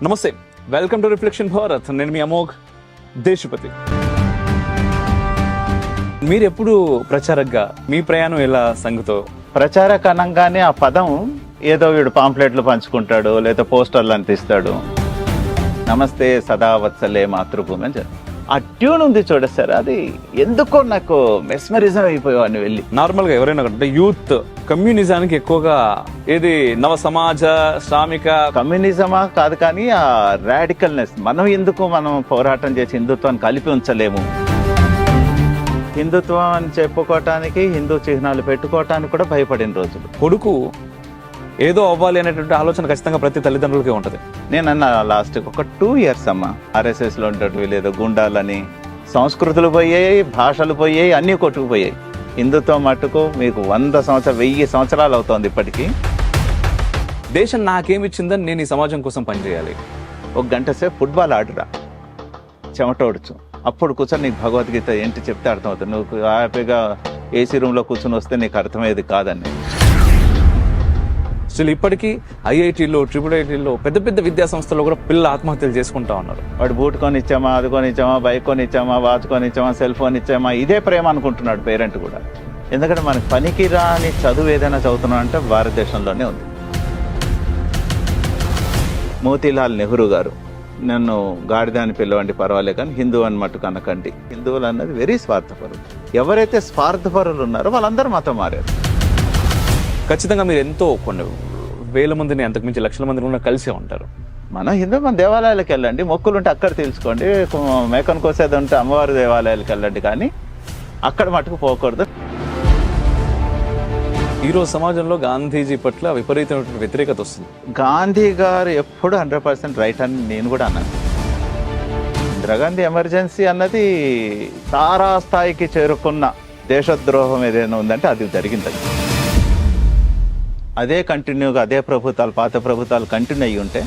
నమస్తే, welcome to reflection Bharat. నేను మీ అమోఘ్ దేశపతి. మీరు ఎప్పుడు ప్రచారకగా మీ ప్రయాణం ఎలా సంగతో? ప్రచారక అనగానే ఆ పదం ఏదో వీడు పాంప్లెట్లు పంచుకుంటాడు లేదా పోస్టర్లు అంటిస్తాడు. నమస్తే సదా వత్సలే మాతృభూమి అని చెప్పి ఆ ట్యూన్ ఉంది చూడ సార్, అది ఎందుకో నాకు మెస్మరిజం అయిపోయాను వెళ్ళి. నార్మల్గా ఎవరైనా అంటే యూత్ కమ్యూనిజానికి ఎక్కువగా ఏది నవ సమాజ శ్రామిక కమ్యూనిజమా కాదు, కానీ ఆ రాడికల్నెస్ మనం పోరాటం చేసి హిందుత్వాన్ని కలిపి ఉంచలేము. హిందుత్వం అని చెప్పుకోవటానికి హిందూ చిహ్నాలు పెట్టుకోవటానికి కూడా భయపడిన రోజులు. కొడుకు ఏదో అవ్వాలి అనేటువంటి ఆలోచన ఖచ్చితంగా ప్రతి తల్లిదండ్రులకే ఉంటుంది. నేను అన్న లాస్ట్ ఒక 2 years అమ్మా RSSలో ఉండేవి లేదా గుండాలని సంస్కృతులు పోయాయి, భాషలు పోయాయి, అన్నీ కొట్టుకుపోయాయి. హిందుత్వం మట్టుకు మీకు 100 సంవత్సరాలు 1000 సంవత్సరాలు అవుతోంది ఇప్పటికీ. దేశం నాకేమిచ్చిందని నేను ఈ సమాజం కోసం పనిచేయాలి. 1 గంట సేపు ఫుట్బాల్ ఆడురా, చెమటోడుచు, అప్పుడు కూర్చొని నీకు భగవద్గీత ఏంటి చెప్తే అర్థమవుతుంది. నువ్వు హ్యాపీగా AC రూమ్లో కూర్చొని వస్తే నీకు అర్థమయ్యేది కాదని. స్టిల్ ఇప్పటికీ IITలో IIITలో పెద్ద పెద్ద విద్యా సంస్థల్లో కూడా పిల్లలు ఆత్మహత్యలు చేసుకుంటా ఉన్నారు. వాడు బూట్ కొని ఇచ్చామా, అది కొని ఇచ్చామా, బైక్ కొని ఇచ్చామా, వాచ్ కొని ఇచ్చామా, సెల్ ఫోన్ ఇచ్చామా, ఇదే ప్రేమ అనుకుంటున్నాడు పేరెంట్ కూడా. ఎందుకంటే మనకి పనికి రాని చదువు ఏదైనా చదువుతున్నాం అంటే భారతదేశంలోనే ఉంది. మోతీలాల్ నెహ్రూ గారు, నన్ను గాడిదాని పిల్లవంటి పర్వాలే కానీ హిందూ అని మట్టుకు అనకండి. హిందువులు అన్నది వెరీ స్వార్థపరులు. ఎవరైతే స్వార్థపరులు ఉన్నారో వాళ్ళందరూ మతం మారారు. ఖచ్చితంగా మీరు ఎంతో కొన్ని వేల మందిని, అంతకుమించి లక్షల మందిని కూడా కలిసే ఉంటారు. మన దేవాలయాలకు వెళ్ళండి, మొక్కులు ఉంటే అక్కడ తెలుసుకోండి, మేకను కోసేది ఉంటే అమ్మవారి దేవాలయాలకు వెళ్ళండి, కానీ అక్కడ మట్టుకు పోకూడదు. ఈరోజు సమాజంలో గాంధీజీ పట్ల విపరీతమైన వ్యతిరేకత వస్తుంది. గాంధీ గారు ఎప్పుడు 100% రైట్ అని నేను కూడా అన్నాను. ఇందిరాగాంధీ ఎమర్జెన్సీ అన్నది తారాస్థాయికి చేరుకున్న దేశద్రోహం ఏదైనా ఉందంటే అది జరిగింది. అదే కంటిన్యూగా అదే ప్రభుత్వాలు, పాత ప్రభుత్వాలు కంటిన్యూ అయ్యి ఉంటే,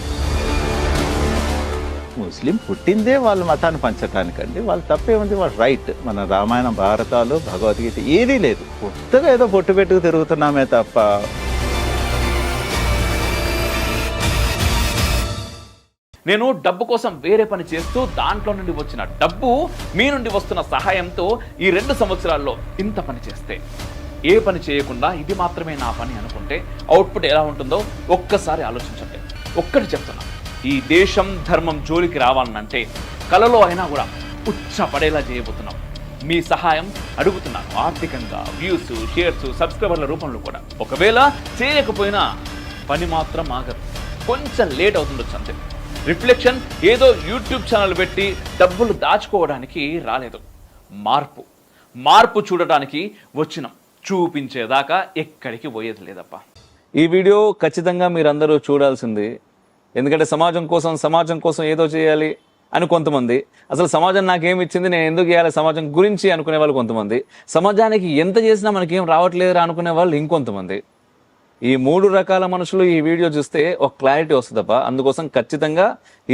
ముస్లిం పుట్టిందే వాళ్ళ మతాన్ని పంచడానికండి. వాళ్ళు తప్పే ఉంది, వాళ్ళు రైట్. మన రామాయణం, భారతాలు, భగవద్గీత ఏదీ లేదు. కొత్తగా ఏదో బొట్టు పెట్టుకు తిరుగుతున్నామే తప్ప. నేను డబ్బు కోసం వేరే పని చేస్తూ దాంట్లో నుండి వచ్చిన డబ్బు మీ నుండి వస్తున్న సహాయంతో ఈ 2 సంవత్సరాల్లో ఇంత పని చేస్తే, ఏ పని చేయకుండా ఇది మాత్రమే నా పని అనుకుంటే అవుట్పుట్ ఎలా ఉంటుందో ఒక్కసారి ఆలోచించండి. ఒక్కటి చెప్తున్నా, ఈ దేశం ధర్మం జోలికి రావాలనంటే కలలో అయినా కూడా ఉచ్చపడేలా చేయబోతున్నాం. మీ సహాయం అడుగుతున్నాను. ఆర్థికంగా, వ్యూస్, షేర్స్, సబ్స్క్రైబర్ల రూపంలో కూడా. ఒకవేళ చేయకపోయినా పని మాత్రం ఆగదు, కొంచెం లేట్ అవుతుండొచ్చు అంతే. రిఫ్లెక్షన్ ఏదో యూట్యూబ్ ఛానల్ పెట్టి డబ్బులు దాచుకోవడానికి రాలేదు. మార్పు చూడటానికి వచ్చినాం. చూపించేదాకా ఎక్కడికి పోయేది లేదప్ప. ఈ వీడియో ఖచ్చితంగా మీరందరూ చూడాల్సింది. ఎందుకంటే సమాజం కోసం ఏదో చేయాలి అని కొంతమంది, అసలు సమాజం నాకేమి ఇచ్చింది, నేను ఎందుకు చేయాలి సమాజం గురించి అనుకునే వాళ్ళు కొంతమంది, సమాజానికి ఎంత చేసినా మనకేం రావట్లేదు అనుకునే వాళ్ళు ఇంకొంతమంది. ఈ 3 రకాల మనుషులు ఈ వీడియో చూస్తే ఒక క్లారిటీ వస్తుందప్ప. అందుకోసం ఖచ్చితంగా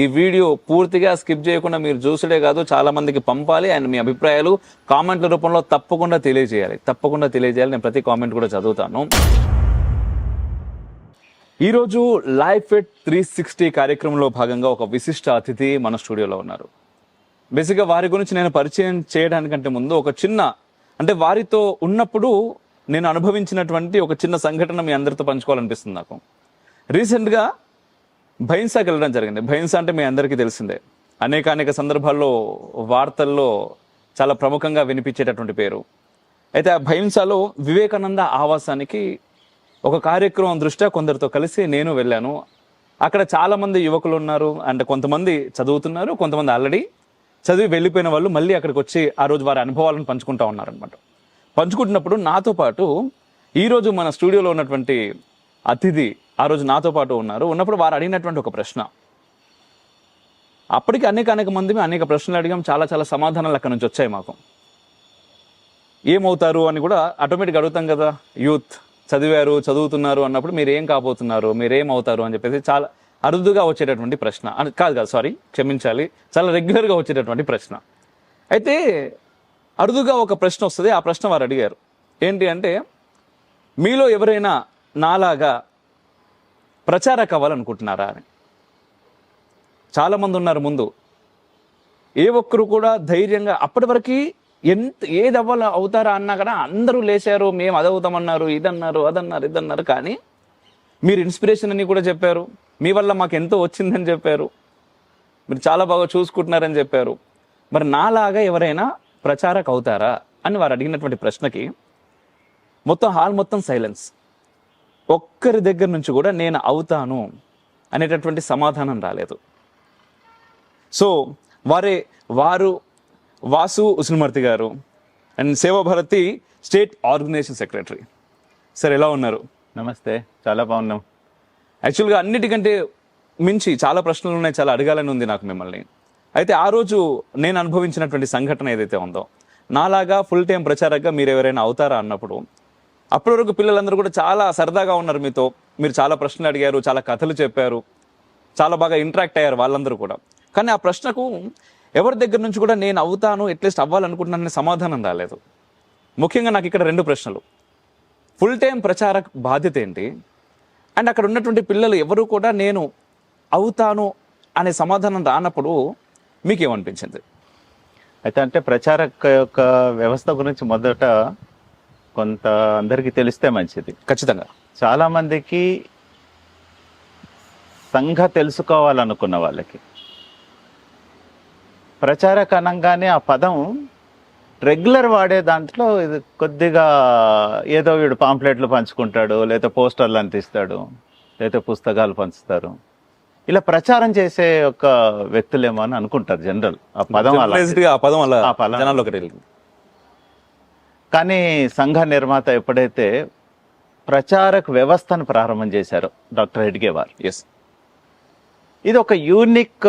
ఈ వీడియో పూర్తిగా స్కిప్ చేయకుండా మీరు చూసుడే కాదు, చాలా మందికి పంపాలి. అండ్ మీ అభిప్రాయాలు కామెంట్ల రూపంలో తప్పకుండా తెలియజేయాలి. నేను ప్రతి కామెంట్ కూడా చదువుతాను. ఈరోజు లైఫ్ ఎట్ 360 కార్యక్రమంలో భాగంగా ఒక విశిష్ట అతిథి మన స్టూడియోలో ఉన్నారు. బేసిక్గా వారి గురించి నేను పరిచయం చేయడానికంటే ముందు ఒక చిన్న, అంటే వారితో ఉన్నప్పుడు నేను అనుభవించినటువంటి ఒక చిన్న సంఘటన మీ అందరితో పంచుకోవాలనిపిస్తుంది నాకు. రీసెంట్గా భైన్సాకి వెళ్ళడం జరిగింది. భైన్సా అంటే మీ అందరికీ తెలిసిందే, అనేక సందర్భాల్లో వార్తల్లో చాలా ప్రముఖంగా వినిపించేటటువంటి పేరు. అయితే ఆ భైన్సాలో వివేకానంద ఆవాసానికి ఒక కార్యక్రమం దృష్ట్యా కొందరితో కలిసి నేను వెళ్ళాను. అక్కడ చాలామంది యువకులు ఉన్నారు. అంటే కొంతమంది చదువుతున్నారు, కొంతమంది ఆల్రెడీ చదివి వెళ్ళిపోయిన వాళ్ళు మళ్ళీ అక్కడికి వచ్చి ఆ రోజు వారి అనుభవాలను పంచుకుంటూ ఉన్నారనమాట. పంచుకుంటున్నప్పుడు నాతో పాటు ఈరోజు మన స్టూడియోలో ఉన్నటువంటి అతిథి ఆ రోజు నాతో పాటు ఉన్నప్పుడు వారు అడిగినటువంటి ఒక ప్రశ్న, అప్పటికి అనేక మంది అనేక ప్రశ్నలు అడిగాం. చాలా సమాధానాలు అక్కడ నుంచి వచ్చాయి మాకు. ఏమవుతారు అని కూడా ఆటోమేటిక్గా అడుగుతాం కదా, యూత్ చదువుతున్నారు అన్నప్పుడు మీరు ఏం కాబోతున్నారు, మీరేమవుతారు అని చెప్పేసి చాలా అరుదుగా వచ్చేటటువంటి ప్రశ్న. క్షమించాలి, చాలా రెగ్యులర్గా వచ్చేటటువంటి ప్రశ్న. అయితే అరుదుగా ఒక ప్రశ్న వస్తుంది. ఆ ప్రశ్న వారు అడిగారు ఏంటి అంటే, మీలో ఎవరైనా నాలాగా ప్రచారక అవ్వాలనుకుంటున్నారా అని. చాలామంది ఉన్నారు ముందు. ఏ ఒక్కరు కూడా ధైర్యంగా అప్పటి వరకు ఏది అవుతారా అన్నా కదా అందరూ లేచారు, మేము అదవుతామన్నారు, ఇదన్నారు, అదన్నారు, ఇదన్నారు. కానీ మీరు ఇన్స్పిరేషన్ అని కూడా చెప్పారు, మీ వల్ల మాకు ఎంతో వచ్చిందని చెప్పారు, మీరు చాలా బాగా చూసుకుంటున్నారని చెప్పారు. మరి నాలాగా ఎవరైనా ప్రచారక అవుతారా అని వారు అడిగినటువంటి ప్రశ్నకి మొత్తం హాల్ మొత్తం సైలెన్స్. ఒక్కరి దగ్గర నుంచి కూడా నేను అవుతాను అనేటటువంటి సమాధానం రాలేదు. సో వారు Vasu Usunumarthi garu and Sevabharati state organisation secretary. Sir ఎలా ఉన్నారు? నమస్తే, చాలా బాగున్నాం. యాక్చువల్గా అన్నిటికంటే మించి చాలా ప్రశ్నలు ఉన్నాయి, చాలా అడగాలని ఉంది నాకు మిమ్మల్ని. అయితే ఆ రోజు నేను అనుభవించినటువంటి సంఘటన ఏదైతే ఉందో, నాలాగా ఫుల్ టైం ప్రచారకగా మీరు ఎవరైనా అవుతారా అన్నప్పుడు, అప్పటి వరకు పిల్లలందరూ కూడా చాలా సరదాగా ఉన్నారు మీతో. మీరు చాలా ప్రశ్నలు అడిగారు, చాలా కథలు చెప్పారు, చాలా బాగా ఇంటరాక్ట్ అయ్యారు వాళ్ళందరూ కూడా. కానీ ఆ ప్రశ్నకు ఎవరి దగ్గర నుంచి కూడా నేను అవుతాను, అట్లీస్ట్ అవ్వాలనుకుంటున్నాననే సమాధానం రాలేదు. ముఖ్యంగా నాకు ఇక్కడ 2 ప్రశ్నలు. ఫుల్ టైం ప్రచారక బాధ్యత ఏంటి, అండ్ అక్కడ ఉన్నటువంటి పిల్లలు ఎవరు కూడా నేను అవుతాను అనే సమాధానం రానప్పుడు మీకేమనిపించింది? అయితే అంటే ప్రచారక యొక్క వ్యవస్థ గురించి మొదట కొంత అందరికీ తెలిస్తే మంచిది. ఖచ్చితంగా చాలా మందికి సంఘ తెలుసుకోవాలనుకున్న వాళ్ళకి ప్రచారక అనగానే ఆ పదం రెగ్యులర్ వాడే దాంట్లో ఇది కొద్దిగా ఏదో వీడు పాంప్లెట్లు పంచుకుంటాడు, లేదా పోస్టర్లు అంటిస్తాడు, లేదా పుస్తకాలు పంచుతారు, ఇలా ప్రచారం చేసే ఒక వ్యక్తులేమో అని అనుకుంటారు జనరల్. ఆ పదం జనాల్లోకి వెళ్ళింది. కానీ సంఘ నిర్మాత ఎప్పుడైతే ప్రచారక వ్యవస్థను ప్రారంభం చేశారో డాక్టర్ హెడ్గేవార్, ఇది ఒక యూనిక్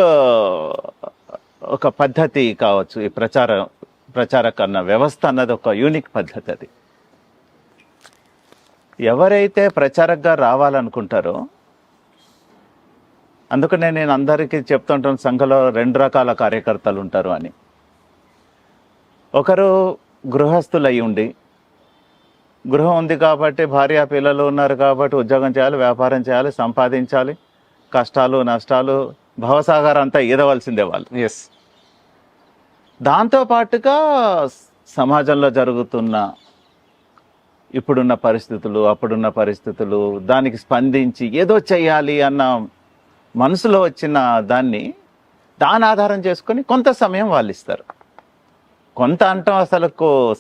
ఒక పద్ధతి కావచ్చు. ఈ ప్రచారక అన్న వ్యవస్థ అన్నది ఒక యూనిక్ పద్ధతి. అది ఎవరైతే ప్రచారకగా రావాలనుకుంటారో, అందుకనే నేను అందరికీ చెప్తుంటాను సంఘంలో 2 రకాల కార్యకర్తలు ఉంటారు అని. ఒకరు గృహస్థులు అయి ఉండి, గృహం ఉంది కాబట్టి, భార్య పిల్లలు ఉన్నారు కాబట్టి ఉద్యోగం చేయాలి, వ్యాపారం చేయాలి, సంపాదించాలి, కష్టాలు నష్టాలు భవసాగర్ అంతా ఈదవలసిందే వాళ్ళు. దాంతోపాటుగా సమాజంలో జరుగుతున్న ఇప్పుడున్న పరిస్థితులు, అప్పుడున్న పరిస్థితులు, దానికి స్పందించి ఏదో చెయ్యాలి అన్న మనసులో వచ్చిన దాన్ని ఆధారం చేసుకొని కొంత సమయం వాళ్ళు ఇస్తారు. కొంత అంటాం అసలు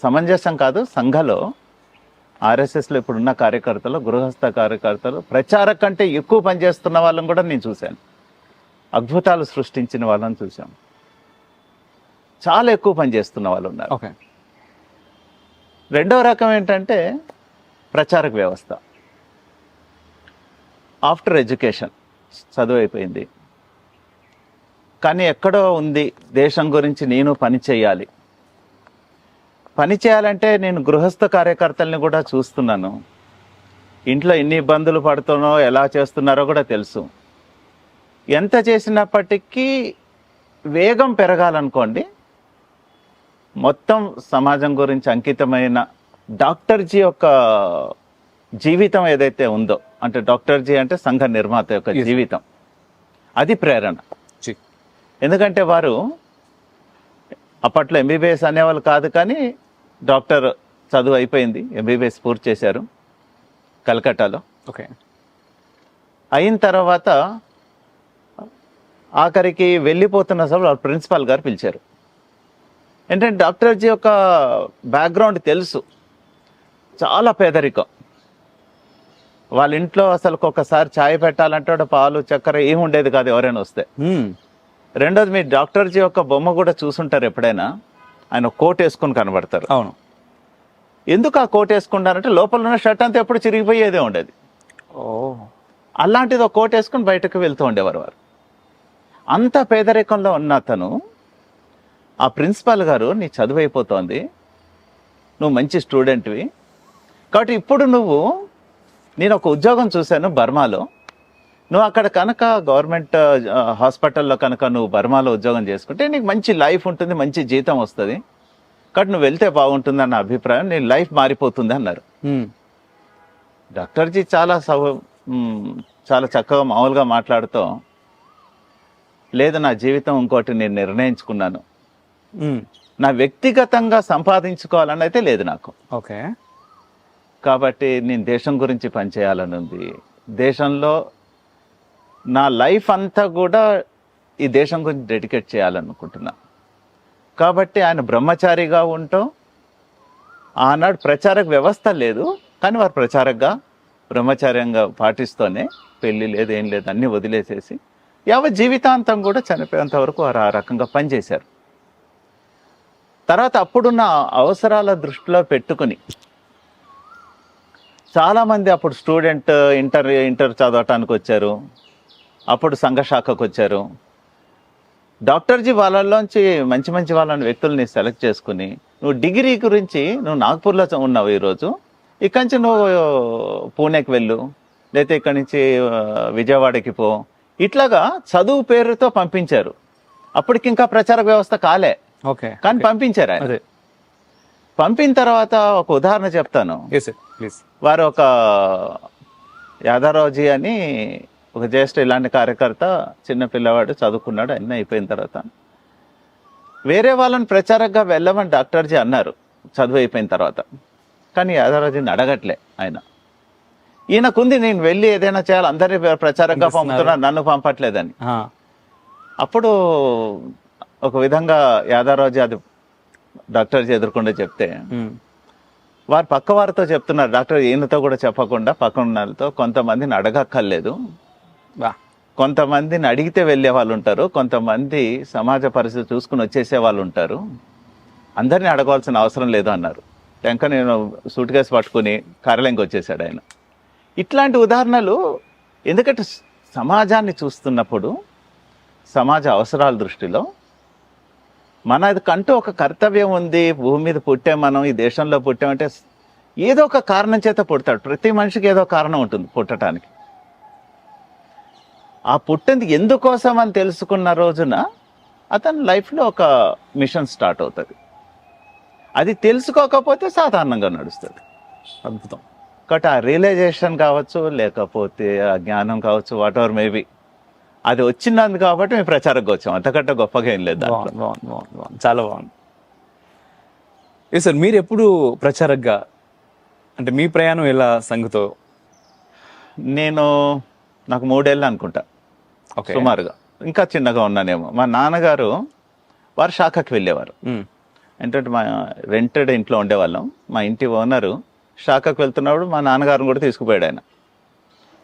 సమంజసం కాదు. సంఘలో ఆర్ఎస్ఎస్లో ఇప్పుడున్న కార్యకర్తలు, గృహస్థ కార్యకర్తలు ప్రచారం కంటే ఎక్కువ పనిచేస్తున్న వాళ్ళని కూడా నేను చూశాను. అద్భుతాలు సృష్టించిన వాళ్ళని చూశాం. చాలా ఎక్కువ పనిచేస్తున్న వాళ్ళు ఉన్నారు. రెండవ రకం ఏంటంటే ప్రచారక వ్యవస్థ. ఆఫ్టర్ ఎడ్యుకేషన్, చదువు అయిపోయింది, కానీ ఎక్కడో ఉంది దేశం గురించి నేను పని చేయాలి. పని చేయాలంటే నేను గృహస్థ కార్యకర్తల్ని కూడా చూస్తున్నాను. ఇంట్లో ఎన్ని ఇబ్బందులు పడుతున్నో, ఎలా చేస్తున్నారో కూడా తెలుసు. ఎంత చేసినప్పటికీ వేగం పెరగాలనుకోండి, మొత్తం సమాజం గురించి అంకితమైన డాక్టర్జీ యొక్క జీవితం ఏదైతే ఉందో, అంటే డాక్టర్జీ అంటే సంఘ నిర్మాత యొక్క జీవితం, అది ప్రేరణ. ఎందుకంటే వారు అప్పట్లో ఎంబీబీఎస్ అనేవాళ్ళు కాదు, కానీ డాక్టర్ చదువు అయిపోయింది, ఎంబీబీఎస్ పూర్తి చేశారు కలకట్టాలో. అయిన తర్వాత ఆఖరికి వెళ్ళిపోతున్న సమయంలో ప్రిన్సిపాల్ గారు పిలిచారు. ఏంటంటే డాక్టర్జీ యొక్క బ్యాక్గ్రౌండ్ తెలుసు, చాలా పేదరికం. వాళ్ళ ఇంట్లో అసలు ఒక్కసారి ఛాయ్ పెట్టాలంటే పాలు చక్కెర ఏమి ఉండేది కాదు ఎవరైనా వస్తే. రెండోది, మీరు డాక్టర్జీ యొక్క బొమ్మ కూడా చూసుంటారు ఎప్పుడైనా. ఆయన కోట్ వేసుకుని కనబడతారు. అవును. ఎందుకు ఆ కోట్ వేసుకుంటారంటే లోపల ఉన్న షర్ట్ అంతా ఎప్పుడు చిరిగిపోయేదే ఉండేది. అలాంటిది ఒక కోట్ వేసుకుని బయటకు వెళ్తూ ఉండేవారు వారు. అంత పేదరికంలో ఉన్న అతను, ఆ ప్రిన్సిపాల్ గారు, నీ చదువు అయిపోతోంది, నువ్వు మంచి స్టూడెంట్వి, కాబట్టి ఇప్పుడు నేను ఒక ఉద్యోగం చూశాను బర్మాలో, నువ్వు అక్కడ కనుక గవర్నమెంట్ హాస్పిటల్లో కనుక నువ్వు బర్మాలో ఉద్యోగం చేసుకుంటే నీకు మంచి లైఫ్ ఉంటుంది, మంచి జీతం వస్తుంది, కాబట్టి నువ్వు వెళ్తే బాగుంటుంది అన్న అభిప్రాయం, నీ లైఫ్ మారిపోతుంది అన్నారు. డాక్టర్జీ చాలా చక్కగా మామూలుగా మాట్లాడుతూ, లేదు నా జీవితం ఇంకోటి నేను నిర్ణయించుకున్నాను, ఉమ్, నా వ్యక్తిగతంగా సంపాదించుకోవాలని అయితే లేదు నాకు. ఓకే. కాబట్టి నేను దేశం గురించి పనిచేయాలని ఉంది. దేశంలో నా లైఫ్ అంతా కూడా ఈ దేశం గురించి డెడికేట్ చేయాలనుకుంటున్నా. కాబట్టి ఆయన బ్రహ్మచారిగా ఉంటాం. ఆనాడు ప్రచారక వ్యవస్థ లేదు, కానీ వారు ప్రచారకగా బ్రహ్మచార్యంగా పాటిస్తూనే పెళ్లి లేదు ఏం లేదు అన్నీ వదిలేసేసి యావత్ జీవితాంతం కూడా చనిపోయేంత వరకు వారు ఆ రకంగా పనిచేశారు. తర్వాత అప్పుడున్న అవసరాల దృష్టిలో పెట్టుకుని చాలామంది అప్పుడు స్టూడెంట్ ఇంటర్ చదవటానికి వచ్చారు, అప్పుడు సంఘ శాఖకు వచ్చారు. డాక్టర్జీ వాళ్ళలోంచి మంచి మంచి వాళ్ళని వ్యక్తుల్ని సెలెక్ట్ చేసుకుని నువ్వు డిగ్రీ గురించి నువ్వు నాగ్పూర్లో ఉన్నావు, ఈరోజు ఇక్కడి నుంచి నువ్వు పూణేకి వెళ్ళు, లేకపోతే ఇక్కడి నుంచి విజయవాడకి పో, ఇట్లాగా చదువు పేరుతో పంపించారు. అప్పటికి ఇంకా ప్రచార వ్యవస్థ కాలే, ఓకే, కానీ పంపించారు ఆయన. అదే. పంపిన తర్వాత ఒక ఉదాహరణ చెప్తాను. Yes, sir. Please. వారు ఒక యాదారావుజీ అని ఒక జ్యేష్ఠ ఇలాంటి కార్యకర్త, చిన్న పిల్లవాడు, చదువుకున్నాడు, అన్నీ అయిపోయిన తర్వాత వేరే వాళ్ళని ప్రచారంగా వెళ్ళమని డాక్టర్జీ అన్నారు చదువు అయిపోయిన తర్వాత. కానీ యాదారావుజీని అడగట్లే ఆయన. ఈయనకుంది నేను వెళ్ళి ఏదైనా చేయాలి, అందరినీ ప్రచారంగా పంపుతున్నా, నన్ను పంపట్లేదని. అప్పుడు ఒక విధంగా యాదారావుజీ అది డాక్టర్జీ ఎదుర్కొండే చెప్తే వారు పక్క వారితో చెప్తున్నారు, డాక్టర్ ఈయనతో కూడా చెప్పకుండా పక్కన వాళ్ళతో, కొంతమందిని అడగక్కర్లేదు, కొంతమందిని అడిగితే వెళ్ళే వాళ్ళు ఉంటారు, కొంతమంది సమాజ పరిస్థితి చూసుకుని వచ్చేసే వాళ్ళు ఉంటారు, అందరినీ అడగవలసిన అవసరం లేదు అన్నారు. ఇంకా నేను సూట్ కేసు పట్టుకుని కార్యాలయంకి వచ్చేసాడు ఆయన. ఇట్లాంటి ఉదాహరణలు, ఎందుకంటే సమాజాన్ని చూస్తున్నప్పుడు సమాజ అవసరాల దృష్టిలో మనకంటూ ఒక కర్తవ్యం ఉంది. భూమి మీద పుట్టాం, మనం ఈ దేశంలో పుట్టామంటే ఏదో ఒక కారణం చేత పుడతాడు. ప్రతి మనిషికి ఏదో కారణం ఉంటుంది పుట్టడానికి. ఆ పుట్టింది ఎందుకోసం అని తెలుసుకున్న రోజున అతని లైఫ్లో ఒక మిషన్ స్టార్ట్ అవుతుంది. అది తెలుసుకోకపోతే సాధారణంగా నడుస్తుంది. అద్భుతం. కాబట్టి ఆ రియలైజేషన్ కావచ్చు, లేకపోతే ఆ జ్ఞానం కావచ్చు, వాట్ ఎవర్ మేబీ, అది వచ్చింది కాబట్టి మేము ప్రచారంగా వచ్చాం, అంతకంటే గొప్పగా ఏం లేదు. చాలా బాగుంది. ఏ సార్, మీరు ఎప్పుడు ప్రచారకగా, అంటే మీ ప్రయాణం ఎలా సంఘతో? నాకు 3 ఏళ్ళు అనుకుంటా సుమారుగా, ఇంకా చిన్నగా ఉన్నానేమో. మా నాన్నగారు వారు శాఖకి వెళ్ళేవారు. ఏంటంటే మా రెంటెడ్ ఇంట్లో ఉండేవాళ్ళం. మా ఇంటి ఓనరు శాఖకు వెళ్తున్నప్పుడు మా నాన్నగారిని కూడా తీసుకుపోయాడు ఆయన.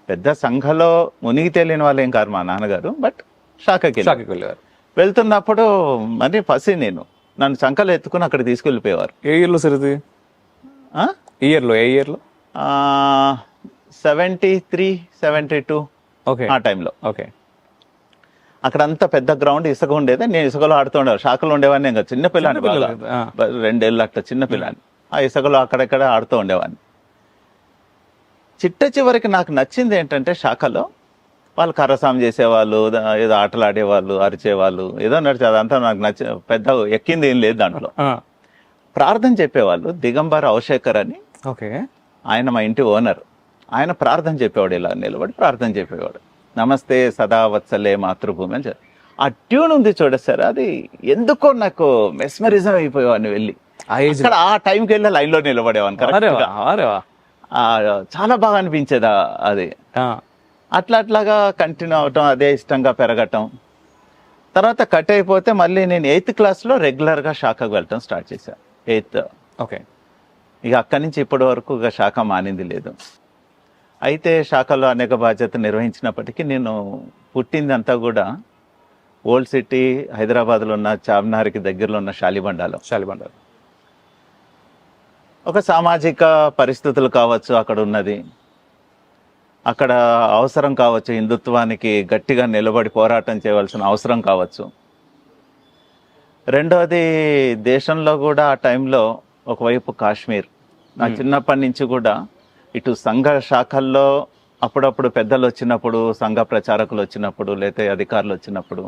పెద్ద సంఘంలో మునిగి తేలిన వాళ్ళు ఏం కాదు మా నాన్నగారు, బట్ శాఖకి వెళ్ళేవారు. వెళ్తున్నప్పుడు మరి నన్ను సంఖలో ఎత్తుకుని అక్కడ తీసుకెళ్ళిపోయేవారు. ఏ ఇయర్లో సార్ ఇది? ఏ ఇయర్లో? 73, 72 ఆ టైంలో. ఓకే. అక్కడ అంతా పెద్ద గ్రౌండ్, ఇసుక ఉండేది. నేను ఇసుకలో ఆడుతూ ఉండేవారు. శాఖలో ఉండేవాడిని, ఇంకా చిన్నపిల్లాన్ని, 2 ఏళ్ళు అట్లా చిన్నపిల్లాన్ని. ఆ ఇసుకలో అక్కడెక్కడ ఆడుతూ ఉండేవాడిని. చివరికి నాకు నచ్చింది ఏంటంటే, శాఖలో వాళ్ళు కర్రసాం చేసేవాళ్ళు, ఏదో ఆటలు ఆడేవాళ్ళు, అరిచేవాళ్ళు, ఏదో నడిచే, అదంతా నాకు పెద్ద ఎక్కింది ఏం లేదు దాంట్లో. ప్రార్థన చెప్పేవాళ్ళు. దిగంబర అవశేఖర్ అని, ఆయన మా ఇంటి ఓనర్. ఆయన ప్రార్థన చెప్పేవాడు, ఇలా నిలబడి ప్రార్థన చెప్పేవాడు. నమస్తే సదా వత్సలే మాతృభూమి అని. ఆ ట్యూన్ ఉంది చూడసారు, అది ఎందుకో నాకు మెస్మరిజం అయిపోయేవాడిని. వెళ్ళి అక్కడ ఆ టైంకి వెళ్ళి లైన్లో నిలబడేవాడిని. చాలా బాగా అనిపించేది అది. అట్లాగా కంటిన్యూ అవటం, అదే ఇష్టంగా పెరగటం. తర్వాత కట్ అయిపోతే మళ్ళీ నేను 8th క్లాస్లో రెగ్యులర్గా శాఖకు వెళ్ళటం స్టార్ట్ చేశాను. 8th. ఓకే. ఇక అక్కడి నుంచి ఇప్పటి వరకు ఇక శాఖ మానింది లేదు. అయితే శాఖలో అనేక బాధ్యతలు నిర్వహించినప్పటికీ నేను పుట్టిందంతా కూడా ఓల్డ్ సిటీ, హైదరాబాద్లో ఉన్న చార్మినార్కి దగ్గరలో ఉన్న శాలిబండాలో. ఒక సామాజిక పరిస్థితులు కావచ్చు అక్కడ ఉన్నది, అక్కడ అవసరం కావచ్చు, హిందుత్వానికి గట్టిగా నిలబడి పోరాటం చేయవలసిన అవసరం కావచ్చు. రెండవది, దేశంలో కూడా ఆ టైంలో ఒకవైపు కాశ్మీర్. నా చిన్నప్పటి నుంచి కూడా ఇటు సంఘ శాఖల్లో అప్పుడప్పుడు పెద్దలు వచ్చినప్పుడు, సంఘ ప్రచారకులు వచ్చినప్పుడు, లేకపోతే అధికారులు వచ్చినప్పుడు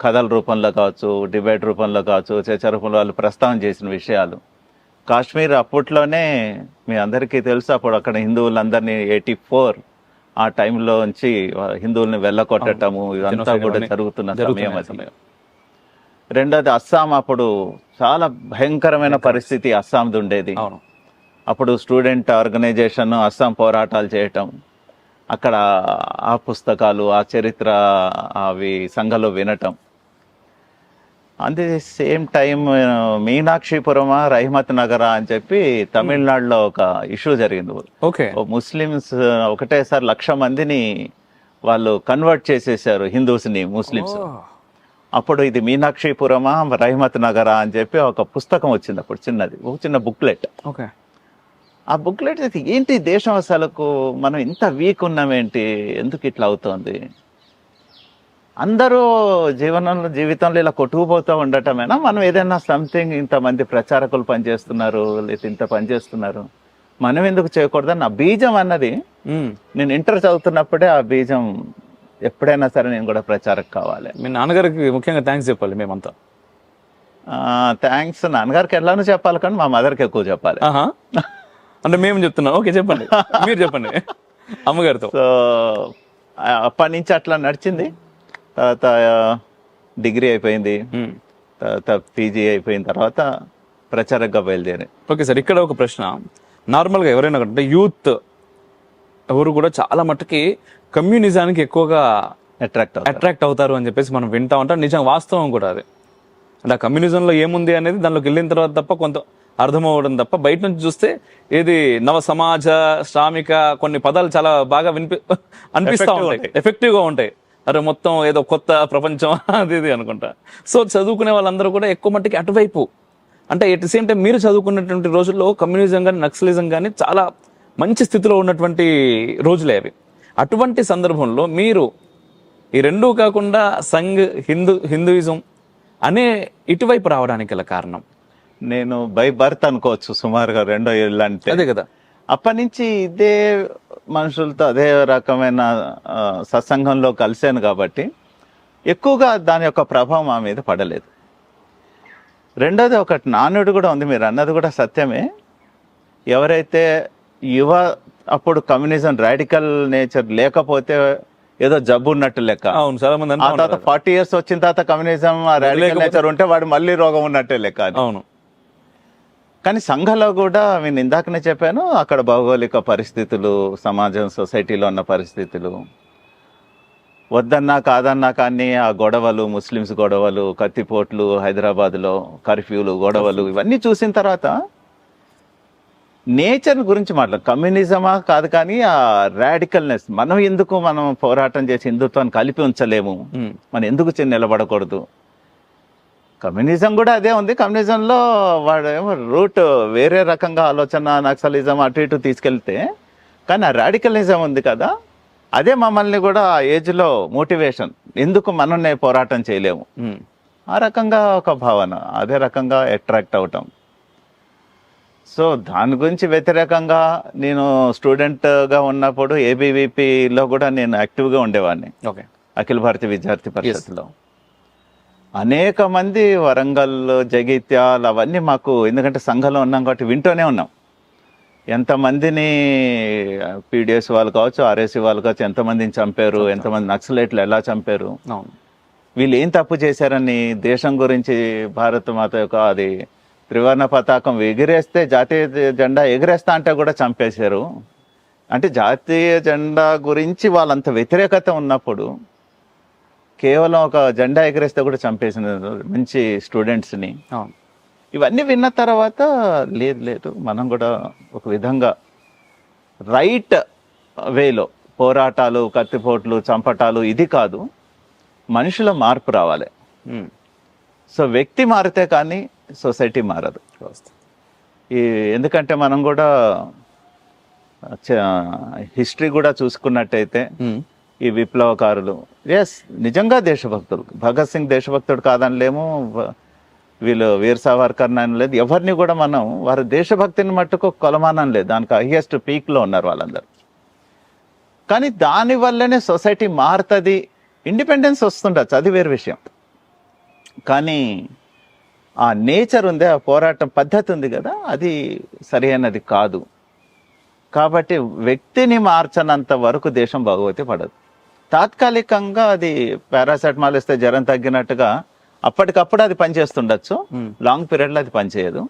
కథల రూపంలో కావచ్చు, డిబేట్ రూపంలో కావచ్చు, చర్చ రూపంలో వాళ్ళు ప్రస్తావన చేసిన విషయాలు. కాశ్మీర్ అప్పట్లోనే మీ అందరికీ తెలుసు, అప్పుడు అక్కడ హిందువులందరినీ 84 ఆ టైంలో నుంచి హిందువుల్ని వెళ్ళగొట్టటము ఇదంతా కూడా జరుగుతున్న సమయం అది. రెండోది అస్సాం, అప్పుడు చాలా భయంకరమైన పరిస్థితి అస్సాంది ఉండేది. అవును. అప్పుడు స్టూడెంట్ ఆర్గనైజేషన్ అస్సాం పోరాటాలు చేయటం, అక్కడ ఆ పుస్తకాలు, ఆ చరిత్ర అవి సంఘంలో వినటం. అట్ ది సేమ్ టైం మీనాక్షిపురమా రహిమత్ నగరా అని చెప్పి తమిళనాడులో ఒక ఇష్యూ జరిగింది. ఓకే. ముస్లిమ్స్ ఒకటేసారి 1,00,000 మందిని వాళ్ళు కన్వర్ట్ చేసేసారు, హిందూస్ని ముస్లిమ్స్. అప్పుడు ఇది మీనాక్షిపురమా రహిమత్ నగరా అని చెప్పి ఒక పుస్తకం వచ్చింది అప్పుడు, చిన్నది, ఒక చిన్న బుక్లెట్. ఓకే. ఆ బుక్లెట్ ఏంటి దేశం అసలుకు మనం ఇంత వీక్ ఉన్నామేంటి, ఎందుకు ఇట్లా అవుతోంది, అందరూ జీవితంలో ఇలా కొట్టుకుపోతూ ఉండటమేనా, మనం ఏదైనా సంథింగ్, ఇంతమంది ప్రచారకులు పనిచేస్తున్నారు లేదా ఇంత పనిచేస్తున్నారు, మనం ఎందుకు చేయకూడదని ఆ బీజం అన్నది నేను ఇంటర్ చదువుతున్నప్పుడే ఆ బీజం, ఎప్పుడైనా సరే నేను కూడా ప్రచారక కావాలి. మీ నాన్నగారికి ముఖ్యంగా థ్యాంక్స్ చెప్పాలి మేమంతా. థ్యాంక్స్ నాన్నగారికి ఎలానో చెప్పాలి, కానీ మా మదర్కి ఎక్కువ చెప్పాలి. అంటే మేము చెప్తున్నాం. ఓకే, చెప్పండి, మీరు చెప్పండి అమ్మగారితో. సో అప్పటి నుంచి అట్లా నడిచింది. తర్వాత డిగ్రీ అయిపోయింది, తర్వాత పీజీ అయిపోయిన తర్వాత ప్రచారకగా బయలుదేరి. ఓకే సార్, ఇక్కడ ఒక ప్రశ్న. నార్మల్గా ఎవరైనా అంటే యూత్ ఎవరు కూడా చాలా మట్టుకి కమ్యూనిజానికి ఎక్కువగా అట్రాక్ట్ అవుతారు అని చెప్పేసి మనం వింటా ఉంటాం. నిజం, వాస్తవం కూడా అది. అంటే ఆ కమ్యూనిజంలో ఏముంది అనేది దానిలోకి వెళ్ళిన తర్వాత తప్ప కొంత అర్థమవ్వడం తప్ప, బయట నుంచి చూస్తే ఏది నవ సమాజ, శ్రామిక, కొన్ని పదాలు చాలా బాగా అనిపిస్తూ ఉంటాయి, ఎఫెక్టివ్ గా ఉంటాయి. అరే మొత్తం ఏదో కొత్త ప్రపంచం అది ఇది అనుకుంటా. సో చదువుకునే వాళ్ళందరూ కూడా ఎక్కువ మట్టికి అటువైపు, అంటే ఎట్ ది సేమ్ టైం మీరు చదువుకున్నటువంటి రోజుల్లో కమ్యూనిజం కానీ నక్సలిజం కానీ చాలా మంచి స్థితిలో ఉన్నటువంటి రోజులే అవి. అటువంటి సందర్భంలో మీరు ఈ రెండూ కాకుండా సంఘ్, హిందూయిజం అనే ఇటువైపు రావడానికి గల కారణం? నేను బై బర్త్ అనుకోవచ్చు సుమారుగా 2 ఏళ్ళు అంటే. అదే కదా. అప్పటి నుంచి ఇదే మనుషులతో అదే రకమైన సత్సంగంలో కలిశాను కాబట్టి ఎక్కువగా దాని యొక్క ప్రభావం మా మీద పడలేదు. రెండోది ఒకటి నానుడు కూడా ఉంది, మీరు అన్నది కూడా సత్యమే. ఎవరైతే అప్పుడు కమ్యూనిజం రాడికల్ నేచర్ లేకపోతే ఏదో జబ్బు ఉన్నట్టు లెక్క. అవును, చాలా మంది. ఆ తర్వాత 40 years వచ్చిన తర్వాత కమ్యూనిజం రాడికల్ నేచర్ ఉంటే వాడు మళ్ళీ రోగం ఉన్నట్టే లెక్క. అవును. కానీ సంఘంలో కూడా నేను ఇందాకనే చెప్పాను, అక్కడ భౌగోళిక పరిస్థితులు, సమాజం, సొసైటీలో ఉన్న పరిస్థితులు, వద్దన్నా కాదన్నా కానీ ఆ గొడవలు, ముస్లిమ్స్ గొడవలు, కత్తిపోట్లు, హైదరాబాద్లో కర్ఫ్యూలు, గొడవలు, ఇవన్నీ చూసిన తర్వాత నేచర్ గురించి కమ్యూనిజమా కాదు కానీ ఆ రాడికల్నెస్, మనం పోరాటం చేసి హిందుత్వాన్ని కలిపి ఉంచలేము, మనం ఎందుకు నిలబడకూడదు. కమ్యూనిజం కూడా అదే ఉంది. కమ్యూనిజంలో వాడేమో రూట్ వేరే రకంగా ఆలోచన, నక్సలిజం అటు ఇటు తీసుకెళ్తే, కానీ ఆ రాడికలిజం ఉంది కదా, అదే మమ్మల్ని కూడా ఆ ఏజ్లో మోటివేషన్, ఎందుకు మనల్ని పోరాటం చేయలేము, ఆ రకంగా ఒక భావన, అదే రకంగా అట్రాక్ట్ అవటం. సో దాని గురించి వ్యతిరేకంగా నేను స్టూడెంట్గా ఉన్నప్పుడు ఏబీవీపీలో కూడా నేను యాక్టివ్గా ఉండేవాడిని. ఓకే. అఖిల భారతీయ విద్యార్థి పరిషత్లో అనేక మంది, వరంగల్, జగిత్యాల, అవన్నీ మాకు, ఎందుకంటే సంఘంలో ఉన్నాం కాబట్టి వింటూనే ఉన్నాం. ఎంతమందిని పీడిఎస్ వాళ్ళు కావచ్చు, ఆర్ఎస్సీ వాళ్ళు కావచ్చు, ఎంతమందిని చంపారు, ఎంతమంది నక్సలైట్లు ఎలా చంపారు, వీళ్ళు ఏం తప్పు చేశారని, దేశం గురించి భారత మాత యొక్క అది త్రివర్ణ పతాకం ఎగిరేస్తే, జాతీయ జెండా ఎగిరేస్తా అంటే కూడా చంపేశారు. అంటే జాతీయ జెండా గురించి వాళ్ళంత వ్యతిరేకత ఉన్నప్పుడు కేవలం ఒక జెండా ఎగరేస్తే కూడా చంపేసిన మంచి స్టూడెంట్స్ని. ఇవన్నీ విన్న తర్వాత లేదు మనం కూడా ఒక విధంగా రైట్ వేలో పోరాటాలు, కత్తిపోట్లు, చంపటాలు ఇది కాదు, మనిషిలో మార్పు రావాలి. సో వ్యక్తి మారితే కానీ సొసైటీ మారదు. ఎందుకంటే మనం కూడా హిస్టరీ కూడా చూసుకున్నట్టయితే ఈ విప్లవకారులు నిజంగా దేశభక్తులు, భగత్ సింగ్ దేశభక్తుడు కాదనిలేము, వీళ్ళు వీర్ సావర్కర్ అనలేదు, ఎవరిని కూడా మనం వారి దేశభక్తిని మట్టుకు కొలమానం లేదు, దానికి హైయెస్ట్ పీక్లో ఉన్నారు వాళ్ళందరూ. కానీ దానివల్లనే సొసైటీ మారుతుంది, ఇండిపెండెన్స్ వస్తుండొచ్చు, అది వేరే విషయం. కానీ ఆ నేచర్ ఉంది, ఆ పోరాటం పద్ధతి ఉంది కదా, అది సరైనది కాదు. కాబట్టి వ్యక్తిని మార్చనంత వరకు దేశం భగవతి పడదు. తాత్కాలికంగా అది పారాసెటమాల్ ఇస్తే జ్వరం తగ్గినట్టుగా అప్పటికప్పుడు అది పనిచేస్తుండొచ్చు, లాంగ్ పీరియడ్లో అది పనిచేయదు.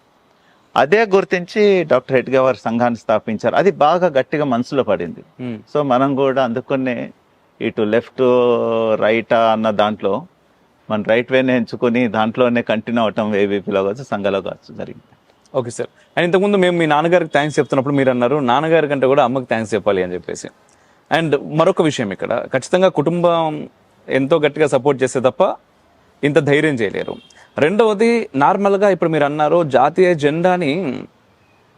అదే గుర్తించి డాక్టర్ హెడ్గేవార్ సంఘాన్ని స్థాపించారు. అది బాగా గట్టిగా మనసులో పడింది. సో మనం కూడా అందుకనే ఇటు లెఫ్ట్ రైటా అన్న దాంట్లో మన రైట్ వేని ఎంచుకొని దాంట్లోనే కంటిన్యూ అవటం ఏబీపీలో కావచ్చు, సంఘంలో కావచ్చు జరిగింది. Okay sir. అండ్ ఇంతకుముందు మేము మీ నాన్నగారికి థ్యాంక్స్ చెప్తున్నప్పుడు మీరు అన్నారు నాన్నగారి కంటే కూడా అమ్మకి థ్యాంక్స్ చెప్పాలి అని చెప్పేసి. అండ్ మరొక విషయం ఇక్కడ, ఖచ్చితంగా కుటుంబం ఎంతో గట్టిగా సపోర్ట్ చేస్తే తప్ప ఇంత ధైర్యం చేయలేరు. రెండవది, నార్మల్గా ఇప్పుడు మీరు అన్నారు జాతీయ జెండాని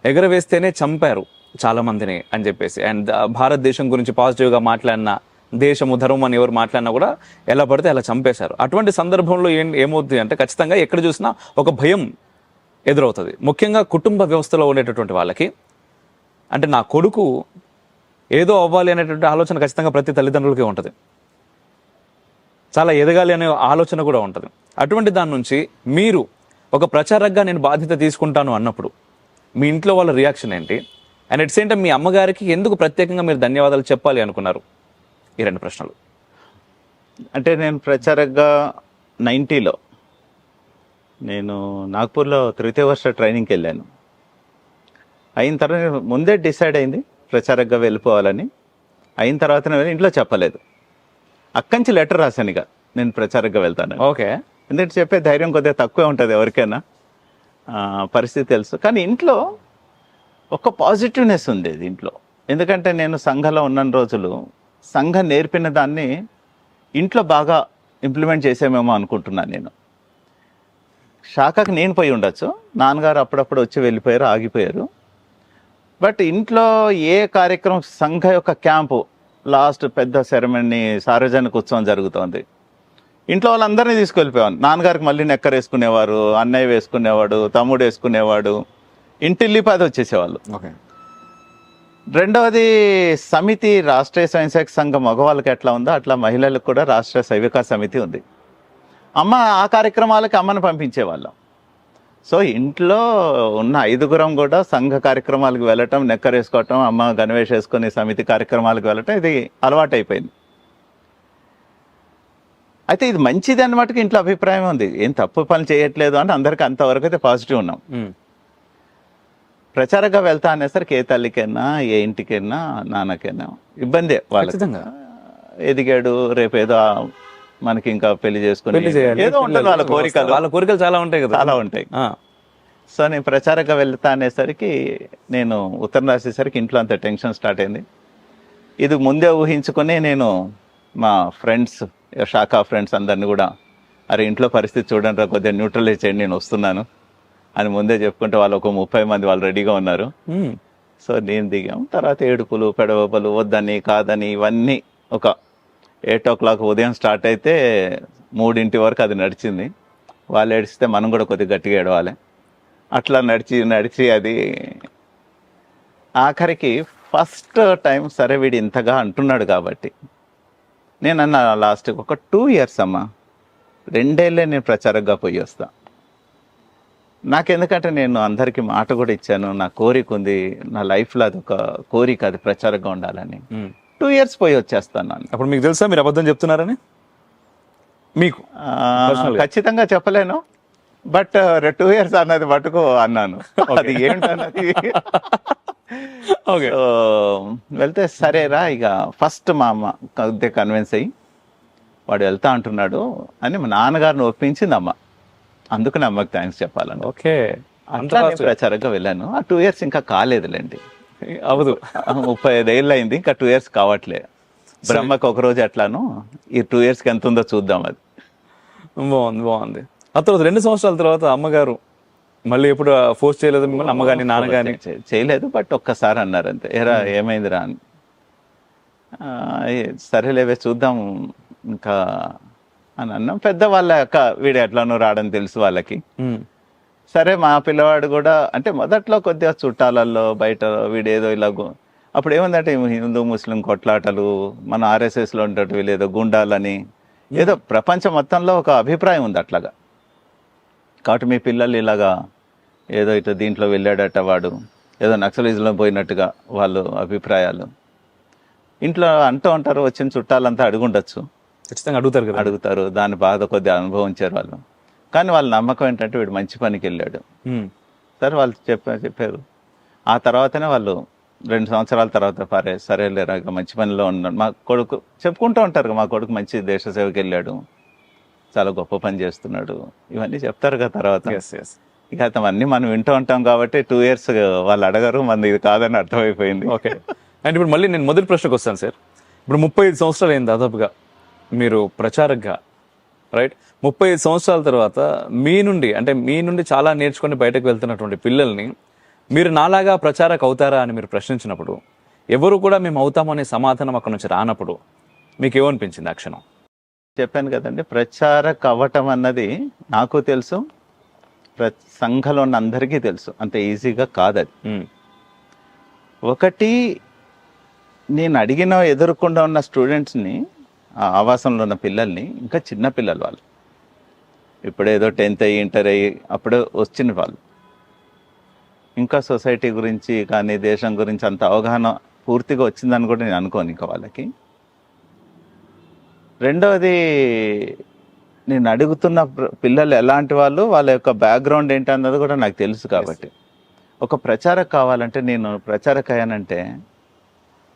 ఎగరవేస్తేనే చంపారు చాలా మందిని అని చెప్పేసి. అండ్ భారతదేశం గురించి పాజిటివ్గా మాట్లాడినా, దేశము ధర్మం అని ఎవరు మాట్లాడినా కూడా ఎలా పడితే అలా చంపేశారు. అటువంటి సందర్భంలో ఏమవుతుంది అంటే ఖచ్చితంగా ఎక్కడ చూసినా ఒక భయం ఎదురవుతుంది. ముఖ్యంగా కుటుంబ వ్యవస్థలో ఉండేటటువంటి వాళ్ళకి, అంటే నా కొడుకు ఏదో అవ్వాలి అనేటువంటి ఆలోచన ఖచ్చితంగా ప్రతి తల్లిదండ్రులకి ఉంటుంది. చాలా ఎదగాలి అనే ఆలోచన కూడా ఉంటుంది. అటువంటి దాని నుంచి మీరు ఒక ప్రచారకగా నేను బాధ్యత తీసుకుంటాను అన్నప్పుడు మీ ఇంట్లో వాళ్ళ రియాక్షన్ ఏంటి? అండ్ ఎట్ సేమ్ టైం మీ అమ్మగారికి ఎందుకు ప్రత్యేకంగా మీరు ధన్యవాదాలు చెప్పాలి అనుకున్నారు? ఈ రెండు ప్రశ్నలు. అంటే నేను ప్రచారకగా 90లో నేను నాగ్పూర్లో తృతీయ వర్ష ట్రైనింగ్కి వెళ్ళాను. అయిన తర్వాత ముందే డిసైడ్ అయింది ప్రచారకగా వెళ్ళిపోవాలని. అయిన తర్వాత నేను ఇంట్లో చెప్పలేదు. అక్కంచి లెటర్ రాశాను, ఇక నేను ప్రచారకగా వెళ్తాను. ఓకే. ఎందుకంటే చెప్పే ధైర్యం కొద్దిగా తక్కువే ఉంటుంది ఎవరికైనా, పరిస్థితి తెలుసు. కానీ ఇంట్లో ఒక పాజిటివ్నెస్ ఉండేది ఇంట్లో. ఎందుకంటే నేను సంఘంలో ఉన్న రోజులు సంఘం నేర్పిన దాన్ని ఇంట్లో బాగా ఇంప్లిమెంట్ చేసామేమో అనుకుంటున్నాను నేను. శాఖకు నేను పోయి ఉండొచ్చు, నాన్నగారు అప్పుడప్పుడు వచ్చి వెళ్ళిపోయారు, ఆగిపోయారు. బట్ ఇంట్లో ఏ కార్యక్రమం, సంఘ యొక్క క్యాంపు లాస్ట్ పెద్ద సెరమనీ సార్వజనిక ఉత్సవం జరుగుతోంది, ఇంట్లో వాళ్ళందరినీ తీసుకెళ్ళిపోయాను. నాన్నగారికి మళ్ళీ నెక్కర్ వేసుకునేవారు, అన్నయ్య వేసుకునేవాడు, తమ్ముడు వేసుకునేవాడు, ఇంటిల్లిపాది వచ్చేసేవాళ్ళు. ఓకే. రెండవది సమితి, రాష్ట్రీయ స్వయంసేవక సంఘం మగవాళ్ళకి ఎట్లా ఉందో అట్లా మహిళలకు కూడా రాష్ట్రీయ సైవిక సమితి ఉంది. అమ్మ ఆ కార్యక్రమాలకి అమ్మను పంపించేవాళ్ళం. సో ఇంట్లో ఉన్న 5గురం కూడా సంఘ కార్యక్రమాలకు వెళ్ళటం, నెక్కర్ వేసుకోవటం, అమ్మ గణవేష్ వేసుకొని సమితి కార్యక్రమాలకు వెళ్ళటం ఇది అలవాటు అయిపోయింది. అయితే ఇది మంచిది అన్నమాటకి ఇంట్లో అభిప్రాయం ఉంది, ఏం తప్పు పని చేయట్లేదు అని అందరికీ అంతవరకు అయితే పాజిటివ్ ఉన్నాం. ప్రచారంగా వెళ్తా అనేసరికి ఏ తల్లికైనా, ఏ ఇంటికైనా, నాన్నకైనా ఇబ్బందే. వాళ్ళకి ఎదిగాడు, రేపు ఏదో మనకి ఇంకా పెళ్లి చేసుకుని ఏదో ఉంటుంది, వాళ్ళ కోరికలు చాలా ఉంటాయి కదా, చాలా ఉంటాయి. సో నేను ప్రచారంగా వెళ్తా అనేసరికి, నేను ఉత్తరం రాసేసరికి ఇంట్లో అంత టెన్షన్ స్టార్ట్ అయింది. ఇది ముందే ఊహించుకొని నేను మా ఫ్రెండ్స్, శాఖా ఫ్రెండ్స్ అందరినీ కూడా, అరే ఇంట్లో పరిస్థితి చూడండి, కొద్దిగా న్యూట్రలైజ్ చేయండి, నేను వస్తున్నాను అని ముందే చెప్పుకుంటే వాళ్ళు ఒక 30 మంది వాళ్ళు రెడీగా ఉన్నారు. సో నేను దిగాం. తర్వాత ఏడుపులు, పెడవపలు, వద్దని కాదని ఇవన్నీ ఒక 8 o'clock ఉదయం స్టార్ట్ అయితే 3 వరకు అది నడిచింది. వాళ్ళు ఏడిస్తే మనం కూడా కొద్దిగా గట్టిగా ఏడవాలి. అట్లా నడిచి అది ఆఖరికి ఫస్ట్ టైం సరే వీడు ఇంతగా అంటున్నాడు కాబట్టి నేను అన్న లాస్ట్ ఒక 2 years అమ్మా, 2 ఏళ్ళే నేను ప్రచారంగా పోయి వస్తా. నాకెందుకంటే నేను అందరికీ మాట కూడా ఇచ్చాను, నా కోరిక ఉంది, నా లైఫ్లో అది ఒక కోరిక, అది ప్రచారంగా ఉండాలని. 2 years పోయి వచ్చేస్తాను. అప్పుడు మీకు తెలుసా మీరు అబద్ధం చెప్తున్నారని? మీకు ఖచ్చితంగా చెప్పలేను, బట్ 2 years అన్నది మటుకు అన్నాను. అది ఏంటన్నది వెళ్తే సరేరా, ఇక ఫస్ట్ మా అమ్మ కొద్దిగా కన్విన్స్ అయ్యి వాడు వెళ్తా అంటున్నాడు అని మా నాన్నగారిని ఒప్పించింది అమ్మ. అందుకని అమ్మకి థ్యాంక్స్ చెప్పాలని. ఓకే. అంతా ప్రచారంగా వెళ్ళాను. ఆ 2 years ఇంకా కాలేదులేండి, అవదు, 35 ఏళ్ళు అయింది, ఇంకా 2 years కావట్లే. బ్రహ్మకు ఒకరోజు ఎట్లాను, ఈ 2 yearsకి ఎంత ఉందో చూద్దాం. అది బాగుంది. ఆ తర్వాత 2 సంవత్సరాల తర్వాత అమ్మగారు మళ్ళీ ఎప్పుడు ఫోర్స్ చేయలేదు మిమ్మల్ని? అమ్మగాని నాన్నగాని చేయలేదు, బట్ ఒక్కసారి అన్నారు అంతే, ఏరా ఏమైందిరా అని. సరేలేవే చూద్దాం ఇంకా అని అన్నాం. పెద్దవాళ్ళ వీడు ఎట్లానో రావడం తెలుసు వాళ్ళకి. సరే మా పిల్లవాడు కూడా అంటే మొదట్లో కొద్దిగా చుట్టాలలో బయట వీడేదో ఇలాగో, అప్పుడు ఏముందంటే హిందూ ముస్లిం కొట్లాటలు, మన ఆర్ఎస్ఎస్లో ఉండేటి వీళ్ళు ఏదో గుండాలని, ఏదో ప్రపంచం మొత్తంలో ఒక అభిప్రాయం ఉంది అట్లాగా. కాబట్టి మీ పిల్లలు ఇలాగా ఏదో ఇట్లా దీంట్లో వెళ్ళాడట వాడు ఏదో నక్సలిజంలో పోయినట్టుగా వాళ్ళు అభిప్రాయాలు. ఇంట్లో అంటూ ఉంటారు, వచ్చిన చుట్టాలంతా అడుగుండొచ్చు, ఖచ్చితంగా అడుగుతారు కదా. అడుగుతారు, దాని బాధ కొద్దిగా అనుభవించారు వాళ్ళు. కానీ వాళ్ళ నమ్మకం ఏంటంటే వీడు మంచి పనికి వెళ్ళాడు. సరే వాళ్ళు చెప్పారు. ఆ తర్వాతనే వాళ్ళు 2 సంవత్సరాల తర్వాత సరేలేరా మంచి పనిలో ఉన్నాడు మా కొడుకు, చెప్పుకుంటూ ఉంటారు మా కొడుకు మంచి దేశ సేవకి వెళ్ళాడు, చాలా గొప్ప పని చేస్తున్నాడు, ఇవన్నీ చెప్తారు కదా తర్వాత. ఇక అవన్నీ మనం వింటూ ఉంటాం కాబట్టి 2 years వాళ్ళు అడగరు, మన ఇది కాదని అర్థమైపోయింది. ఓకే. అండ్ ఇప్పుడు మళ్ళీ నేను మొదటి ప్రశ్నకు వస్తాను సార్. ఇప్పుడు 35 సంవత్సరాలు అయింది దాదాపుగా మీరు ప్రచారకగా, రైట్? 35 సంవత్సరాల తర్వాత మీ నుండి చాలా నేర్చుకొని బయటకు వెళ్తున్నటువంటి పిల్లల్ని మీరు నాలాగా ప్రచారక అవుతారా అని మీరు ప్రశ్నించినప్పుడు, ఎవరు కూడా మేము అవుతామనే సమాధానం అక్కడ నుంచి రానప్పుడు మీకు ఏమనిపించింది ఆ క్షణం? చెప్పాను కదండి, ప్రచారక అవ్వటం అన్నది నాకు తెలుసు, సంఘంలో ఉన్న అందరికీ తెలుసు, అంత ఈజీగా కాదది. ఒకటి, నేను అడిగిన ఎదుర్కొండా ఉన్న స్టూడెంట్స్ని, ఆవాసంలో ఉన్న పిల్లల్ని, ఇంకా చిన్న పిల్లలు వాళ్ళు, ఇప్పుడేదో 10th అయ్యి ఇంటర్ అయ్యి అప్పుడే వచ్చిన వాళ్ళు, ఇంకా సొసైటీ గురించి కానీ దేశం గురించి అంత అవగాహన పూర్తిగా వచ్చిందని కూడా నేను అనుకోను ఇంకా వాళ్ళకి. రెండవది, నేను అడుగుతున్న పిల్లలు ఎలాంటి వాళ్ళు, వాళ్ళ యొక్క బ్యాక్గ్రౌండ్ ఏంటి అన్నది కూడా నాకు తెలుసు. కాబట్టి ఒక ప్రచారక కావాలంటే, నేను ప్రచారక అయ్యానంటే,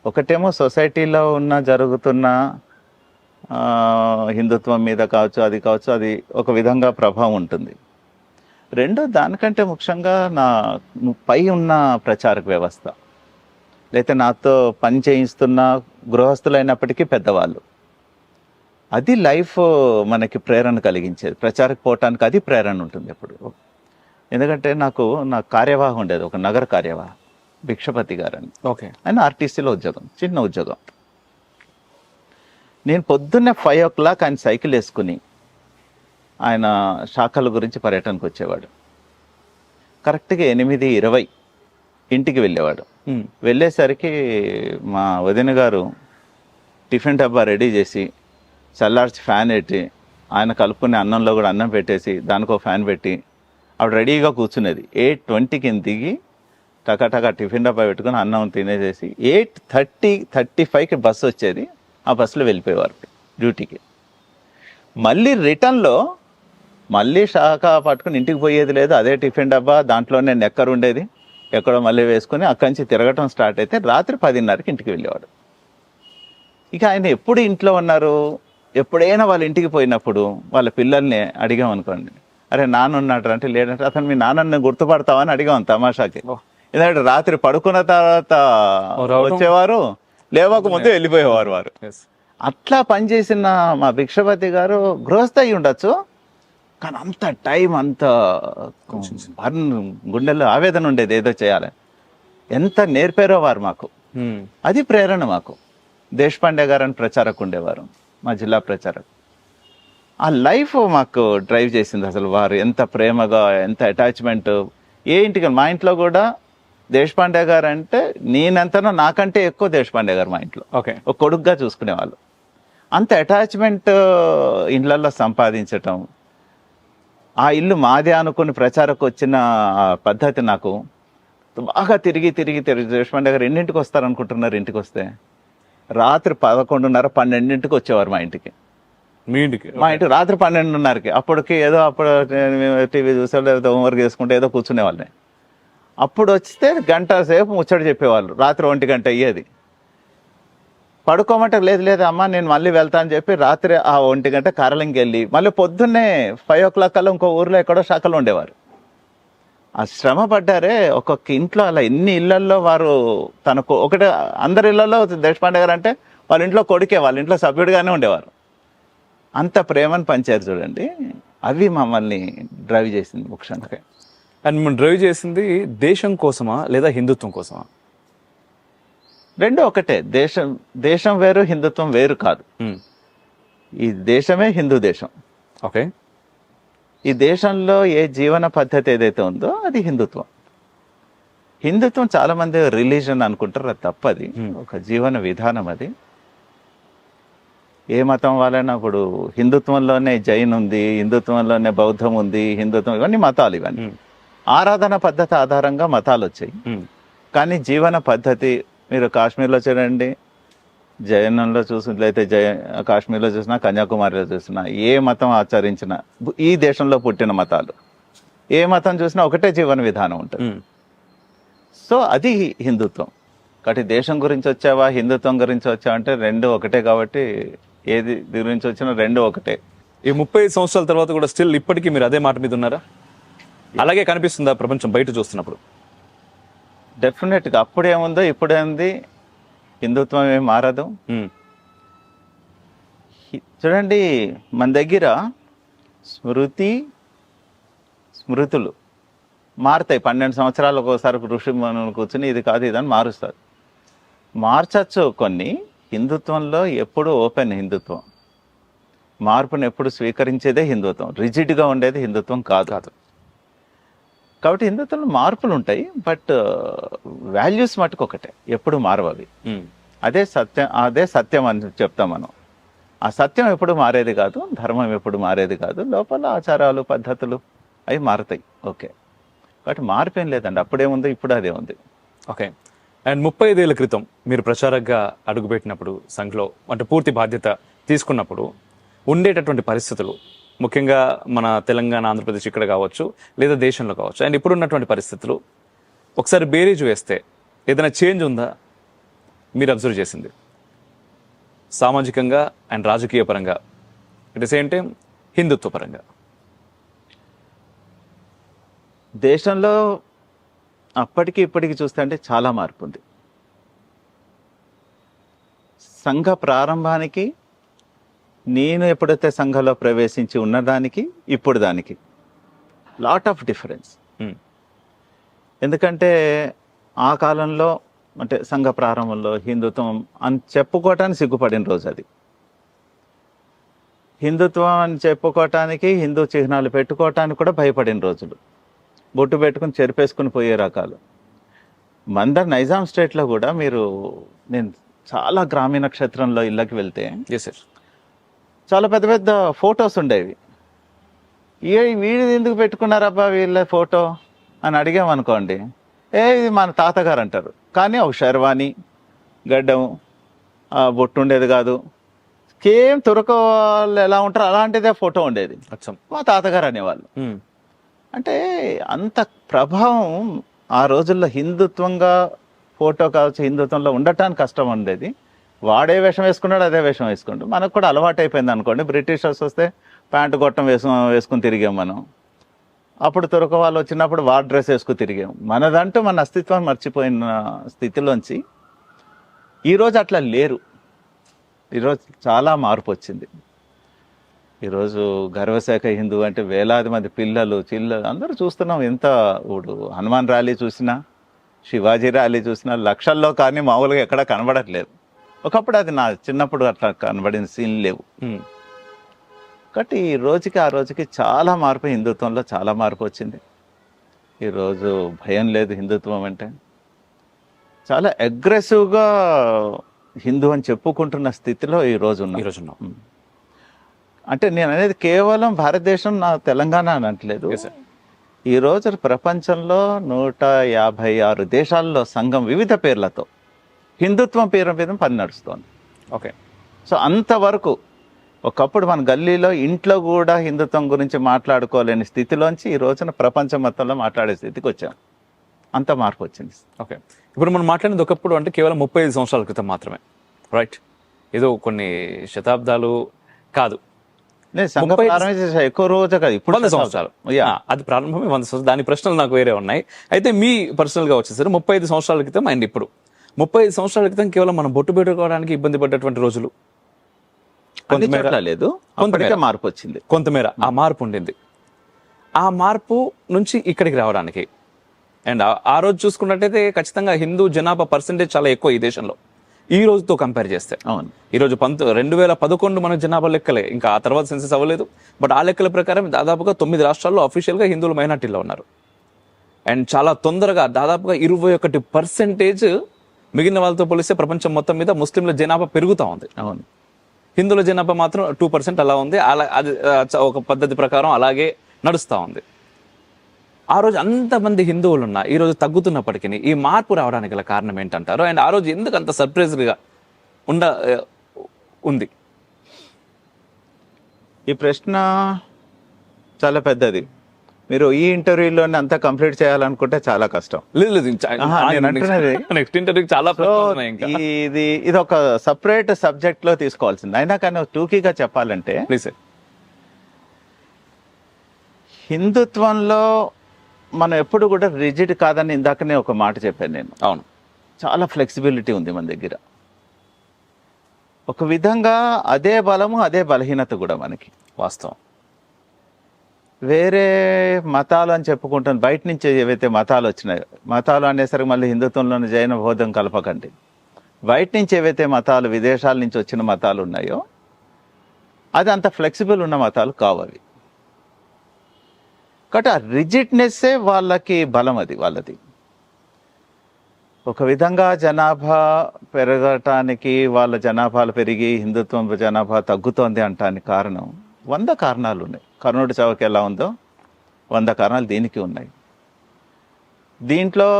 ఒకటేమో సొసైటీలో జరుగుతున్న హిందుత్వం మీద కావచ్చు, అది కావచ్చు, అది ఒక విధంగా ప్రభావం ఉంటుంది. రెండో, దానికంటే ముఖ్యంగా పై ఉన్న ప్రచారక వ్యవస్థ, లేకపోతే నాతో పని చేయిస్తున్న గృహస్థులైనప్పటికీ పెద్దవాళ్ళు, అది లైఫ్ మనకి ప్రేరణ కలిగించేది. ప్రచారకు పోవటానికి అది ప్రేరణ ఉంటుంది ఎప్పుడు. ఎందుకంటే నా కార్యవాహం ఉండేది, ఒక నగర కార్యవాహం, భిక్షపతి గారని. ఓకే. ఆయన ఆర్టీసీలో ఉద్యోగం, చిన్న ఉద్యోగం. నేను పొద్దున్నే 5 o'clock ఆయన సైకిల్ వేసుకుని ఆయన శాఖల గురించి పర్యటనకు వచ్చేవాడు. కరెక్ట్గా 8:20 ఇంటికి వెళ్ళేవాడు. వెళ్ళేసరికి మా వదిన గారు టిఫిన్ డబ్బా రెడీ చేసి, చల్లార్చి ఫ్యాన్ పెట్టి, ఆయన కలుపుకునే అన్నంలో కూడా అన్నం పెట్టేసి దానికో ఫ్యాన్ పెట్టి ఆవిడ రెడీగా కూర్చునేది. 8:20కి దిగి టకాటకా టిఫిన్ డబ్బా పెట్టుకుని అన్నం తినేసేసి 8:35కి బస్సు వచ్చేది. ఆ బస్సులో వెళ్ళిపోయేవారు డ్యూటీకి. మళ్ళీ రిటర్న్లో మళ్ళీ శాఖ పట్టుకుని ఇంటికి పోయేది లేదు, అదే టిఫిన్ డబ్బా, దాంట్లోనే నెక్కర్ ఉండేది, ఎక్కడో మళ్ళీ వేసుకుని అక్కడి నుంచి తిరగటం స్టార్ట్ అయితే రాత్రి 10:30కి ఇంటికి వెళ్ళేవాడు. ఇక ఆయన ఎప్పుడు ఇంట్లో ఉన్నారు, ఎప్పుడైనా వాళ్ళ ఇంటికి పోయినప్పుడు వాళ్ళ పిల్లల్ని అడిగామనుకోండి, అరే నాన్న ఉన్నాడు అంటే, లేదంటే అతను మీ నాన్నని గుర్తుపడతావని అడిగాం తమాషాకి. ఎందుకంటే రాత్రి పడుకున్న తర్వాత వచ్చేవారు, లేవక ముందు వెళ్ళిపోయేవారు వారు. అట్లా పనిచేసిన మా భిక్షపతి గారు గృహస్థ అయి ఉండొచ్చు, కానీ అంత టైం, అంత గుండెల్లో ఆవేదన ఉండేది ఏదో చేయాలని. ఎంత నేర్పారో వారు మాకు, అది ప్రేరణ మాకు. దేశపాండే గారు అని ప్రచారకు ఉండేవారు, మా జిల్లా ప్రచారకు. ఆ లైఫ్ మాకు డ్రైవ్ చేసింది. అసలు వారు ఎంత ప్రేమగా, ఎంత అటాచ్మెంట్. ఏ ఇంటికి, మా ఇంట్లో కూడా దేశపాండే గారు అంటే నేనెంతనో నాకంటే ఎక్కువ దేశపాండే గారు మా ఇంట్లో ఒక కొడుకుగా చూసుకునేవాళ్ళు. అంత అటాచ్మెంట్ ఇళ్లలో సంపాదించటం, ఆ ఇల్లు మాదే అనుకుని ప్రచారకు వచ్చిన పద్ధతి నాకు బాగా తిరిగి దేశపాండే గారు ఎన్నింటికి వస్తారనుకుంటున్నారు? ఇంటికి వస్తే రాత్రి 11:30, 12ంటికి వచ్చేవారు మా ఇంటికి. మీ ఇంటికి? మా ఇంటికి రాత్రి 12:30కి. అప్పుడు టీవీ చూసే, ఏదో హోంవర్క్ చేసుకుంటే ఏదో కూర్చునేవాళ్ళని. అప్పుడు వస్తే గంట సేపు ముచ్చట చెప్పేవాళ్ళు. రాత్రి 1 గంట అయ్యేది. పడుకోమంటే లేదు అమ్మ నేను మళ్ళీ వెళ్తా అని చెప్పి రాత్రి ఆ 1 గంట కారలింగ్కి వెళ్ళి మళ్ళీ పొద్దున్నే 5 o'clock కల్లా ఇంకో ఊర్లో ఎక్కడో శాఖలో ఉండేవారు. ఆ శ్రమ పడ్డారే. ఒక్కొక్క ఇంట్లో అలా ఎన్ని ఇళ్లల్లో వారు తనకు ఒకటే, అందరి ఇళ్లలో దేశపాండే గారు అంటే వాళ్ళ ఇంట్లో కొడుకే, వాళ్ళ ఇంట్లో సభ్యుడిగానే ఉండేవారు. అంత ప్రేమను పంచారు చూడండి. అవి మమ్మల్ని డ్రైవ్ చేసింది ముఖ్యంగా. అండ్ మనం డ్రైవ్ చేసింది దేశం కోసమా లేదా హిందుత్వం కోసమా? రెండు ఒకటే. దేశం వేరు, హిందుత్వం వేరు కాదు. ఈ దేశమే హిందూ దేశం. ఓకే. ఈ దేశంలో ఏ జీవన పద్ధతి ఏదైతే ఉందో అది హిందుత్వం. హిందుత్వం చాలా మంది రిలీజన్ అనుకుంటారు, అది తప్పది. ఒక జీవన విధానం అది. ఏ మతం వాళ్ళైనా, ఇప్పుడు హిందుత్వంలోనే జైన్ ఉంది, హిందుత్వంలోనే బౌద్ధం ఉంది, హిందుత్వం, ఇవన్నీ మతాలు. ఇవన్నీ ఆరాధన పద్ధతి ఆధారంగా మతాలు వచ్చాయి. కానీ జీవన పద్ధతి మీరు కాశ్మీర్లో చూడండి, జైనంలో చూసినట్లయితే కాశ్మీర్లో చూసినా, కన్యాకుమారిలో చూసినా, ఏ మతం ఆచరించినా, ఈ దేశంలో పుట్టిన మతాలు ఏ మతం చూసినా ఒకటే జీవన విధానం ఉంటుంది. సో అది హిందుత్వం. కాబట్టి దేశం గురించి వచ్చావా, హిందుత్వం గురించి వచ్చావా అంటే రెండు ఒకటే. కాబట్టి ఏది గురించి వచ్చినా రెండు ఒకటే. ఈ 35 సంవత్సరాల తర్వాత కూడా స్టిల్ ఇప్పటికీ మీరు అదే మాట మీద ఉన్నారా? అలాగే కనిపిస్తుందా ప్రపంచం బయట చూస్తున్నప్పుడు? డెఫినెట్గా అప్పుడేముందో ఇప్పుడేముంది, హిందుత్వం ఏం మారదు. చూడండి, మన దగ్గర స్మృతులు మారుతాయి. 12 సంవత్సరాలు ఒకసారి ఋషి మనులు కూర్చుని ఇది కాదు ఇదని మారుస్తారు. మార్చచ్చు కొన్ని. హిందుత్వంలో ఎప్పుడు ఓపెన్ హిందుత్వం, మార్పును ఎప్పుడు స్వీకరించేదే హిందుత్వం. రిజిడ్గా ఉండేది హిందుత్వం కాదు. కాబట్టి హిందుత్వంలో మార్పులు ఉంటాయి, బట్ వాల్యూస్ మటుకు ఒకటే, ఎప్పుడు మారవవి. అదే సత్యం అని చెప్తాం మనం. ఆ సత్యం ఎప్పుడు మారేది కాదు, ధర్మం ఎప్పుడు మారేది కాదు. లోపల ఆచారాలు పద్ధతులు అవి మారుతాయి. ఓకే, కాబట్టి మార్పు ఏం లేదండి. అప్పుడేముంది ఇప్పుడు అదే ఉంది. ఓకే. అండ్ 35 ఏళ్ల క్రితం మీరు ప్రచారకగా అడుగుపెట్టినప్పుడు సంఘలో, అంటే పూర్తి బాధ్యత తీసుకున్నప్పుడు ఉండేటటువంటి పరిస్థితులు, ముఖ్యంగా మన తెలంగాణ, ఆంధ్రప్రదేశ్ ఇక్కడ కావచ్చు, లేదా దేశంలో కావచ్చు, అండ్ ఇప్పుడున్నటువంటి పరిస్థితులు ఒకసారి బేరీజు వేస్తే ఏదైనా చేంజ్ ఉందా మీరు అబ్జర్వ్ చేసింది సామాజికంగా అండ్ రాజకీయ పరంగా, అట్ ద సేమ్ టైం హిందుత్వ పరంగా? దేశంలో అప్పటికి ఇప్పటికి చూస్తే అంటే చాలా మార్పు ఉంది. సంఘ ప్రారంభానికి, నేను ఎప్పుడైతే సంఘంలో ప్రవేశించి ఉన్నదానికి ఇప్పుడు దానికి లాట్ ఆఫ్ డిఫరెన్స్. ఎందుకంటే ఆ కాలంలో అంటే సంఘ ప్రారంభంలో హిందుత్వం అని చెప్పుకోవటానికి సిగ్గుపడిన రోజు అది. హిందుత్వం అని చెప్పుకోవటానికి, హిందూ చిహ్నాలు పెట్టుకోవటానికి కూడా భయపడిన రోజులు. బొట్టు పెట్టుకుని చెరిపేసుకుని పోయే రకాలు. మందర్ నైజాం స్టేట్లో కూడా నేను చాలా గ్రామీణ క్షేత్రంలో ఇళ్ళకి వెళ్తే చాలా పెద్ద పెద్ద ఫొటోస్ ఉండేవి. వీడు ఎందుకు పెట్టుకున్నారబ్బా వీళ్ళ ఫోటో అని అడిగామనుకోండి, ఇది మన తాతగారు అంటారు. కానీ ఒక శర్వాణి, గడ్డం, బొట్టు ఉండేది కాదు. కేం తురక వాళ్ళు ఎలా ఉంటారో అలాంటిదే ఫోటో ఉండేది. మా తాతగారు అనేవాళ్ళు. అంటే అంత ప్రభావం ఆ రోజుల్లో హిందుత్వంగా ఫోటో కావచ్చు, హిందుత్వంలో ఉండటానికి కష్టం ఉండేది. వాడే వేషం వేసుకున్నాడు, అదే వేషం వేసుకుంటాడు. మనకు కూడా అలవాటు అయిపోయింది అనుకోండి. బ్రిటిషర్స్ వస్తే ప్యాంటు గొట్టం వేసుకుని తిరిగాం మనం. అప్పుడు తురక వాళ్ళు వచ్చినప్పుడు వార్ డ్రెస్ వేసుకుని తిరిగాం. మనదంటూ మన అస్తిత్వాన్ని మర్చిపోయిన స్థితిలోంచి ఈరోజు అట్లా లేరు. ఈరోజు చాలా మార్పు వచ్చింది. ఈరోజు గర్వశాఖ హిందూ అంటే వేలాది మంది పిల్లలు అందరూ చూస్తున్నాం. ఎంత ఇప్పుడు హనుమాన్ ర్యాలీ చూసినా, శివాజీ ర్యాలీ చూసినా లక్షల్లో, కానీ మామూలుగా ఎక్కడా కనబడట్లేదు. ఒకప్పుడు అది నా చిన్నప్పుడు అట్లా కనబడిన సీన్ లేవు. కాబట్టి ఈ రోజుకి ఆ రోజుకి చాలా మార్పు, హిందుత్వంలో చాలా మార్పు వచ్చింది. ఈరోజు భయం లేదు హిందుత్వం అంటే. చాలా అగ్రెసివ్గా హిందూ అని చెప్పుకుంటున్న స్థితిలో ఈరోజు ఉన్నాం. అంటే నేను అనేది కేవలం భారతదేశం, నా తెలంగాణ అని అంటలేదు. ఈరోజు ప్రపంచంలో 156 దేశాల్లో సంఘం వివిధ పేర్లతో హిందుత్వం పేరు మీద పని నడుస్తోంది. ఓకే. సో అంతవరకు ఒకప్పుడు మన గల్లీలో, ఇంట్లో కూడా హిందుత్వం గురించి మాట్లాడుకోలేని స్థితిలోంచి ఈ రోజున ప్రపంచం మొత్తంలో మాట్లాడే స్థితికి వచ్చాం. అంత మార్పు వచ్చింది. ఓకే. ఇప్పుడు మనం మాట్లాడినది ఒకప్పుడు అంటే కేవలం 35 సంవత్సరాల క్రితం మాత్రమే, రైట్? ఏదో కొన్ని శతాబ్దాలు కాదు. ఎక్కువ రోజు కాదు, ఇప్పుడు 100 సంవత్సరాలు. అది ప్రారంభమే 100 సంవత్సరాలు. దాని ప్రశ్నలు నాకు వేరే ఉన్నాయి. అయితే మీ పర్సనల్ గా వచ్చేసరికి 35 సంవత్సరాల క్రితం అండ్ ఇప్పుడు 35 సంవత్సరాల క్రితం కేవలం మనం బొట్టు పెట్టుకోవడానికి ఇబ్బంది పడ్డటువంటి రోజులు లేదు. కొంతమేర మార్పు వచ్చింది, కొంతమేర ఆ మార్పు ఉండింది. ఆ మార్పు నుంచి ఇక్కడికి రావడానికి అండ్ ఆ రోజు చూసుకున్నట్టయితే ఖచ్చితంగా హిందూ జనాభా పర్సెంటేజ్ చాలా ఎక్కువ ఈ దేశంలో ఈ రోజుతో కంపేర్ చేస్తే. అవును, ఈరోజు 2011 మన జనాభా లెక్కలే, ఇంకా ఆ తర్వాత సెన్సెస్ అవ్వలేదు. బట్ ఆ లెక్కల ప్రకారం దాదాపుగా 9 రాష్ట్రాల్లో అఫీషియల్గా హిందువులు మైనార్టీలో ఉన్నారు. అండ్ చాలా తొందరగా దాదాపుగా 21% మిగిలిన వాళ్ళతో పోలిస్తే ప్రపంచం మొత్తం మీద ముస్లింల జనాభా పెరుగుతూ ఉంది. అవును, హిందువుల జనాభా మాత్రం 2% అలా ఉంది. అలా అది ఒక పద్ధతి ప్రకారం అలాగే నడుస్తూ ఉంది. ఆ రోజు అంతమంది హిందువులు ఉన్నా ఈ రోజు తగ్గుతున్నప్పటికీ ఈ మార్పు రావడానికి గల కారణం ఏంటంటారు? అండ్ ఆ రోజు ఎందుకు అంత సర్ప్రైజ్గా ఉంది? ఈ ప్రశ్న చాలా పెద్దది. మీరు ఈ ఇంటర్వ్యూలోనే అంతా కంప్లీట్ చేయాలనుకుంటే చాలా కష్టం. లేదు నేను అంటున్నది నెక్స్ట్ ఇంటర్వ్యూకి చాలా ప్రశ్నలు ఉన్నాయి ఇంకా. ఇది ఒక సపరేట్ సబ్జెక్ట్ లో తీసుకోవాల్సింది. అయినా కానీ టూకీగా చెప్పాలంటే ప్లీజ్ సార్. హిందుత్వంలో మనం ఎప్పుడు కూడా రిజిడ్ కాదని ఇందాకనే ఒక మాట చెప్పాను నేను. అవును, చాలా ఫ్లెక్సిబిలిటీ ఉంది మన దగ్గర. ఒక విధంగా అదే బలము అదే బలహీనత కూడా మనకి. వాస్తవం. వేరే మతాలు అని చెప్పుకుంటాను, బయట నుంచి ఏవైతే మతాలు వచ్చినాయో, మతాలు అనేసరికి మళ్ళీ హిందుత్వంలోని జైన బౌద్ధం కలపకండి. బయట నుంచి ఏవైతే మతాలు, విదేశాల నుంచి వచ్చిన మతాలు ఉన్నాయో అది అంత ఫ్లెక్సిబుల్ ఉన్న మతాలు కావు అవి. కాబట్టి ఆ రిజిడ్నెస్సే వాళ్ళకి బలం, అది వాళ్ళది. ఒక విధంగా జనాభా పెరగటానికి, వాళ్ళ జనాభాలు పెరిగి హిందుత్వం జనాభా తగ్గుతోంది అంటానికి కారణం 100 కారణాలు ఉన్నాయి. కర్ణుడి చావుకి ఎలా ఉందో 100 కారణాలు దీనికి ఉన్నాయి. దీంట్లో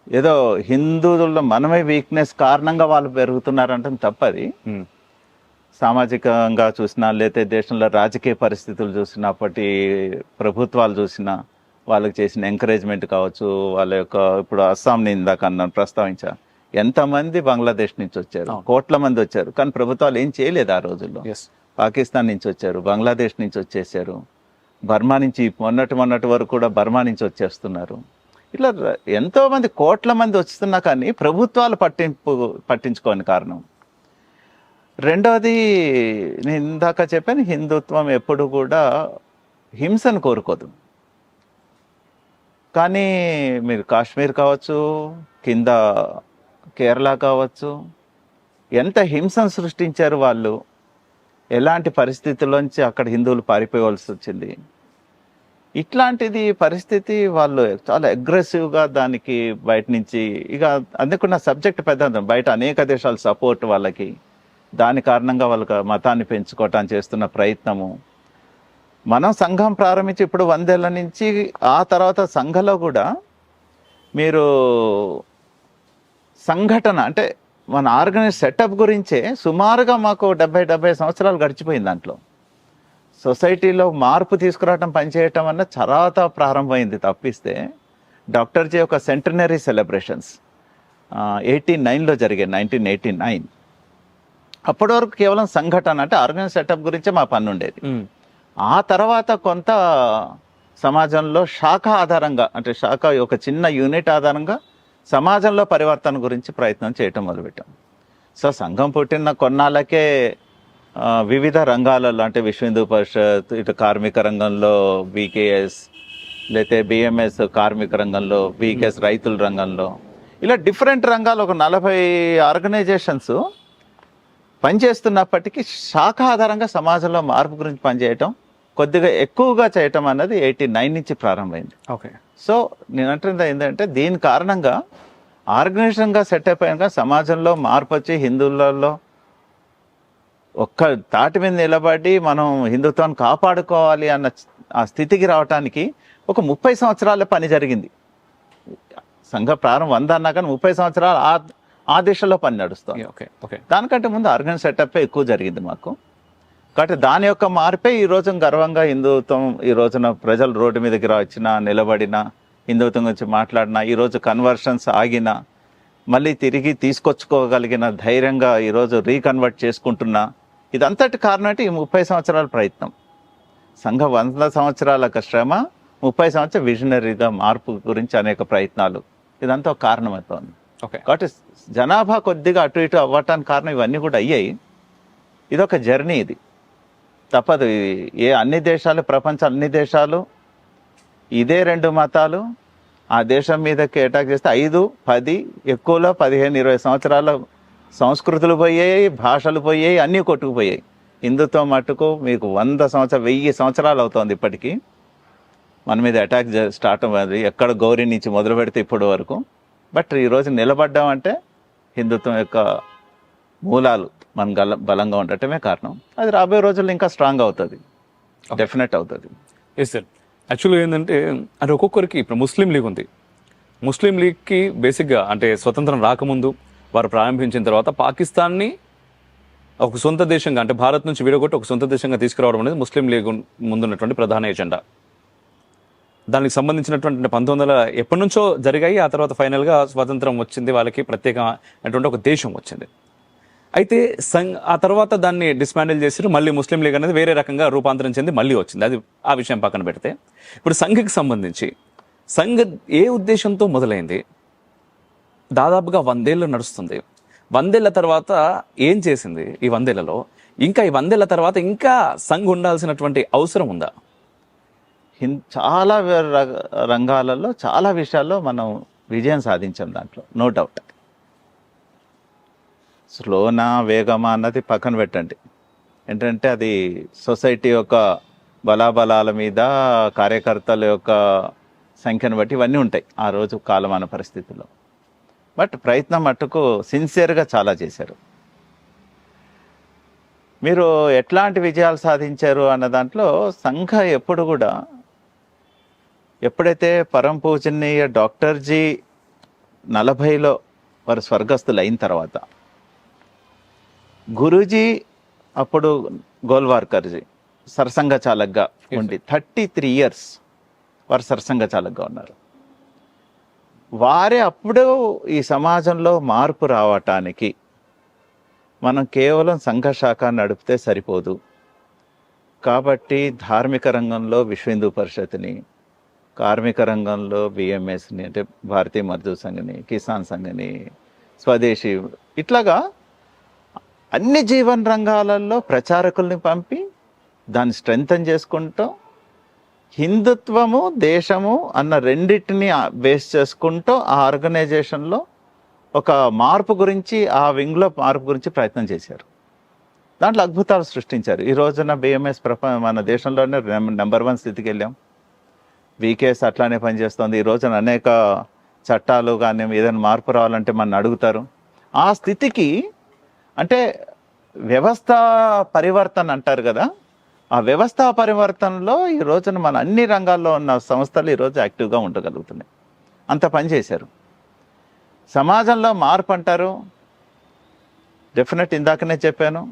ఏదో హిందువుల్లో మనమే వీక్నెస్ కారణంగా వాళ్ళు పెరుగుతున్నారంటే తప్పది. సామాజికంగా చూసినా, లేకపోతే దేశంలో రాజకీయ పరిస్థితులు చూసినప్పటి ప్రభుత్వాలు చూసినా, వాళ్ళకి చేసిన ఎంకరేజ్మెంట్ కావచ్చు, వాళ్ళ యొక్క ఇప్పుడు అస్సాంని ఇందాక అన్నాను, ప్రస్తావించా, ఎంతమంది బంగ్లాదేశ్ నుంచి వచ్చారు, కోట్ల మంది వచ్చారు, కానీ ప్రభుత్వాలు ఏం చేయలేదు ఆ రోజుల్లో. పాకిస్తాన్ నుంచి వచ్చారు, బంగ్లాదేశ్ నుంచి వచ్చేసారు, బర్మా నుంచి మొన్నటి వరకు కూడా బర్మా నుంచి వచ్చేస్తున్నారు. ఇట్లా ఎంతో మంది, కోట్ల మంది వస్తున్నా కానీ ప్రభుత్వాలు పట్టించుకోని కారణం. రెండవది, నేను ఇందాక చెప్పాను, హిందుత్వం ఎప్పుడు కూడా హింసను కోరుకోదు. కానీ మీరు కాశ్మీర్ కావచ్చు, కింద కేరళ కావచ్చు, ఎంత హింసను సృష్టించారు వాళ్ళు, ఎలాంటి పరిస్థితుల్లోంచి అక్కడ హిందువులు పారిపోవలసి వచ్చింది. ఇట్లాంటిది పరిస్థితి వాళ్ళు చాలా అగ్రెసివ్గా దానికి బయట నుంచి, ఇక అందుకున్న సబ్జెక్ట్ పెద్ద, బయట అనేక దేశాల సపోర్ట్ వాళ్ళకి, దాని కారణంగా వాళ్ళకి మతాన్ని పెంచుకోవటానికి చేస్తున్న ప్రయత్నము. మనం సంఘం ప్రారంభించి ఇప్పుడు 100 ఏళ్ళ నుంచి, ఆ తర్వాత సంఘంలో కూడా మీరు సంఘటన అంటే మన ఆర్గనైజ్ సెటప్ గురించే సుమారుగా మాకు 70 సంవత్సరాలు గడిచిపోయింది. దాంట్లో సొసైటీలో మార్పు తీసుకురావటం, పనిచేయటం అన్న తర్వాత ప్రారంభమైంది తప్పిస్తే, డాక్టర్ జీ యొక్క సెంటనరీ సెలబ్రేషన్స్ 89లో జరిగాయి, 1989. అప్పటి వరకు కేవలం సంఘటన అంటే ఆర్గనైజ్ సెటప్ గురించే మా పని ఉండేది. ఆ తర్వాత కొంత సమాజంలో శాఖ ఆధారంగా, అంటే శాఖ ఒక చిన్న యూనిట్ ఆధారంగా సమాజంలో పరివర్తన గురించి ప్రయత్నం చేయటం మొదలుపెట్టాం. సో సంఘం పుట్టిన కొన్నాళ్ళకే వివిధ రంగాలలో, అంటే విశ్వ హిందూ పరిషత్, ఇటు కార్మిక రంగంలో బీకేఎస్, లేకపోతే బిఎంఎస్ కార్మిక రంగంలో, బీకేఎస్ రైతుల రంగంలో, ఇలా డిఫరెంట్ రంగాలు ఒక 40 ఆర్గనైజేషన్స్ పనిచేస్తున్నప్పటికీ శాఖ ఆధారంగా సమాజంలో మార్పు గురించి పనిచేయటం కొద్దిగా ఎక్కువగా చేయటం అన్నది 89 నుంచి ప్రారంభమైంది. ఓకే. సో నేను అంటున్నది ఏంటంటే, దీని కారణంగా ఆర్గనైజేషన్గా సెట్ అయిపోయాక సమాజంలో మార్పు వచ్చి హిందువులలో ఒక్క తాటి మీద నిలబడి మనం హిందుత్వాన్ని కాపాడుకోవాలి అన్న ఆ స్థితికి రావటానికి ఒక 30 సంవత్సరాల పని జరిగింది. సంఘ ప్రారంభం 100 అన్నా కానీ 30 సంవత్సరాలు ఆ దిశలో పని నడుస్తుంది. దానికంటే ముందు ఆర్గనైజ్ సెటప్ ఎక్కువ జరిగింది మాకు. కాబట్టి దాని యొక్క మార్పే ఈ రోజు గర్వంగా హిందుత్వం, ఈ రోజున ప్రజలు రోడ్డు మీదకి వచ్చినా, నిలబడినా, హిందుత్వం గురించి మాట్లాడినా, ఈరోజు కన్వర్షన్స్ ఆగినా, మళ్ళీ తిరిగి తీసుకొచ్చుకోగలిగిన ధైర్యంగా ఈరోజు రీకన్వర్ట్ చేసుకుంటున్నా, ఇదంతటి కారణం అంటే ఈ 30 సంవత్సరాల ప్రయత్నం. సంఘ 100 సంవత్సరాల శ్రమ, 30 సంవత్సరాల విజనరీగా మార్పు గురించి అనేక ప్రయత్నాలు, ఇదంతా ఒక కారణం అవుతుంది. కాబట్టి జనాభా కొద్దిగా అటు ఇటు అవ్వటానికి కారణం ఇవన్నీ కూడా అయ్యాయి. ఇదొక జర్నీ, ఇది తప్పదు. అన్ని దేశాలు, ప్రపంచం అన్ని దేశాలు ఇదే 2 మతాలు ఆ దేశం మీదకి అటాక్ చేస్తే 5, 10, ఎక్కువలో 15, 20 సంవత్సరాల సంస్కృతులు పోయాయి, భాషలు పోయాయి, అన్నీ కొట్టుకుపోయాయి. హిందుత్వం మట్టుకు మీకు 100 సంవత్సరాలు, 1000 సంవత్సరాలు అవుతుంది ఇప్పటికీ మన మీద అటాక్ స్టార్ట్ అవ్వదు. ఎక్కడ గౌరీ నుంచి మొదలు పెడితే ఇప్పటి వరకు. బట్ ఈరోజు నిలబడ్డామంటే హిందుత్వం యొక్క మూలాలు మన బలంగా ఉండటమే కారణం. అది రాబోయే రోజుల్లో ఇంకా స్ట్రాంగ్ అవుతుంది, డెఫినెట్ అవుతుంది. Yes sir. యాక్చువల్గా ఏంటంటే అంటే ఒక్కొక్కరికి ఇప్పుడు ముస్లిం లీగ్ ఉంది. ముస్లిం లీగ్కి బేసిక్గా అంటే స్వతంత్రం రాకముందు వారు ప్రారంభించిన తర్వాత పాకిస్తాన్ని ఒక సొంత దేశంగా అంటే భారత్ నుంచి విడగొట్టి ఒక సొంత దేశంగా తీసుకురావడం అనేది ముస్లిం లీగ్ ముందున్నటువంటి ప్రధాన ఎజెండా. దానికి సంబంధించినటువంటి 1900 ఎప్పటి నుంచో జరిగాయి. ఆ తర్వాత ఫైనల్గా స్వాతంత్రం వచ్చింది, వాళ్ళకి ప్రత్యేకమైనటువంటి ఒక దేశం వచ్చింది. అయితే ఆ తర్వాత దాన్ని డిస్మాండిల్ చేసి మళ్ళీ ముస్లిం లీగ్ అనేది వేరే రకంగా రూపాంతరం చెంది మళ్ళీ వచ్చింది. అది ఆ విషయం పక్కన పెడితే ఇప్పుడు సంఘ్కి సంబంధించి సంఘ్ ఏ ఉద్దేశంతో మొదలైంది, దాదాపుగా 100 ఏళ్ళు నడుస్తుంది. 100 ఏళ్ల తర్వాత ఏం చేసింది ఈ 100 ఏళ్లలో? ఇంకా ఈ 100 ఏళ్ల తర్వాత ఇంకా సంఘ్ ఉండాల్సినటువంటి అవసరం ఉందా? చాలా రంగాలలో చాలా విషయాల్లో మనం విజయం సాధించాం, దాంట్లో నో డౌట్. స్లోనా వేగమా అన్నది పక్కన పెట్టండి. ఏంటంటే అది సొసైటీ యొక్క బలాబలాల మీద, కార్యకర్తల యొక్క సంఖ్యను బట్టి ఇవన్నీ ఉంటాయి ఆ రోజు కాలమాన పరిస్థితుల్లో. బట్ ప్రయత్నం మట్టుకు సిన్సియర్గా చాలా చేశారు. మీరు ఎట్లాంటి విజయాలు సాధించారు అన్న దాంట్లో సంఘ ఎప్పుడు కూడా, ఎప్పుడైతే పరమ పూజనీయ డాక్టర్జీ 40లో వారు స్వర్గస్థులు అయిన తర్వాత, గురూజీ అప్పుడు గోల్వార్కర్జీ సరసంఘ చాలక్గా ఉండి 33 ఇయర్స్ వారు సరసంఘ చాలక్గా ఉన్నారు. వారే అప్పుడు ఈ సమాజంలో మార్పు రావటానికి మనం కేవలం సంఘ శాఖ నడిపితే సరిపోదు కాబట్టి ధార్మిక రంగంలో విశ్వ హిందూ పరిషత్ని, కార్మిక రంగంలో బిఎంఎస్ని అంటే భారతీయ మజ్దూర్ సంఘ్ని, కిసాన్ సంఘ్ని, స్వదేశీ, ఇట్లాగా అన్ని జీవన రంగాలలో ప్రచారకుల్ని పంపి దాన్ని స్ట్రెంథన్ చేసుకుంటూ హిందుత్వము దేశము అన్న రెండింటిని బేస్ చేసుకుంటూ ఆ ఆర్గనైజేషన్లో ఒక మార్పు గురించి, ఆ వింగ్లో మార్పు గురించి ప్రయత్నం చేశారు. దాంట్లో అద్భుతాలు సృష్టించారు. ఈ రోజున బిఎంఎస్ మన దేశంలోనే నెంబర్ 1 స్థితికి వెళ్ళాం. వీకేఎస్ అట్లానే పనిచేస్తుంది. ఈ రోజున అనేక చట్టాలు కానీ ఏదైనా మార్పు రావాలంటే మన అడుగుతారు. ఆ స్థితికి అంటే వ్యవస్థ పరివర్తన అంటారు కదా, ఆ వ్యవస్థ పరివర్తనలో ఈ రోజున మన అన్ని రంగాల్లో ఉన్న సంస్థలు ఈరోజు యాక్టివ్గా ఉండగలుగుతున్నాయి. అంత పని చేశారు. సమాజంలో మార్పు అంటారు, డెఫినెట్ ఇందాకనే చెప్పాను,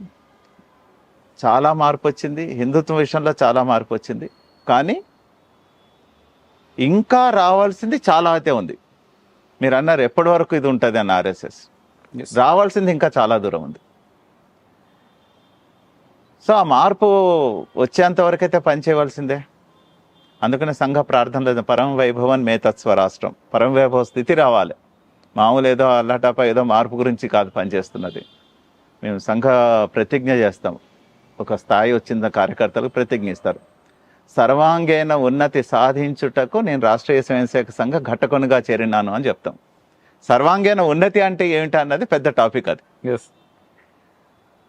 చాలా మార్పు వచ్చింది. హిందుత్వం విషయంలో చాలా మార్పు వచ్చింది. కానీ ఇంకా రావాల్సింది చాలా అయితే ఉంది. మీరు అన్నారు ఎప్పటి వరకు ఇది ఉంటుంది అన్న ఆర్ఎస్ఎస్, రావాల్సింది ఇంకా చాలా దూరం ఉంది. సో ఆ మార్పు వచ్చేంత వరకు అయితే పని చేయవలసిందే. అందుకనే సంఘ ప్రార్థనలు పరమ వైభవన్ మే తత్స్వరాష్ట్రం, పరమ వైభవ స్థితి రావాలి. మామూలు ఏదో అల్లాటపా ఏదో మార్పు గురించి కాదు పనిచేస్తున్నది. మేము సంఘ ప్రతిజ్ఞ చేస్తాం. ఒక స్థాయి వచ్చిన కార్యకర్తలకు ప్రతిజ్ఞ ఇస్తారు. సర్వాంగేణ ఉన్నతి సాధించుటకు నేను రాష్ట్రీయ స్వయంసేవక సంఘ ఘటకొనుగా చేరినాను అని చెప్తాం. సర్వాంగేణ ఉన్నతి అంటే ఏమిటి అన్నది పెద్ద టాపిక్. అది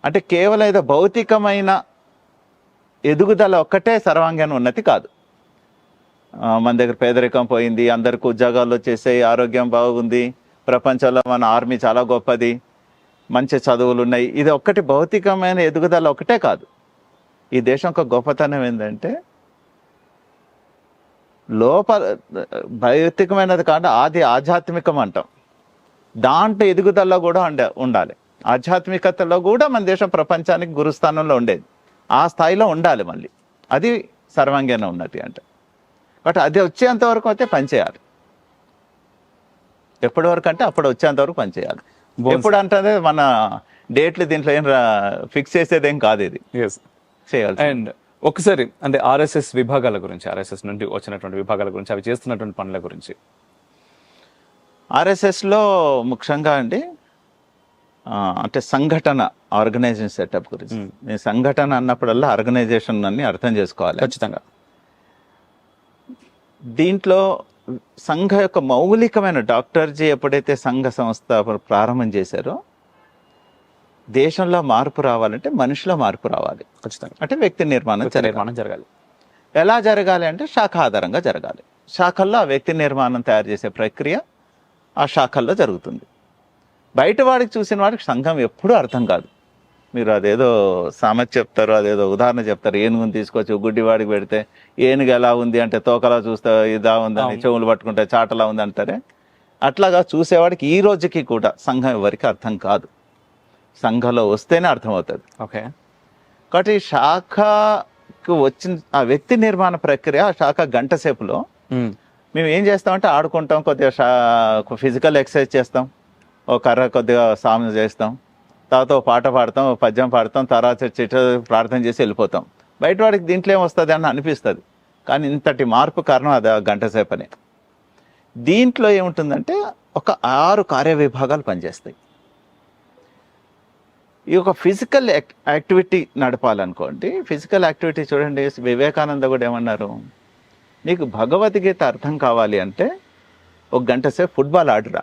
అంటే కేవలం ఏదో భౌతికమైన ఎదుగుదల ఒక్కటే సర్వాంగీణ ఉన్నతి కాదు. మన దగ్గర పేదరికం పోయింది, అందరికి ఉద్యోగాలు వచ్చేసాయి, ఆరోగ్యం బాగుంది, ప్రపంచంలో మన ఆర్మీ చాలా గొప్పది, మంచి చదువులు ఉన్నాయి. ఇది ఒక్కటి భౌతికమైన ఎదుగుదల ఒకటే కాదు. ఈ దేశం ఒక గొప్పతనం ఏంటంటే లోపల భౌతికమైనది కాదు, ఆది ఆధ్యాత్మికం అంటాం. దాంట్లో ఎదుగుదలలో కూడా ఉండాలి. ఆధ్యాత్మికతలో కూడా మన దేశం ప్రపంచానికి గురుస్థానంలో ఉండేది. ఆ స్థాయిలో ఉండాలి మళ్ళీ. అది సర్వాంగీణ ఉన్నతి అంటే. బట్ అది వచ్చేంత వరకు అయితే పనిచేయాలి. ఎప్పటి వరకు అంటే అప్పుడు వచ్చేంత వరకు పనిచేయాలి. ఎప్పుడు అంటే మన డేట్లు దీంట్లో ఏం ఫిక్స్ చేసేదేం కాదు, ఇది చేయాలి. అండ్ ఒకసారి అంటే ఆర్ఎస్ఎస్ విభాగాల గురించి, ఆర్ఎస్ఎస్ నుండి వచ్చినటువంటి విభాగాల గురించి, అవి చేస్తున్నటువంటి పనుల గురించి. ఆర్ఎస్ఎస్లో ముఖ్యంగా అండి అంటే సంఘటన, ఆర్గనైజేషన్ సెటప్ గురించి. నేను సంఘటన అన్నప్పుడల్లా ఆర్గనైజేషన్ అన్ని అర్థం చేసుకోవాలి ఖచ్చితంగా. దీంట్లో సంఘ యొక్క మౌలికమైన డాక్టర్జీ ఎప్పుడైతే సంఘ సంస్థ ప్రారంభం చేశారో, దేశంలో మార్పు రావాలంటే మనిషిలో మార్పు రావాలి ఖచ్చితంగా. అంటే వ్యక్తి నిర్మాణం జరగాలి. ఎలా జరగాలి అంటే శాఖ ఆధారంగా జరగాలి. శాఖల్లో ఆ వ్యక్తి నిర్మాణం తయారు చేసే ప్రక్రియ ఆ శాఖల్లో జరుగుతుంది. బయట వాడికి చూసిన వాడికి సంఘం ఎప్పుడూ అర్థం కాదు. మీరు అదేదో సామెత చెప్తారు, అదేదో ఉదాహరణ చెప్తారు, ఏనుగుని తీసుకొచ్చి గుడ్డివాడికి పెడితే ఏనుగు ఎలా ఉంది అంటే తోకలా చూస్తే ఇదా ఉందని, చెవులు పట్టుకుంటే చాటలా ఉంది అంటారే, అట్లాగా చూసేవాడికి ఈ రోజుకి కూడా సంఘం ఎవరికి అర్థం కాదు. సంఘంలో వస్తేనే అర్థమవుతుంది. ఓకే. కాబట్టి శాఖకు వచ్చిన ఆ వ్యక్తి నిర్మాణ ప్రక్రియ, ఆ శాఖ గంట సేపులో మేము ఏం చేస్తామంటే ఆడుకుంటాం, కొద్దిగా ఫిజికల్ ఎక్సర్సైజ్ చేస్తాం, ఓ కర్ర కొద్దిగా సాధన చేస్తాం, తర్వాత ఓ పాట పాడతాం, ఓ పద్యం పాడతాం, తర్వాత ప్రార్థన చేసి వెళ్ళిపోతాం. బయట వాడికి దీంట్లో ఏమొస్తుంది అని అనిపిస్తుంది, కానీ ఇంతటి మార్పు కారణం అది గంట సేపనే. దీంట్లో ఏముంటుందంటే ఒక 6 కార్యవిభాగాలు పనిచేస్తాయి. ఈ ఒక ఫిజికల్ యాక్టివిటీ నడపాలనుకోండి, ఫిజికల్ యాక్టివిటీ చూడండి, వివేకానంద కూడా ఏమన్నారు, నీకు భగవద్గీత అర్థం కావాలి అంటే 1 గంట సేపు ఫుట్బాల్ ఆడురా,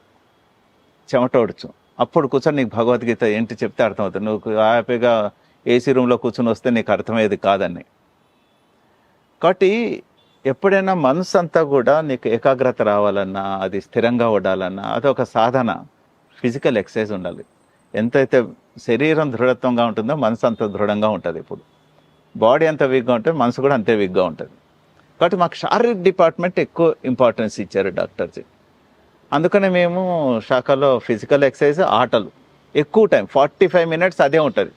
చెమటోడచ్చు, అప్పుడు కూర్చొని నీకు భగవద్గీత ఏంటి చెప్తే అర్థమవుతుంది. నువ్వు హ్యాపీగా ఏసీ రూమ్లో కూర్చొని వస్తే నీకు అర్థమయ్యేది కాదని. కాబట్టి ఎప్పుడైనా మనసు అంతా కూడా నీకు ఏకాగ్రత రావాలన్నా, అది స్థిరంగా ఉండాలన్నా, అదొక సాధన, ఫిజికల్ ఎక్సర్సైజ్ ఉండాలి. ఎంతైతే శరీరం దృఢత్వంగా ఉంటుందో మనసు అంత దృఢంగా ఉంటుంది. ఇప్పుడు బాడీ ఎంత వీక్గా ఉంటే మనసు కూడా అంతే వీక్గా ఉంటుంది. కాబట్టి మాకు శారీరక డిపార్ట్మెంట్ ఎక్కువ ఇంపార్టెన్స్ ఇచ్చారు డాక్టర్జీ. అందుకనే మేము శాఖలో ఫిజికల్ ఎక్సర్సైజ్, ఆటలు ఎక్కువ టైం 45 మినిట్స్ అదే ఉంటుంది.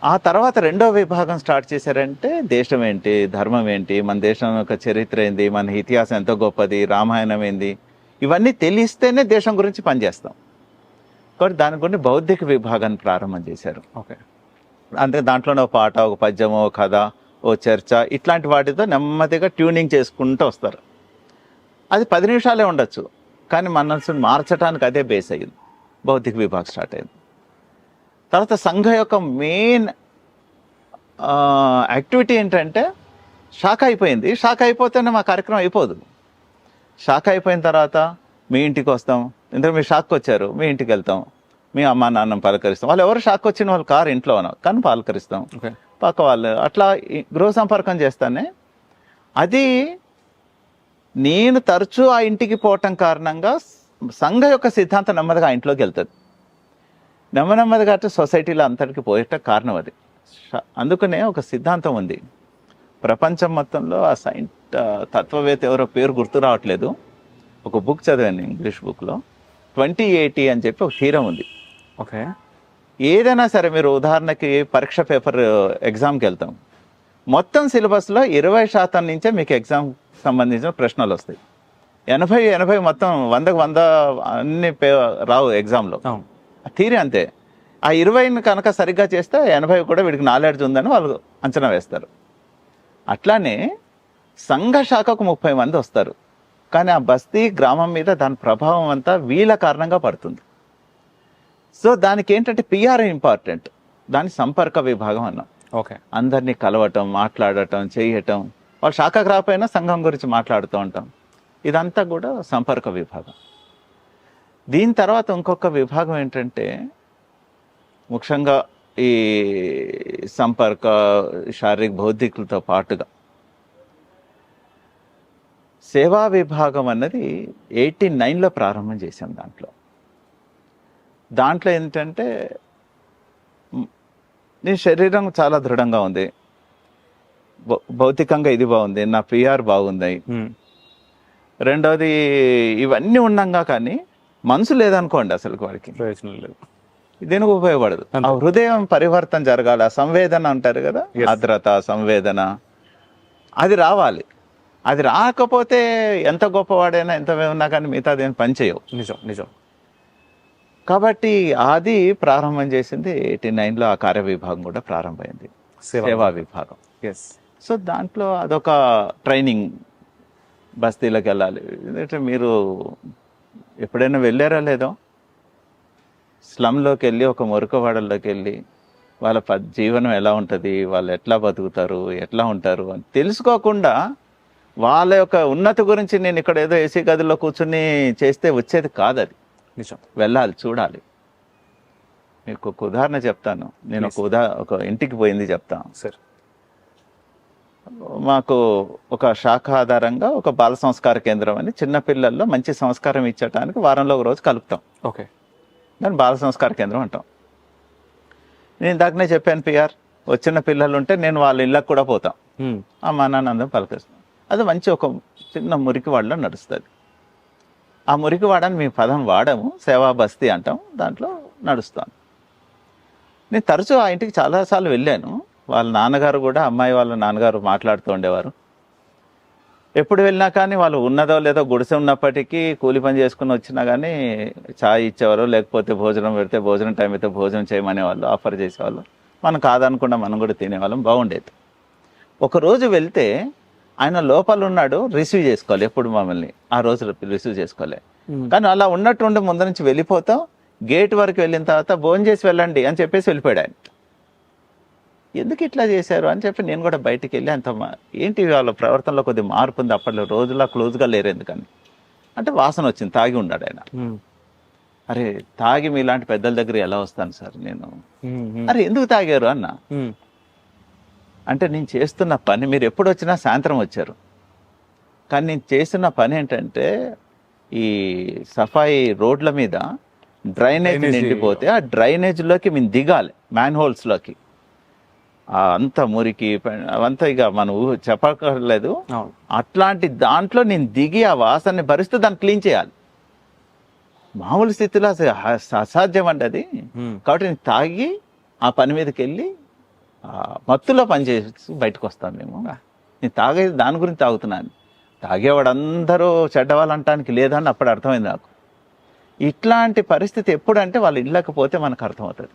ఆ తర్వాత 2వ విభాగం స్టార్ట్ చేశారంటే దేశం ఏంటి, ధర్మం ఏంటి, మన దేశం యొక్క చరిత్ర ఏంది, మన ఇతిహాసం ఎంతో గొప్పది, రామాయణం ఏంది, ఇవన్నీ తెలిస్తేనే దేశం గురించి పనిచేస్తాం. కాబట్టి దాని గురించి బౌద్ధిక విభాగాన్ని ప్రారంభం చేశారు. ఓకే. అంటే దాంట్లోనే ఒక పాట, ఒక పద్యమో, ఒక కథ, ఓ చర్చ, ఇట్లాంటి వాటితో నెమ్మదిగా ట్యూనింగ్ చేసుకుంటూ వస్తారు. అది 10 నిమిషాలే ఉండొచ్చు, కానీ మనసును మార్చడానికి అదే బేస్ అయ్యింది. బౌద్ధిక విభాగం స్టార్ట్ అయింది. తర్వాత సంఘ యొక్క మెయిన్ యాక్టివిటీ ఏంటంటే శాఖ అయిపోయింది. శాఖ అయిపోతేనే మా కార్యక్రమం అయిపోదు. శాఖ అయిపోయిన తర్వాత మీ ఇంటికి వస్తాం, ఎందుకంటే మీరు షాక్కి వచ్చారు, మీ ఇంటికి వెళ్తాం, మీ అమ్మ నాన్న పలకరిస్తాం. వాళ్ళు ఎవరు షాక్ వచ్చిన వాళ్ళు కారు ఇంట్లో ఉన్నాం కానీ పలకరిస్తాం, పక్క వాళ్ళు అట్లా గృహ సంపర్కం చేస్తానే. అది నేను తరచూ ఆ ఇంటికి పోవటం కారణంగా సంఘ యొక్క సిద్ధాంతం నెమ్మదిగా ఆ ఇంట్లోకి వెళ్తుంది. నెమ్మదిగా అంటే సొసైటీలో అంతటికి పోయేట కారణం అది. అందుకనే ఒక సిద్ధాంతం ఉంది ప్రపంచం మొత్తంలో, ఆ తత్వవేత్త ఎవరో పేరు గుర్తు రావట్లేదు, ఒక బుక్ చదివాను ఇంగ్లీష్ బుక్లో, 2080 అని చెప్పి ఒక థీరం ఉంది. ఓకే. ఏదైనా సరే మీరు ఉదాహరణకి పరీక్ష పేపర్ ఎగ్జామ్కి వెళ్తాం, మొత్తం సిలబస్లో 20% నుంచే మీకు ఎగ్జామ్ సంబంధించిన ప్రశ్నలు వస్తాయి. 80 మొత్తం 100కు 100 అన్ని రావు ఎగ్జామ్లో. థీరీ అంతే. ఆ 20ని కనుక సరిగ్గా చేస్తే 80 కూడా వీడికి నాలెడ్జ్ ఉందని వాళ్ళు అంచనా వేస్తారు. అట్లానే సంఘ శాఖకు 30 మంది వస్తారు, కానీ ఆ బస్తీ గ్రామం మీద దాని ప్రభావం అంతా వీళ్ళ కారణంగా పడుతుంది. సో దానికి ఏంటంటే పిఆర్ ఇంపార్టెంట్, దాని సంపర్క విభాగం అన్నాం. ఓకే. అందరినీ కలవటం, మాట్లాడటం, చేయటం, వాళ్ళు శాఖకు రాకపోయినా సంఘం గురించి మాట్లాడుతూ ఉంటాం. ఇదంతా కూడా సంపర్క విభాగం. దీని తర్వాత ఇంకొక విభాగం ఏంటంటే ముఖ్యంగా ఈ సంపర్క శారీరక బౌద్ధికులతో పాటుగా సేవా విభాగం అన్నది 89లో ప్రారంభం చేశాం. దాంట్లో ఏంటంటే నీ శరీరం చాలా దృఢంగా ఉంది, భౌతికంగా ఇది బాగుంది, నా పిఆర్ బాగుంది, రెండవది ఇవన్నీ ఉన్నాగా కానీ మనసు లేదనుకోండి అసలు వాడికి ప్రయోజనం లేదు, దేనికి ఉపయోగపడదు. ఆ హృదయం పరివర్తన జరగాలి, ఆ సంవేదన అంటారు కదా, ఆర్ద్రత, సంవేదన, అది రావాలి. అది రాకపోతే ఎంత గొప్పవాడైనా ఎంత ఉన్నా కానీ మిగతా దేని పని చేయవు. నిజం. కాబట్టి అది ప్రారంభం చేసింది 89లో. ఆ కార్య విభాగం కూడా ప్రారంభమైంది, సేవా విభాగం. సో దాంట్లో అదొక ట్రైనింగ్. బస్తీలకు వెళ్ళాలి. ఎందుకంటే మీరు ఎప్పుడైనా వెళ్ళారా లేదో, స్లమ్లోకి వెళ్ళి ఒక మురుకవాడల్లోకి వెళ్ళి వాళ్ళ జీవనం ఎలా ఉంటుంది, వాళ్ళు ఎట్లా బతుకుతారు, ఎట్లా ఉంటారు అని తెలుసుకోకుండా వాళ్ళ యొక్క ఉన్నతి గురించి నేను ఇక్కడ ఏదో ఏసీ గదిలో కూర్చుని చేస్తే వచ్చేది కాదు. అది నిజం. వెళ్ళాలి, చూడాలి. మీకు ఒక ఉదాహరణ చెప్తాను. నేను ఒక ఇంటికి పోయింది చెప్తాను సార్. మాకు ఒక శాఖ ఆధారంగా ఒక బాల సంస్కార కేంద్రం అని చిన్నపిల్లల్లో మంచి సంస్కారం ఇచ్చటానికి వారంలో ఒక రోజు కలుపుతాం. ఓకే. దాన్ని బాల సంస్కార కేంద్రం అంటాం. నేను ఇందాకనే చెప్పాను పిఆర్, వచ్చిన పిల్లలు ఉంటే నేను వాళ్ళ ఇళ్ళకి కూడా పోతాం, అమ్మా నాన్న అందరం పలకరిస్తాం. అది మంచి ఒక చిన్న మురికి వాడలో నడుస్తుంది. ఆ మురికి వాడని మీ పదం వాడము, సేవా బస్తీ అంటాం, దాంట్లో నడుస్తాను. నేను తరచూ ఆ ఇంటికి చాలాసార్లు వెళ్ళాను. వాళ్ళ నాన్నగారు కూడా, అమ్మాయి వాళ్ళ నాన్నగారు మాట్లాడుతూ ఉండేవారు. ఎప్పుడు వెళ్ళినా కానీ వాళ్ళు ఉన్నదో లేదో గుడిసె ఉన్నప్పటికీ కూలి పని చేసుకుని వచ్చినా కానీ చాయ్ ఇచ్చేవారు, లేకపోతే భోజనం పెడితే భోజనం టైం అయితే భోజనం చేయమనేవాళ్ళు, ఆఫర్ చేసేవాళ్ళు. మనం కాదనుకుండా మనం కూడా తినేవాళ్ళం, బాగుండేది. ఒకరోజు వెళ్తే ఆయన లోపల ఉన్నాడు, రిసీవ్ చేసుకోవాలి ఎప్పుడు మమ్మల్ని, ఆ రోజు రిసీవ్ చేసుకోవాలి. కానీ అలా ఉన్నట్టుండి ముందు నుంచి వెళ్ళిపోతాం, గేట్ వరకు వెళ్ళిన తర్వాత భోజనం చేసి వెళ్ళండి అని చెప్పేసి వెళ్ళిపోయాడు ఆయన. ఎందుకు ఇట్లా చేశారు అని చెప్పి నేను కూడా బయటికి వెళ్ళి అంత ఏంటి వాళ్ళ ప్రవర్తనలో కొద్దిగా మార్పు ఉంది, అప్పట్లో రోజులా క్లోజ్గా లేరు ఎందుకని అంటే వాసన వచ్చింది, తాగి ఉన్నాడు ఆయన. అరే తాగి మీలాంటి పెద్దల దగ్గర ఎలా వస్తాను సార్ నేను, అరే ఎందుకు తాగారు అన్న అంటే నేను చేస్తున్న పని, మీరు ఎప్పుడు వచ్చినా సాయంత్రం వచ్చారు, కానీ నేను చేస్తున్న పని ఏంటంటే ఈ సఫాయి రోడ్ల మీద డ్రైనేజ్ నిండిపోతే ఆ డ్రైనేజ్లోకి మేము దిగాలి, మ్యాన్ హోల్స్లోకి. అంత మురికి అవంతా ఇక మనం చెప్పక్కర్లేదు. అట్లాంటి దాంట్లో నేను దిగి ఆ వాసనని భరిస్తూ దాన్ని క్లీన్ చేయాలి. మామూలు స్థితిలో అసాధ్యం అండి అది. కాబట్టి నేను తాగి ఆ పని మీదకి వెళ్ళి మత్తులో పని చేసి బయటకు వస్తాను. నేను తాగేది దాని గురించి తాగుతున్నాను. తాగేవాడు అందరూ చెడ్డవాళ్ళు అంటానికి లేదని అప్పుడు అర్థమైంది నాకు. ఇట్లాంటి పరిస్థితి ఎప్పుడంటే వాళ్ళు ఇళ్ళకపోతే మనకు అర్థమవుతుంది.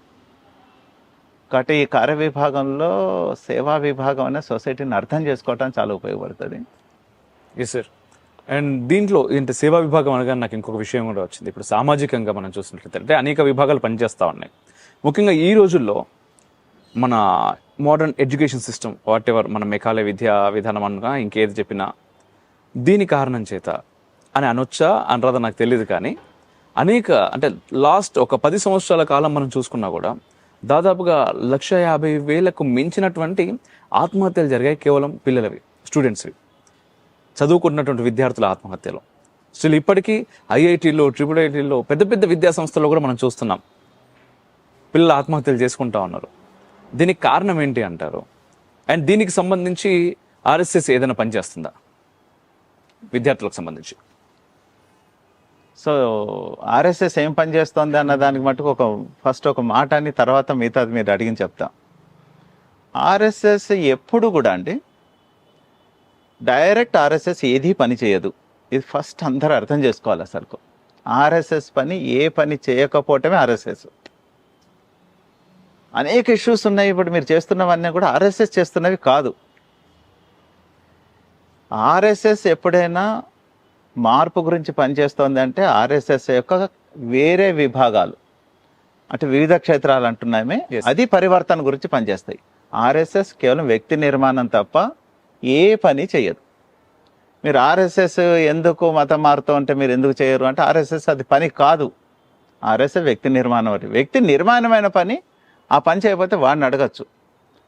కాబట్టి ఈ కార్య విభాగంలో సేవా విభాగం అనే సొసైటీని అర్థం చేసుకోవడానికి చాలా ఉపయోగపడుతుంది. Yes sir. అండ్ దీంట్లో ఏంటి సేవా విభాగం అనగా నాకు ఇంకొక విషయం కూడా వచ్చింది. ఇప్పుడు సామాజికంగా మనం చూసినట్లయితే అంటే అనేక విభాగాలు పనిచేస్తూ ఉన్నాయి. ముఖ్యంగా ఈ రోజుల్లో మన modern education system what ever మన మెకాలే విద్యా విధానం అనగా ఇంకేది చెప్పినా దీని కారణం చేత అని అనొచ్చా అనరాదా నాకు తెలియదు. కానీ అనేక అంటే లాస్ట్ ఒక 10 సంవత్సరాల కాలం మనం చూసుకున్నా కూడా దాదాపుగా 150,000కు మించినటువంటి ఆత్మహత్యలు జరిగాయి కేవలం పిల్లలవి, స్టూడెంట్స్వి, చదువుకుంటున్నటువంటి విద్యార్థుల ఆత్మహత్యలు. స్టిల్ ఇప్పటికీ ఐఐటీలో, IIITలో పెద్ద పెద్ద విద్యా సంస్థల్లో కూడా మనం చూస్తున్నాం పిల్లలు ఆత్మహత్యలు చేసుకుంటా ఉన్నారు. దీనికి కారణం ఏంటి అంటారు? అండ్ దీనికి సంబంధించి ఆర్ఎస్ఎస్ ఏదైనా పనిచేస్తుందా విద్యార్థులకు సంబంధించి? సో ఆర్ఎస్ఎస్ ఏం పని చేస్తుంది అన్న దానికి మటుకు ఫస్ట్ ఒక మాట అని తర్వాత మిగతాది మీరు అడిగిన చెప్తా. ఆర్ఎస్ఎస్ ఎప్పుడు కూడా అండి డైరెక్ట్ ఆర్ఎస్ఎస్ ఏది పని చేయదు. ఇది ఫస్ట్ అందరూ అర్థం చేసుకోవాలి. అసలు ఆర్ఎస్ఎస్ పని ఏ పని చేయకపోవటమే ఆర్ఎస్ఎస్. అనేక ఇష్యూస్ ఉన్నాయి ఇప్పుడు మీరు చేస్తున్నవన్నీ కూడా ఆర్ఎస్ఎస్ చేస్తున్నవి కాదు. ఆర్ఎస్ఎస్ ఎప్పుడైనా మార్పు గురించి పనిచేస్తోంది అంటే ఆర్ఎస్ఎస్ యొక్క వేరే విభాగాలు అంటే వివిధ క్షేత్రాలు అంటున్నామే, అది పరివర్తన గురించి పనిచేస్తాయి. ఆర్ఎస్ఎస్ కేవలం వ్యక్తి నిర్మాణం తప్ప ఏ పని చేయదు. మీరు ఆర్ఎస్ఎస్ ఎందుకు మతం మారుతూ ఉంటే మీరు ఎందుకు చేయరు అంటే ఆర్ఎస్ఎస్ అది పని కాదు. ఆర్ఎస్ఎస్ వ్యక్తి నిర్మాణం. వ్యక్తి నిర్మాణమైన పని ఆ పని చేయకపోతే వాడిని అడగచ్చు,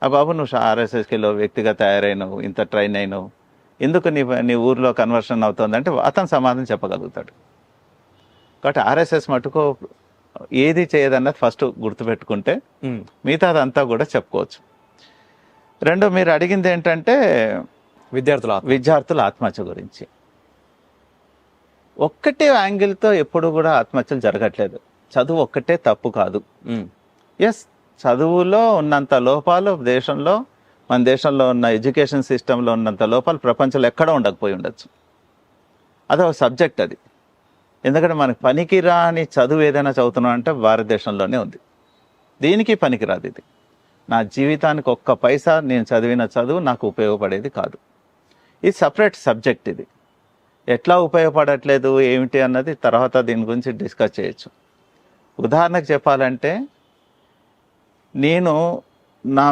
ఆ బాబు నువ్వు ఆర్ఎస్ఎస్కి వెళ్ళావు, వ్యక్తిగా తయారైనవు, ఇంత ట్రైన్ అయినావు, ఎందుకు నీ ఊర్లో కన్వర్షన్ అవుతుంది అంటే అతను సమాధానం చెప్పగలుగుతాడు. కాబట్టి ఆర్ఎస్ఎస్ మటుకు ఏది చేయదన్నది ఫస్ట్ గుర్తుపెట్టుకుంటే మిగతాదంతా కూడా చెప్పుకోవచ్చు. రెండో మీరు అడిగింది ఏంటంటే విద్యార్థుల ఆత్మహత్య గురించి. ఒక్కటే యాంగిల్తో ఎప్పుడు కూడా ఆత్మహత్యలు జరగట్లేదు. చదువు ఒక్కటే తప్పు కాదు. ఎస్, చదువులో ఉన్నంత లోపాలు మన దేశంలో ఉన్న ఎడ్యుకేషన్ సిస్టంలో ఉన్నంత లోపాలు ప్రపంచంలో ఎక్కడో ఉండకపోయి ఉండొచ్చు. అదొక సబ్జెక్ట్ అది. ఎందుకంటే మనకి పనికిరాని చదువు ఏదైనా చదువుతున్నాం అంటే భారతదేశంలోనే ఉంది. దీనికి పనికిరాదు. ఇది నా జీవితానికి ఒక్క పైసా నేను చదివిన చదువు నాకు ఉపయోగపడేది కాదు. ఇది సపరేట్ సబ్జెక్ట్. ఇది ఎట్లా ఉపయోగపడట్లేదు ఏమిటి అన్నది తర్వాత దీని గురించి డిస్కస్ చేయొచ్చు. ఉదాహరణకు చెప్పాలంటే నేను నా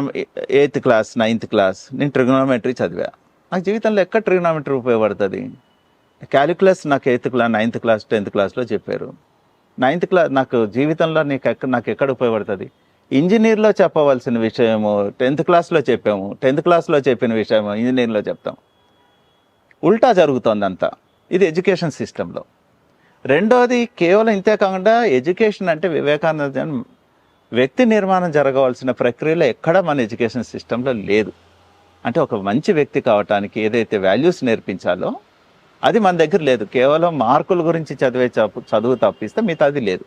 8th క్లాస్ 9th క్లాస్ నేను ట్రిగ్నోమెట్రీ చదివా. నాకు జీవితంలో ఎక్కడ ట్రిగ్నోమెట్రీ ఉపయోగపడుతుంది? క్యాలిక్యులస్ నాకు 8th class 9th class 10th క్లాస్లో చెప్పారు. 9th క్లాస్ నాకు జీవితంలో నాకు ఎక్కడ ఉపయోగపడుతుంది? ఇంజనీర్లో చెప్పవలసిన విషయము 10th క్లాస్లో చెప్పాము, 10th క్లాస్లో చెప్పిన విషయము ఇంజనీర్లో చెప్తాం. ఉల్టా జరుగుతుంది అంతా. ఇది ఎడ్యుకేషన్ సిస్టంలో. రెండోది కేవలం ఇంతే కాకుండా ఎడ్యుకేషన్ అంటే వివేకానంద వ్యక్తి నిర్మాణం జరగవలసిన ప్రక్రియలో ఎక్కడ మన ఎడ్యుకేషన్ సిస్టంలో లేదు. అంటే ఒక మంచి వ్యక్తి కావటానికి ఏదైతే వాల్యూస్ నేర్పించాలో అది మన దగ్గర లేదు. కేవలం మార్కుల గురించి చదువు తప్పిస్తే మిగతాది లేదు.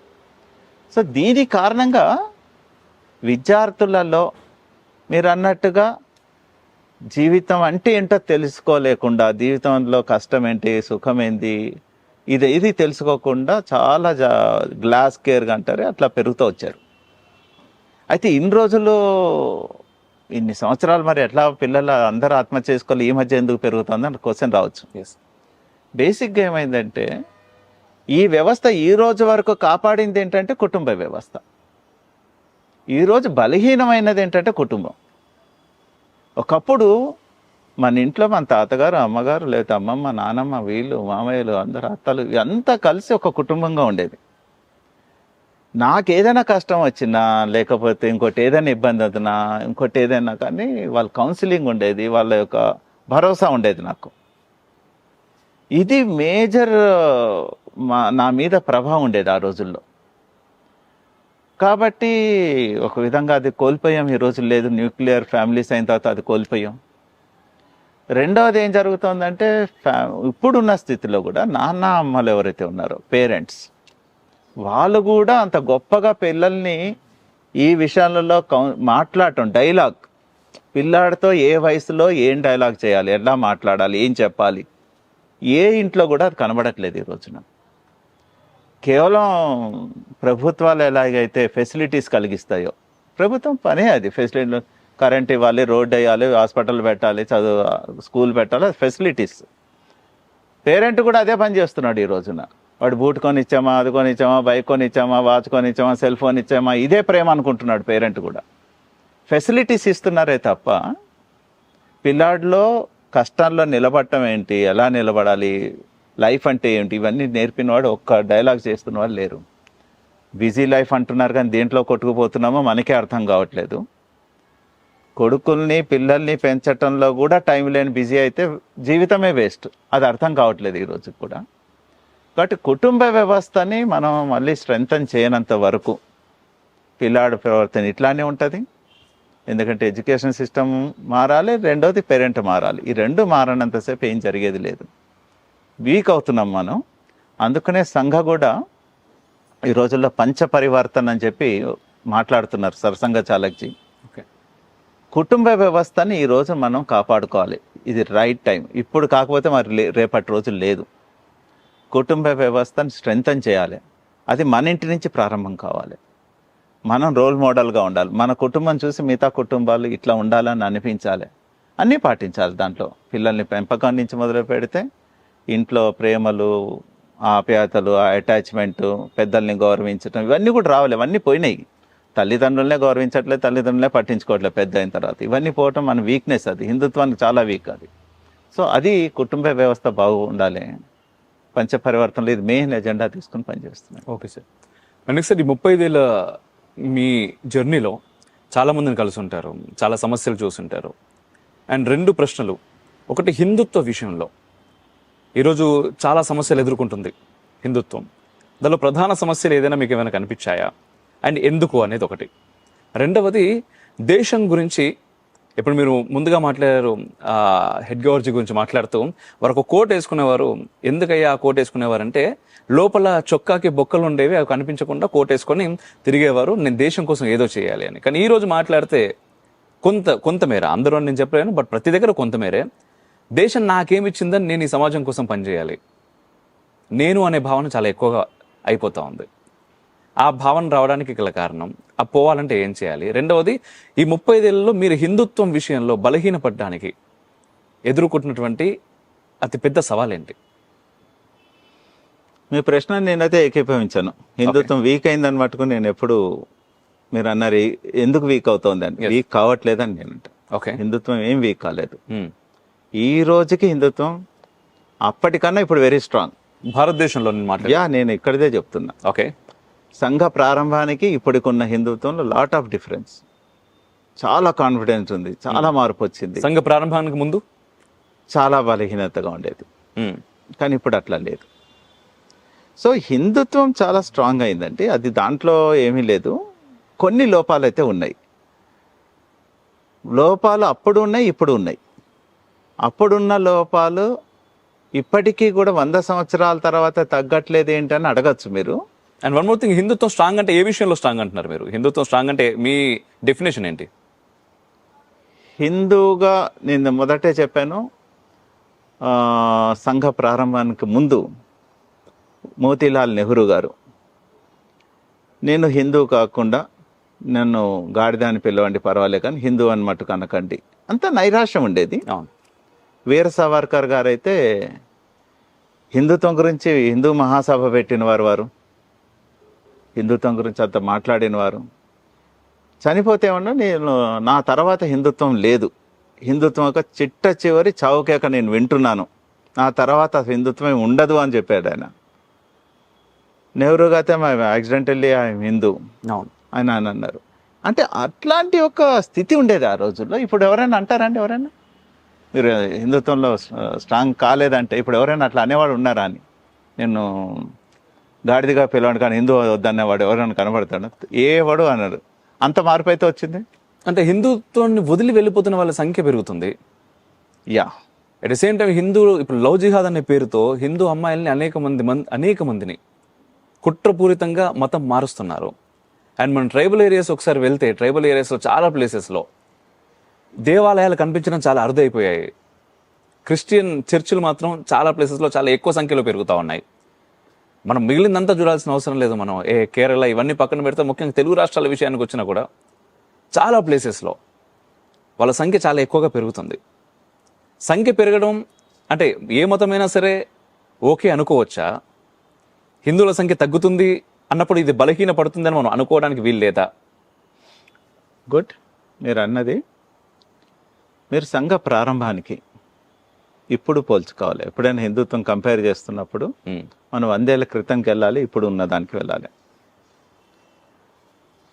సో దీని కారణంగా విద్యార్థులలో మీరు అన్నట్టుగా జీవితం అంటే ఏంటో తెలుసుకోలేకుండా, జీవితంలో కష్టం ఏంటి, సుఖం ఏంటి, ఇది తెలుసుకోకుండా చాలా గ్లాస్ కేర్గా అంటారు అట్లా పెరుగుతూ వచ్చారు. అయితే ఇన్ని రోజులు ఇన్ని సంవత్సరాలు మరి ఎట్లా పిల్లలు అందరూ ఆత్మహత్య చేసుకోవాలి, ఈ మధ్య ఎందుకు పెరుగుతుంది అని క్వశ్చన్ రావచ్చు. బేసిక్గా ఏమైందంటే ఈ వ్యవస్థ ఈ రోజు వరకు కాపాడింది ఏంటంటే కుటుంబ వ్యవస్థ. ఈరోజు బలహీనమైనది ఏంటంటే కుటుంబం. ఒకప్పుడు మన ఇంట్లో మన తాతగారు, అమ్మగారు, లేదా అమ్మమ్మ, నానమ్మ, వీళ్ళు, మామయ్యలు, అందరు అత్తలు అంతా కలిసి ఒక కుటుంబంగా ఉండేది. నాకేదైనా కష్టం వచ్చినా, లేకపోతే ఇంకోటి ఏదైనా ఇబ్బంది అవుతున్నా, ఇంకోటి ఏదైనా కానీ వాళ్ళ కౌన్సిలింగ్ ఉండేది, వాళ్ళ యొక్క భరోసా ఉండేది నాకు. ఇది మేజర్ నా మీద ప్రభావం ఉండేది ఆ రోజుల్లో. కాబట్టి ఒక విధంగా అది కోల్పోయాం. ఈ రోజు లేదు. న్యూక్లియర్ ఫ్యామిలీస్ అయిన తర్వాత అది కోల్పోయాం. రెండవది ఏం జరుగుతుందంటే ఇప్పుడున్న స్థితిలో కూడా నాన్న అమ్మలు ఎవరైతే ఉన్నారో పేరెంట్స్, వాళ్ళు కూడా అంత గొప్పగా పిల్లల్ని ఈ విషయాలలో మాట్లాడటం, డైలాగ్, పిల్లాడితో ఏ వయసులో ఏం డైలాగ్ చేయాలి, ఎలా మాట్లాడాలి, ఏం చెప్పాలి, ఏ ఇంట్లో కూడా అది కనబడట్లేదు ఈ రోజున. కేవలం ప్రభుత్వాలు ఎలాగైతే ఫెసిలిటీస్ కలిగిస్తాయో, ప్రభుత్వం పనే అది. ఫెసిలిటీ, కరెంట్ ఇవ్వాలి, రోడ్డు వేయాలి, హాస్పిటల్ పెట్టాలి, స్కూల్ పెట్టాలి, ఫెసిలిటీస్. పేరెంట్ కూడా అదే పని చేస్తున్నాడు ఈ రోజున. వాడు బూట్ కొని ఇచ్చామా, అది కొని ఇచ్చామా, బైక్ కొని ఇచ్చామా, వాచ్ కొని ఇచ్చామా, సెల్ ఫోన్ ఇచ్చామా, ఇదే ప్రేమ అనుకుంటున్నాడు పేరెంట్ కూడా. ఫెసిలిటీస్ ఇస్తున్నారే తప్ప పిల్లాడిలో కష్టాల్లో నిలబడటం ఏంటి, ఎలా నిలబడాలి, లైఫ్ అంటే ఏంటి, ఇవన్నీ నేర్పినవాడు ఒక్క డైలాగ్ చేస్తున్నవాడు లేరు. బిజీ లైఫ్ అంటున్నారు కానీ దేంట్లో కొట్టుకుపోతున్నామో మనకే అర్థం కావట్లేదు. కొడుకుల్ని పిల్లల్ని పెంచటంలో కూడా టైం లేని బిజీ అయితే జీవితమే వేస్ట్. అది అర్థం కావట్లేదు ఈరోజు కూడా. కాబట్టి కుటుంబ వ్యవస్థని మనం మళ్ళీ స్ట్రెంగ్తన్ చేయనంత వరకు పిల్లాడి ప్రవర్తన ఇట్లానే ఉంటుంది. ఎందుకంటే ఎడ్యుకేషన్ సిస్టమ్ మారాలి, రెండోది పేరెంట్ మారాలి. ఈ రెండు మారనంతసేపు ఏం జరిగేది లేదు. వీక్ అవుతున్నాం మనం. అందుకనే సంఘ కూడా ఈ రోజుల్లో పంచ పరివర్తన అని చెప్పి మాట్లాడుతున్నారు సరసంగ చాలక్జీ. కుటుంబ వ్యవస్థని ఈరోజు మనం కాపాడుకోవాలి. ఇది రైట్ టైం. ఇప్పుడు కాకపోతే మరి రేపటి రోజు లేదు. కుటుంబ వ్యవస్థను స్ట్రెంగ్తన్ చేయాలి. అది మన ఇంటి నుంచి ప్రారంభం కావాలి. మనం రోల్ మోడల్గా ఉండాలి. మన కుటుంబం చూసి మిగతా కుటుంబాలు ఇట్లా ఉండాలని అనిపించాలి. అన్నీ పాటించాలి. దాంట్లో పిల్లల్ని పెంపకం నుంచి మొదలు పెడితే ఇంట్లో ప్రేమలు, ఆప్యాయతలు, అటాచ్మెంటు, పెద్దల్ని గౌరవించడం, ఇవన్నీ కూడా రావాలి. ఇవన్నీ పోయినాయి. తల్లిదండ్రులనే గౌరవించట్లేదు, తల్లిదండ్రులనే పట్టించుకోవట్లేదు పెద్ద అయిన తర్వాత. ఇవన్నీ పోవటం మన వీక్నెస్. అది హిందుత్వానికి చాలా వీక్ అది. సో అది కుటుంబ వ్యవస్థ బాగుండాలి. పంచపరివర్తనలో ఇది మెయిన్ ఎజెండా తీసుకుని పనిచేస్తున్నాయి. Okay sir. నెక్స్ట్ ఈ 35 ఏళ్ళ మీ జర్నీలో చాలా మందిని కలిసి ఉంటారు, చాలా సమస్యలు చూసుంటారు. అండ్ 2 ప్రశ్నలు. ఒకటి, హిందుత్వ విషయంలో ఈరోజు చాలా సమస్యలు ఎదుర్కొంటుంది హిందుత్వం. దానిలో ప్రధాన సమస్యలు ఏదైనా మీకు ఏమైనా కనిపించాయా, అండ్ ఎందుకు అనేది ఒకటి. రెండవది, దేశం గురించి ఇప్పుడు మీరు ముందుగా మాట్లాడారు, హెడ్ గవర్జీ గురించి మాట్లాడుతూ వారు ఒక కోట్ వేసుకునేవారు. ఎందుకయ్యా ఆ కోట్ వేసుకునేవారంటే లోపల చొక్కాకి బొక్కలు ఉండేవి, అవి కనిపించకుండా కోట్ వేసుకొని తిరిగేవారు, నేను దేశం కోసం ఏదో చేయాలి అని. కానీ ఈరోజు మాట్లాడితే కొంతమేర, అందరూ నేను చెప్పలేను, బట్ ప్రతి దగ్గర కొంతమేరే దేశం నాకేమిచ్చిందని నేను ఈ సమాజం కోసం పనిచేయాలి, నేను అనే భావన చాలా ఎక్కువగా అయిపోతూ ఉంది. ఆ భావన రావడానికి గల కారణం, ఆ పోవాలంటే ఏం చేయాలి? రెండవది, ఈ 35 ఏళ్ళలో మీరు హిందుత్వం విషయంలో బలహీనపడడానికి ఎదుర్కొంటున్నటువంటి అతిపెద్ద సవాల్ ఏంటి? మీ ప్రశ్న నేనైతే ఏకీభవించాను. హిందుత్వం వీక్ అయిందని మటుకు నేను ఎప్పుడు, మీరు అన్నారు ఎందుకు వీక్ అవుతోందని, వీక్ కావట్లేదని నేనంట. ఓకే, హిందుత్వం ఏం వీక్ కాలేదు. ఈ రోజుకి హిందుత్వం అప్పటికన్నా ఇప్పుడు వెరీ స్ట్రాంగ్. భారతదేశంలో నేను ఇక్కడిదే చెప్తున్నా. ఓకే, సంఘ ప్రారంభానికి ఇప్పటికున్న హిందుత్వంలో లాట్ ఆఫ్ డిఫరెన్స్. చాలా కాన్ఫిడెన్స్ ఉంది, చాలా మార్పు వచ్చింది. సంఘ ప్రారంభానికి ముందు చాలా బలహీనతగా ఉండేది, కానీ ఇప్పుడు అట్లా లేదు. సో హిందుత్వం చాలా స్ట్రాంగ్ అయిందండి. అది దాంట్లో ఏమీ లేదు. కొన్ని లోపాలు అయితే ఉన్నాయి. లోపాలు అప్పుడు ఉన్నాయి, ఇప్పుడు ఉన్నాయి. అప్పుడున్న లోపాలు ఇప్పటికీ కూడా 100 సంవత్సరాల తర్వాత తగ్గట్లేదు ఏంటని అడగచ్చు మీరు. అండ్ వన్ మోర్ థింగ్, హిందుత్వం స్ట్రాంగ్ అంటే ఏ విషయంలో స్ట్రాంగ్ అంటున్నారు మీరు? హిందుత్వం స్ట్రాంగ్ అంటే మీ డెఫినేషన్ ఏంటి? హిందువుగా నేను మొదటే చెప్పాను, సంఘ ప్రారంభానికి ముందు మోతీలాల్ నెహ్రూ గారు, నేను హిందూ కాకుండా నన్ను గాడిద అని పిలవండి పర్వాలేదు కానీ హిందూ అని మట్టుకు అనకండి, అంత నైరాశ్యం ఉండేది. అవును. వీర సావర్కర్ గారు అయితే హిందుత్వం గురించి హిందూ మహాసభ పెట్టిన వారు, హిందుత్వం గురించి అంత మాట్లాడిన వారు. చనిపోతే ఏమన్నా నేను నా తర్వాత హిందుత్వం లేదు, హిందుత్వం ఒక చిట్ట చివరి చావుకేక నేను వింటున్నాను, నా తర్వాత హిందుత్వం ఉండదు అని చెప్పాడు ఆయన. నెహ్రూ అయితే యాక్సిడెంటల్లీ ఆయన హిందూ ఆయన అని అన్నారు. అంటే అట్లాంటి ఒక స్థితి ఉండేది ఆ రోజుల్లో. ఇప్పుడు ఎవరైనా అంటారండి? ఎవరైనా మీరు హిందుత్వంలో స్ట్రాంగ్ కాలేదంటే ఇప్పుడు ఎవరైనా అట్లా అనేవాడు ఉన్నారా అని? నేను గాడిదిగా పిలవండి కానీ హిందూ వద్దనేవాడు ఎవరైనా కనబడతాడు? ఏ వాడు అన్నారు. అంత మార్పు అయితే వచ్చింది. అంటే హిందుత్వాన్ని వదిలి వెళ్ళిపోతున్న వాళ్ళ సంఖ్య పెరుగుతుంది. Yeah, at the same time హిందువులు ఇప్పుడు లవ్ జిహాద్ అనే పేరుతో హిందూ అమ్మాయిల్ని అనేక మందిని కుట్రపూరితంగా మతం మారుస్తున్నారు. అండ్ మన ట్రైబల్ ఏరియాస్ ఒకసారి వెళ్తే ట్రైబల్ ఏరియాస్లో చాలా ప్లేసెస్లో దేవాలయాలు కనిపించడం చాలా అరుదైపోయాయి. క్రిస్టియన్ చర్చిలు మాత్రం చాలా ప్లేసెస్లో చాలా ఎక్కువ సంఖ్యలో పెరుగుతూ ఉన్నాయి. మనం మిగిలిందంతా చూడాల్సిన అవసరం లేదు. మనం కేరళ ఇవన్నీ పక్కన పెడితే ముఖ్యంగా తెలుగు రాష్ట్రాల విషయానికి వచ్చినా కూడా చాలా ప్లేసెస్లో వాళ్ళ సంఖ్య చాలా ఎక్కువగా పెరుగుతుంది. సంఖ్య పెరగడం అంటే ఏ మతమైనా సరే ఓకే అనుకోవచ్చా? హిందువుల సంఖ్య తగ్గుతుంది అన్నప్పుడు ఇది బలహీన పడుతుందని మనం అనుకోవడానికి వీలు లేదా? గుడ్. మీరు అన్నది మీరు సంఘ ప్రారంభానికి ఇప్పుడు పోల్చుకోవాలి. ఎప్పుడైనా హిందుత్వం కంపేర్ చేస్తున్నప్పుడు మనం 100 ఏళ్ల క్రితంకి వెళ్ళాలి, ఇప్పుడు ఉన్న దానికి వెళ్ళాలి.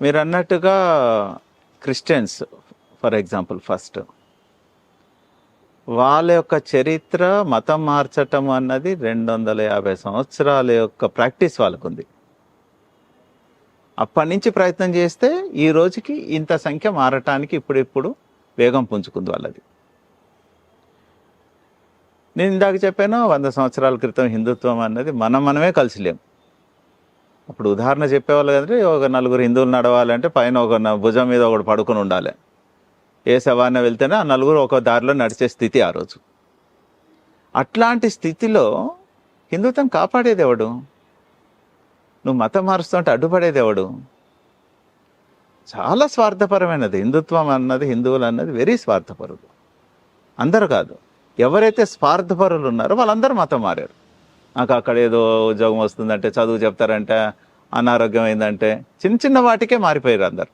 మీరు అన్నట్టుగా క్రిస్టియన్స్ ఫర్ ఎగ్జాంపుల్ ఫస్ట్ వాళ్ళ యొక్క చరిత్ర మతం మార్చటం అన్నది 250 సంవత్సరాల యొక్క ప్రాక్టీస్ వాళ్ళకు ఉంది. అప్పటి నుంచి ప్రయత్నం చేస్తే ఈ రోజుకి ఇంత సంఖ్య మారటానికి ఇప్పుడు వేగం పుంజుకుంది వాళ్ళది. నేను ఇందాక చెప్పాను 100 సంవత్సరాల క్రితం హిందుత్వం అన్నది మనమే కలిసి లేము. అప్పుడు ఉదాహరణ చెప్పేవాళ్ళు కదంటే ఒక 4 హిందువులు నడవాలంటే పైన ఒక భుజం మీద ఒకటి పడుకొని ఉండాలి. ఏ సవాన వెళ్తేనే ఆ 4 ఒక దారిలో నడిచే స్థితి ఆ రోజు. అట్లాంటి స్థితిలో హిందుత్వం కాపాడేది ఎవడు? నువ్వు మతం మారుస్తుంటే అడ్డుపడేది ఎవడు? చాలా స్వార్థపరమైనది హిందుత్వం అన్నది. హిందువులు అన్నది వెరీ స్వార్థపరులు. అందరూ కాదు, ఎవరైతే స్వార్థపరులు ఉన్నారో వాళ్ళందరూ మతం మారారు. నాకు అక్కడ ఏదో ఉద్యోగం వస్తుందంటే, చదువు చెప్తారంటే, అనారోగ్యం అయిందంటే చిన్న వాటికే మారిపోయారు అందరు.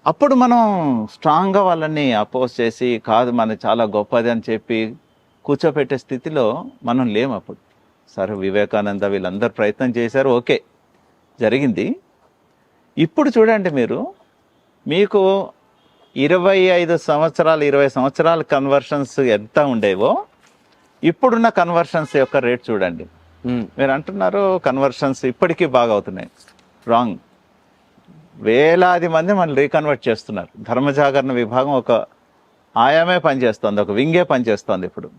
అప్పుడు మనం స్ట్రాంగ్గా వాళ్ళని అపోజ్ చేసి కాదు మనది చాలా గొప్పది అని చెప్పి కూర్చోపెట్టే స్థితిలో మనం లేము. అప్పుడు సరే వివేకానంద వీళ్ళందరూ ప్రయత్నం చేశారు, ఓకే జరిగింది. ఇప్పుడు చూడండి మీకు 25 సంవత్సరాలు 20 సంవత్సరాల కన్వర్షన్స్ ఎంత ఉండేవో ఇప్పుడున్న కన్వర్షన్స్ యొక్క రేట్ చూడండి. మీరు అంటున్నారు కన్వర్షన్స్ ఇప్పటికీ బాగా అవుతున్నాయి. రాంగ్. వేలాది మంది మనం రీకన్వర్ట్ చేస్తున్నారు. ధర్మజాగరణ విభాగం ఒక ఆయామే పనిచేస్తుంది, ఒక వింగే పనిచేస్తుంది. ఇప్పుడు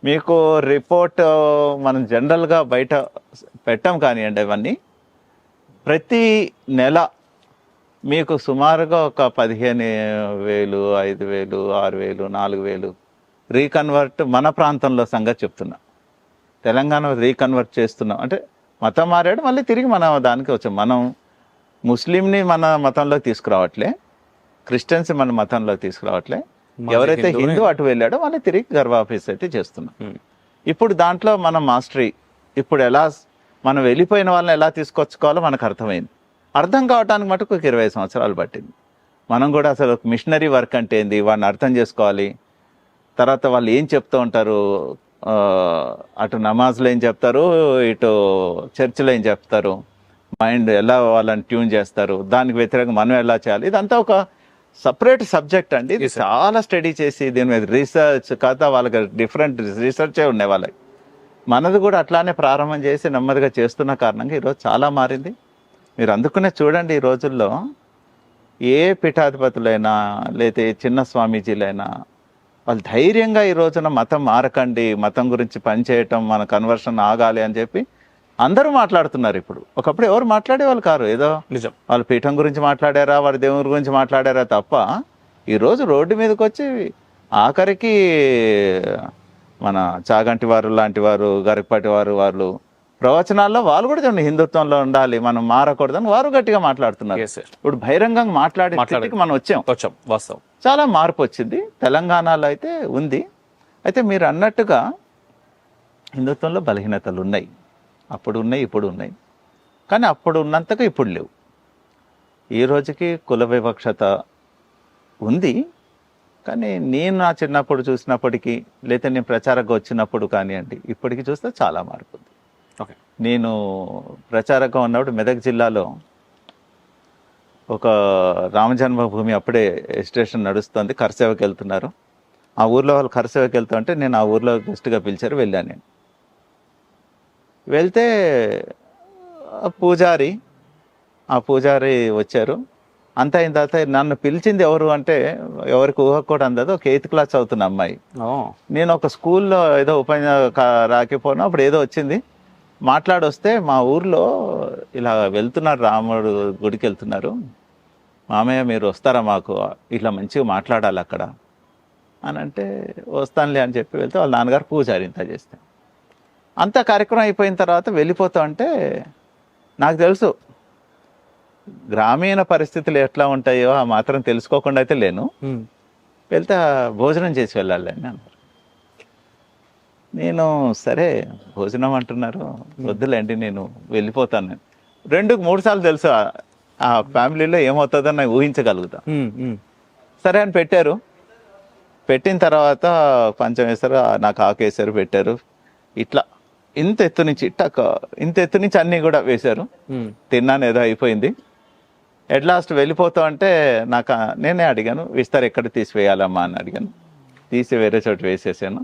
మీకు రిపోర్ట్ మనం జనరల్గా బయట పెట్టాం కానివ్వండి, అవన్నీ ప్రతి నెల మీకు సుమారుగా ఒక 15,000, 5,000, 6,000, 4,000 రీకన్వర్ట్ మన ప్రాంతంలో సంగతి చెప్తున్నా. తెలంగాణ రీకన్వర్ట్ చేస్తున్నాం అంటే మతం మారాడు మళ్ళీ తిరిగి మన దానికి వచ్చాం. మనం ముస్లింని మన మతంలోకి తీసుకురావట్లే, క్రిస్టియన్స్ మన మతంలోకి తీసుకురావట్లే. ఎవరైతే హిందూ అటు వెళ్ళాడో మళ్ళీ తిరిగి గర్వాఫీస్ అయితే చేస్తున్నాం. ఇప్పుడు దాంట్లో మనం మాస్టరీ, ఇప్పుడు ఎలా మనం వెళ్ళిపోయిన వాళ్ళని ఎలా తీసుకొచ్చుకోవాలో మనకు అర్థమైంది. అర్థం కావడానికి మటుకు 20 సంవత్సరాలు పట్టింది. మనం కూడా అసలు మిషనరీ వర్క్ అంటే ఏంది వాడిని అర్థం చేసుకోవాలి. తర్వాత వాళ్ళు ఏం చెప్తూ ఉంటారు, అటు నమాజ్లో ఏం చెప్తారు, ఇటు చర్చిలో ఏం చెప్తారు, మైండ్ ఎలా వాళ్ళని ట్యూన్ చేస్తారు, దానికి వ్యతిరేకంగా మనం ఎలా చేయాలి, ఇదంతా ఒక సపరేట్ సబ్జెక్ట్ అండి. ఇది చాలా స్టడీ చేసి దీని మీద రీసెర్చ్ కదా, వాళ్ళకి డిఫరెంట్ రీసెర్చే ఉన్నాయి వాళ్ళకి. మనది కూడా అట్లానే ప్రారంభం చేసి నెమ్మదిగా చేస్తున్న కారణంగా ఈరోజు చాలా మారింది. మీరు అందుకునే చూడండి, ఈ రోజుల్లో ఏ పీఠాధిపతులైనా లేతే చిన్న స్వామీజీలైనా వాళ్ళు ధైర్యంగా ఈ రోజున మతం మారకండి, మతం గురించి పనిచేయటం, మన కన్వర్షన్ ఆగాలి అని చెప్పి అందరూ మాట్లాడుతున్నారు ఇప్పుడు. ఒకప్పుడు ఎవరు మాట్లాడేవాళ్ళు కారు, ఏదో నిజం. వాళ్ళు పీఠం గురించి మాట్లాడారా, వారి దేవుని గురించి మాట్లాడారా తప్ప ఈరోజు రోడ్డు మీదకి వచ్చి ఆఖరికి మన చాగంటి వారు లాంటి వారు, గరికపాటి వారు, వాళ్ళు ప్రవచనాల్లో వాళ్ళు కూడా చూడండి హిందుత్వంలో ఉండాలి, మనం మారకూడదని వారు గట్టిగా మాట్లాడుతున్నారు. Yes, sir. ఇప్పుడు బహిరంగంగా మాట్లాడే స్థితికి మనం వచ్చాం. వాస్తవం. చాలా మార్పు వచ్చింది తెలంగాణలో అయితే ఉంది. అయితే మీరు అన్నట్టుగా హిందుత్వంలో బలహీనతలు ఉన్నాయి, అప్పుడు ఉన్నాయి, ఇప్పుడు ఉన్నాయి. కానీ అప్పుడు ఉన్నంతగా ఇప్పుడు లేవు. ఈ రోజుకి కుల వివక్షత ఉంది. కానీ నేను నా చిన్నప్పుడు చూసినప్పటికీ, లేదా నేను ప్రచారంగా వచ్చినప్పుడు కానివ్వండి, ఇప్పటికి చూస్తే చాలా మార్పు ఉంది. ఓకే. నేను ప్రచారంగా ఉన్నప్పుడు మెదక్ జిల్లాలో ఒక రామజన్మభూమి అప్పుడే స్టేషన్ నడుస్తుంది, కర్సేవకి వెళ్తున్నారు. ఆ ఊర్లో వాళ్ళు కర్సేవకి వెళ్తా అంటే నేను ఆ ఊర్లో గెస్ట్గా పిలిచారు, వెళ్ళాను. నేను వెళ్తే ఆ పూజారి వచ్చారు. అంత అయిన తర్వాత నన్ను పిలిచింది ఎవరు అంటే ఎవరికి ఊహ కూడా అందదు, ఒక 8th క్లాస్ చదువుతున్న అమ్మాయి. నేను ఒక స్కూల్లో ఏదో రాకపోయినా అప్పుడు ఏదో వచ్చింది, మాట్లాడొస్తే మా ఊర్లో ఇలా వెళ్తున్నారు, రాముడు గుడికి వెళ్తున్నారు, మామయ్య మీరు వస్తారా, మాకు ఇట్లా మంచిగా మాట్లాడాలి అక్కడ అని అంటే, వస్తానులే అని చెప్పి వెళ్తే వాళ్ళ నాన్నగారు పూజారి ఇంత చేస్తే. అంత కార్యక్రమం అయిపోయిన తర్వాత వెళ్ళిపోతా అంటే నాకు తెలుసు గ్రామీణ పరిస్థితులు ఎట్లా ఉంటాయో ఆ మాత్రం తెలుసుకోకుండా అయితే లేను. వెళ్తే భోజనం చేసి వెళ్ళాలి అని అన్నారు. నేను సరే భోజనం అంటున్నారు, వద్దులేండి నేను వెళ్ళిపోతాను. 2-3 సార్లు తెలుసు ఆ ఫ్యామిలీలో ఏమవుతుందో నాకు ఊహించగలుగుతా. సరే అని పెట్టారు. పెట్టిన తర్వాత పంచం వేశారు, నాకు ఆకేసారు, పెట్టారు. ఇట్లా ఇంత ఎత్తు నుంచి అన్నీ కూడా వేశారు. తిన్నాను, ఏదో అయిపోయింది. ఎట్ లాస్ట్ వెళ్ళిపోతాం అంటే నేనే అడిగాను, విస్తారు ఎక్కడ తీసివేయాలమ్మా అని అడిగాను. తీసి వేరే చోట వేసేసాను.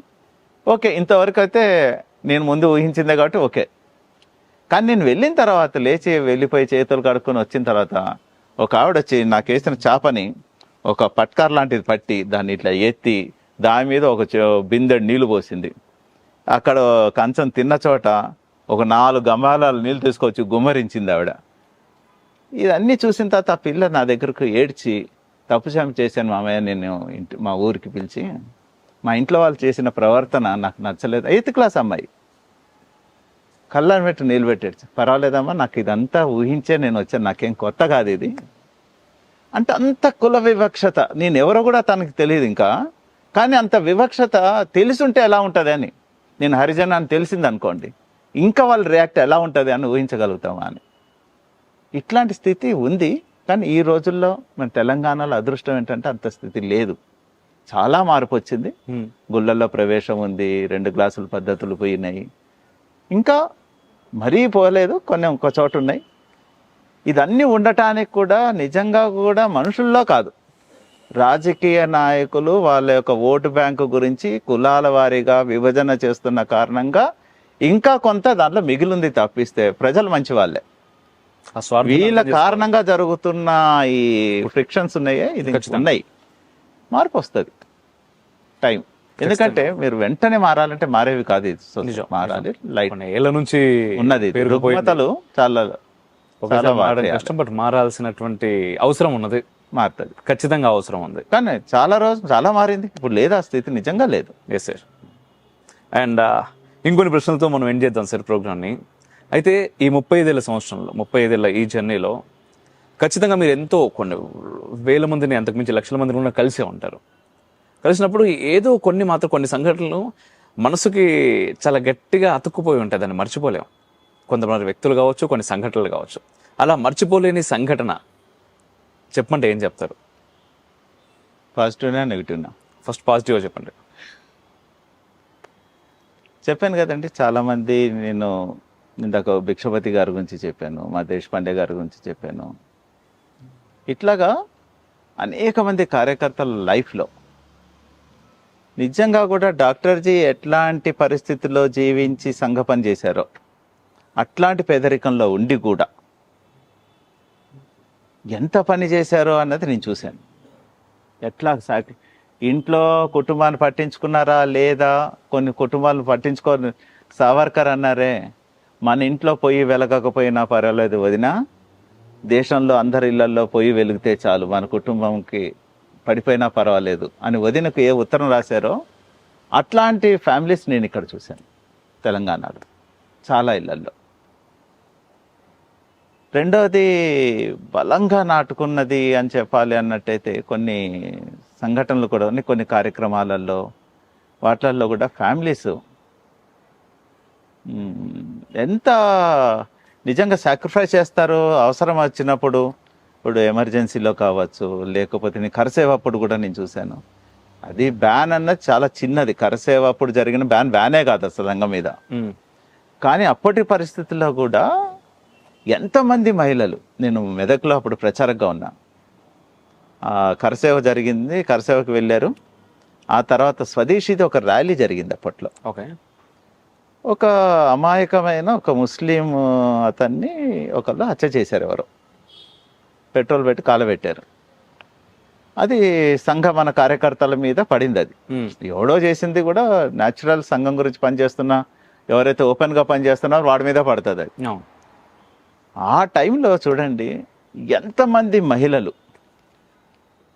ఓకే, ఇంతవరకు అయితే నేను ముందు ఊహించిందే కాబట్టి ఓకే. కానీ నేను వెళ్ళిన తర్వాత లేచి వెళ్ళిపోయి చేతులు కడుక్కొని వచ్చిన తర్వాత ఒక ఆవిడ వచ్చి నాకు వేసిన చేపని ఒక పట్కార్ లాంటిది పట్టి దాన్ని ఇట్లా ఎత్తి దాని మీద ఒక బిందెడు నీళ్లు పోసింది. అక్కడ కంచం తిన్న చోట ఒక 4 గంగాళాలు నీళ్ళు తీసుకొచ్చి గుమ్మరించింది ఆవిడ. ఇదన్నీ చూసిన తర్వాత ఆ పిల్ల నా దగ్గరకు ఏడ్చి, తప్పుశామి చేశాను మామయ్య, నేను మా ఊరికి పిలిచి, మా ఇంట్లో వాళ్ళు చేసిన ప్రవర్తన నాకు నచ్చలేదు. 8th క్లాస్ అమ్మాయి కళ్ళని పెట్టి నీళ్ళు పెట్టేది. పర్వాలేదమ్మా, నాకు ఇదంతా ఊహించే నేను వచ్చాను, నాకేం కొత్త కాదు ఇది అంటే. అంత కుల వివక్షత, నేను ఎవరో కూడా తనకి తెలియదు ఇంకా. కానీ అంత వివక్షత తెలుసుంటే ఎలా ఉంటుంది అని, నేను హరిజన అని తెలిసింది అనుకోండి, ఇంకా వాళ్ళు రియాక్ట్ ఎలా ఉంటుంది అని ఊహించగలుగుతామా అని. ఇట్లాంటి స్థితి ఉంది. కానీ ఈ రోజుల్లో మన తెలంగాణలో అదృష్టం ఏంటంటే అంత స్థితి లేదు, చాలా మార్పు వచ్చింది. గుళ్ళల్లో ప్రవేశం ఉంది, 2 గ్లాసుల పద్ధతులు పోయినాయి, ఇంకా మరీ పోలేదు, కొన్ని ఇంకో చోట ఉన్నాయి. ఇదన్నీ ఉండటానికి కూడా నిజంగా కూడా మనుషుల్లో కాదు, రాజకీయ నాయకులు వాళ్ళ యొక్క ఓటు బ్యాంకు గురించి కులాల వారీగా విభజన చేస్తున్న కారణంగా ఇంకా కొంత దాంట్లో మిగిలింది తప్పిస్తే ప్రజలు మంచి వాళ్ళే. వీళ్ళ కారణంగా జరుగుతున్న ఈ ఫ్రిక్షన్స్ ఉన్నాయే, ఇది ఉన్నాయి. మార్పు వస్తుంది, టైం. ఎందుకంటే మీరు వెంటనే మారాలంటే మారేవి కాదు, ఇది మారాలి. లైట్ ఏళ్ళ నుంచి ఉన్నది, రుగ్మతలు చాలా కష్టం, బట్ మారాల్సినటువంటి అవసరం ఉన్నది, మారుతుంది, ఖచ్చితంగా అవసరం ఉంది. కానీ చాలా మారింది, ఇప్పుడు లేదు ఆ స్థితి, నిజంగా లేదు. Yes sir. అండ్ ఇంకొన్ని ప్రశ్నలతో మనం ఎండ్ చేద్దాం సార్ ప్రోగ్రామ్ని. అయితే ఈ 35 ఏళ్ళ ఈ జర్నీలో ఖచ్చితంగా మీరు ఎంతో కొన్ని వేల మందిని, అంతకుమించి లక్షల మందిని కూడా కలిసే ఉంటారు. కలిసినప్పుడు ఏదో కొన్ని సంఘటనలు మనసుకి చాలా గట్టిగా అతుక్కుపోయి ఉంటాయి, దాన్ని మర్చిపోలేం. కొంతమంది వ్యక్తులు కావచ్చు, కొన్ని సంఘటనలు కావచ్చు. అలా మర్చిపోలేని సంఘటన చెప్పమంటే ఏం చెప్తారు? పాజిటివ్నా నెగిటివ్నా? ఫస్ట్ పాజిటివ్గా చెప్పండి. చెప్పాను కదండి, చాలామంది, నేను ఇందాక భిక్షపతి గారి గురించి చెప్పాను, మా దేశపాండే గారి గురించి చెప్పాను. ఇట్లాగా అనేక మంది కార్యకర్తల లైఫ్లో నిజంగా కూడా డాక్టర్జీ ఎట్లాంటి పరిస్థితుల్లో జీవించి సంఘ పని చేశారో అట్లాంటి పేదరికంలో ఉండి కూడా ఎంత పని చేశారో అన్నది నేను చూశాను. ఎట్లా ఇంట్లో కుటుంబాన్ని పట్టించుకున్నారా లేదా, కొన్ని కుటుంబాలను పట్టించుకొని సావర్కర్ అన్నారే, మన ఇంట్లో పొయ్యి వెలగకపోయినా పర్వాలేదు వదినా, దేశంలో అందరి ఇళ్లలో పొయ్యి వెలిగితే చాలు, మన కుటుంబంకి పడిపోయినా పర్వాలేదు అని వదినకు ఏ ఉత్తరం రాశారో అట్లాంటి ఫ్యామిలీస్ నేను ఇక్కడ చూశాను తెలంగాణలో చాలా ఇళ్లల్లో. రెండవది బలంగా నాటుకున్నది అని చెప్పాలి అన్నట్టయితే కొన్ని సంఘటనలు కూడా ఉన్నాయి, కొన్ని కార్యక్రమాలలో వాటిల్లో కూడా ఫ్యామిలీస్ ఎంత నిజంగా సాక్రిఫైస్ చేస్తారో అవసరం వచ్చినప్పుడు. ఇప్పుడు ఎమర్జెన్సీలో కావచ్చు, లేకపోతే నేను కరసేవప్పుడు కూడా నేను చూశాను. అది బ్యాన్ అన్నది చాలా చిన్నది, కరసేవ అప్పుడు జరిగిన బ్యానే కాదు అసలు రంగం మీద. కానీ అప్పటి పరిస్థితుల్లో కూడా ఎంతమంది మహిళలు, నేను మెదక్లో అప్పుడు ప్రచారంగా ఉన్నా, కరసేవ జరిగింది, కరసేవకు వెళ్ళారు. ఆ తర్వాత స్వదేశీది ఒక ర్యాలీ జరిగింది అప్పట్లో. ఓకే. ఒక అమాయకమైన ఒక ముస్లిం అతన్ని ఒకళ్ళు హత్య చేశారు, ఎవరో పెట్రోల్ పెట్టి కాలబెట్టారు. అది సంఘం మన కార్యకర్తల మీద పడింది. అది ఎవడో చేసింది కూడా న్యాచురల్ సంఘం గురించి పనిచేస్తున్నా ఎవరైతే ఓపెన్గా పనిచేస్తున్నారో వాడి మీద పడుతుంది అది. ఆ టైంలో చూడండి ఎంతమంది మహిళలు,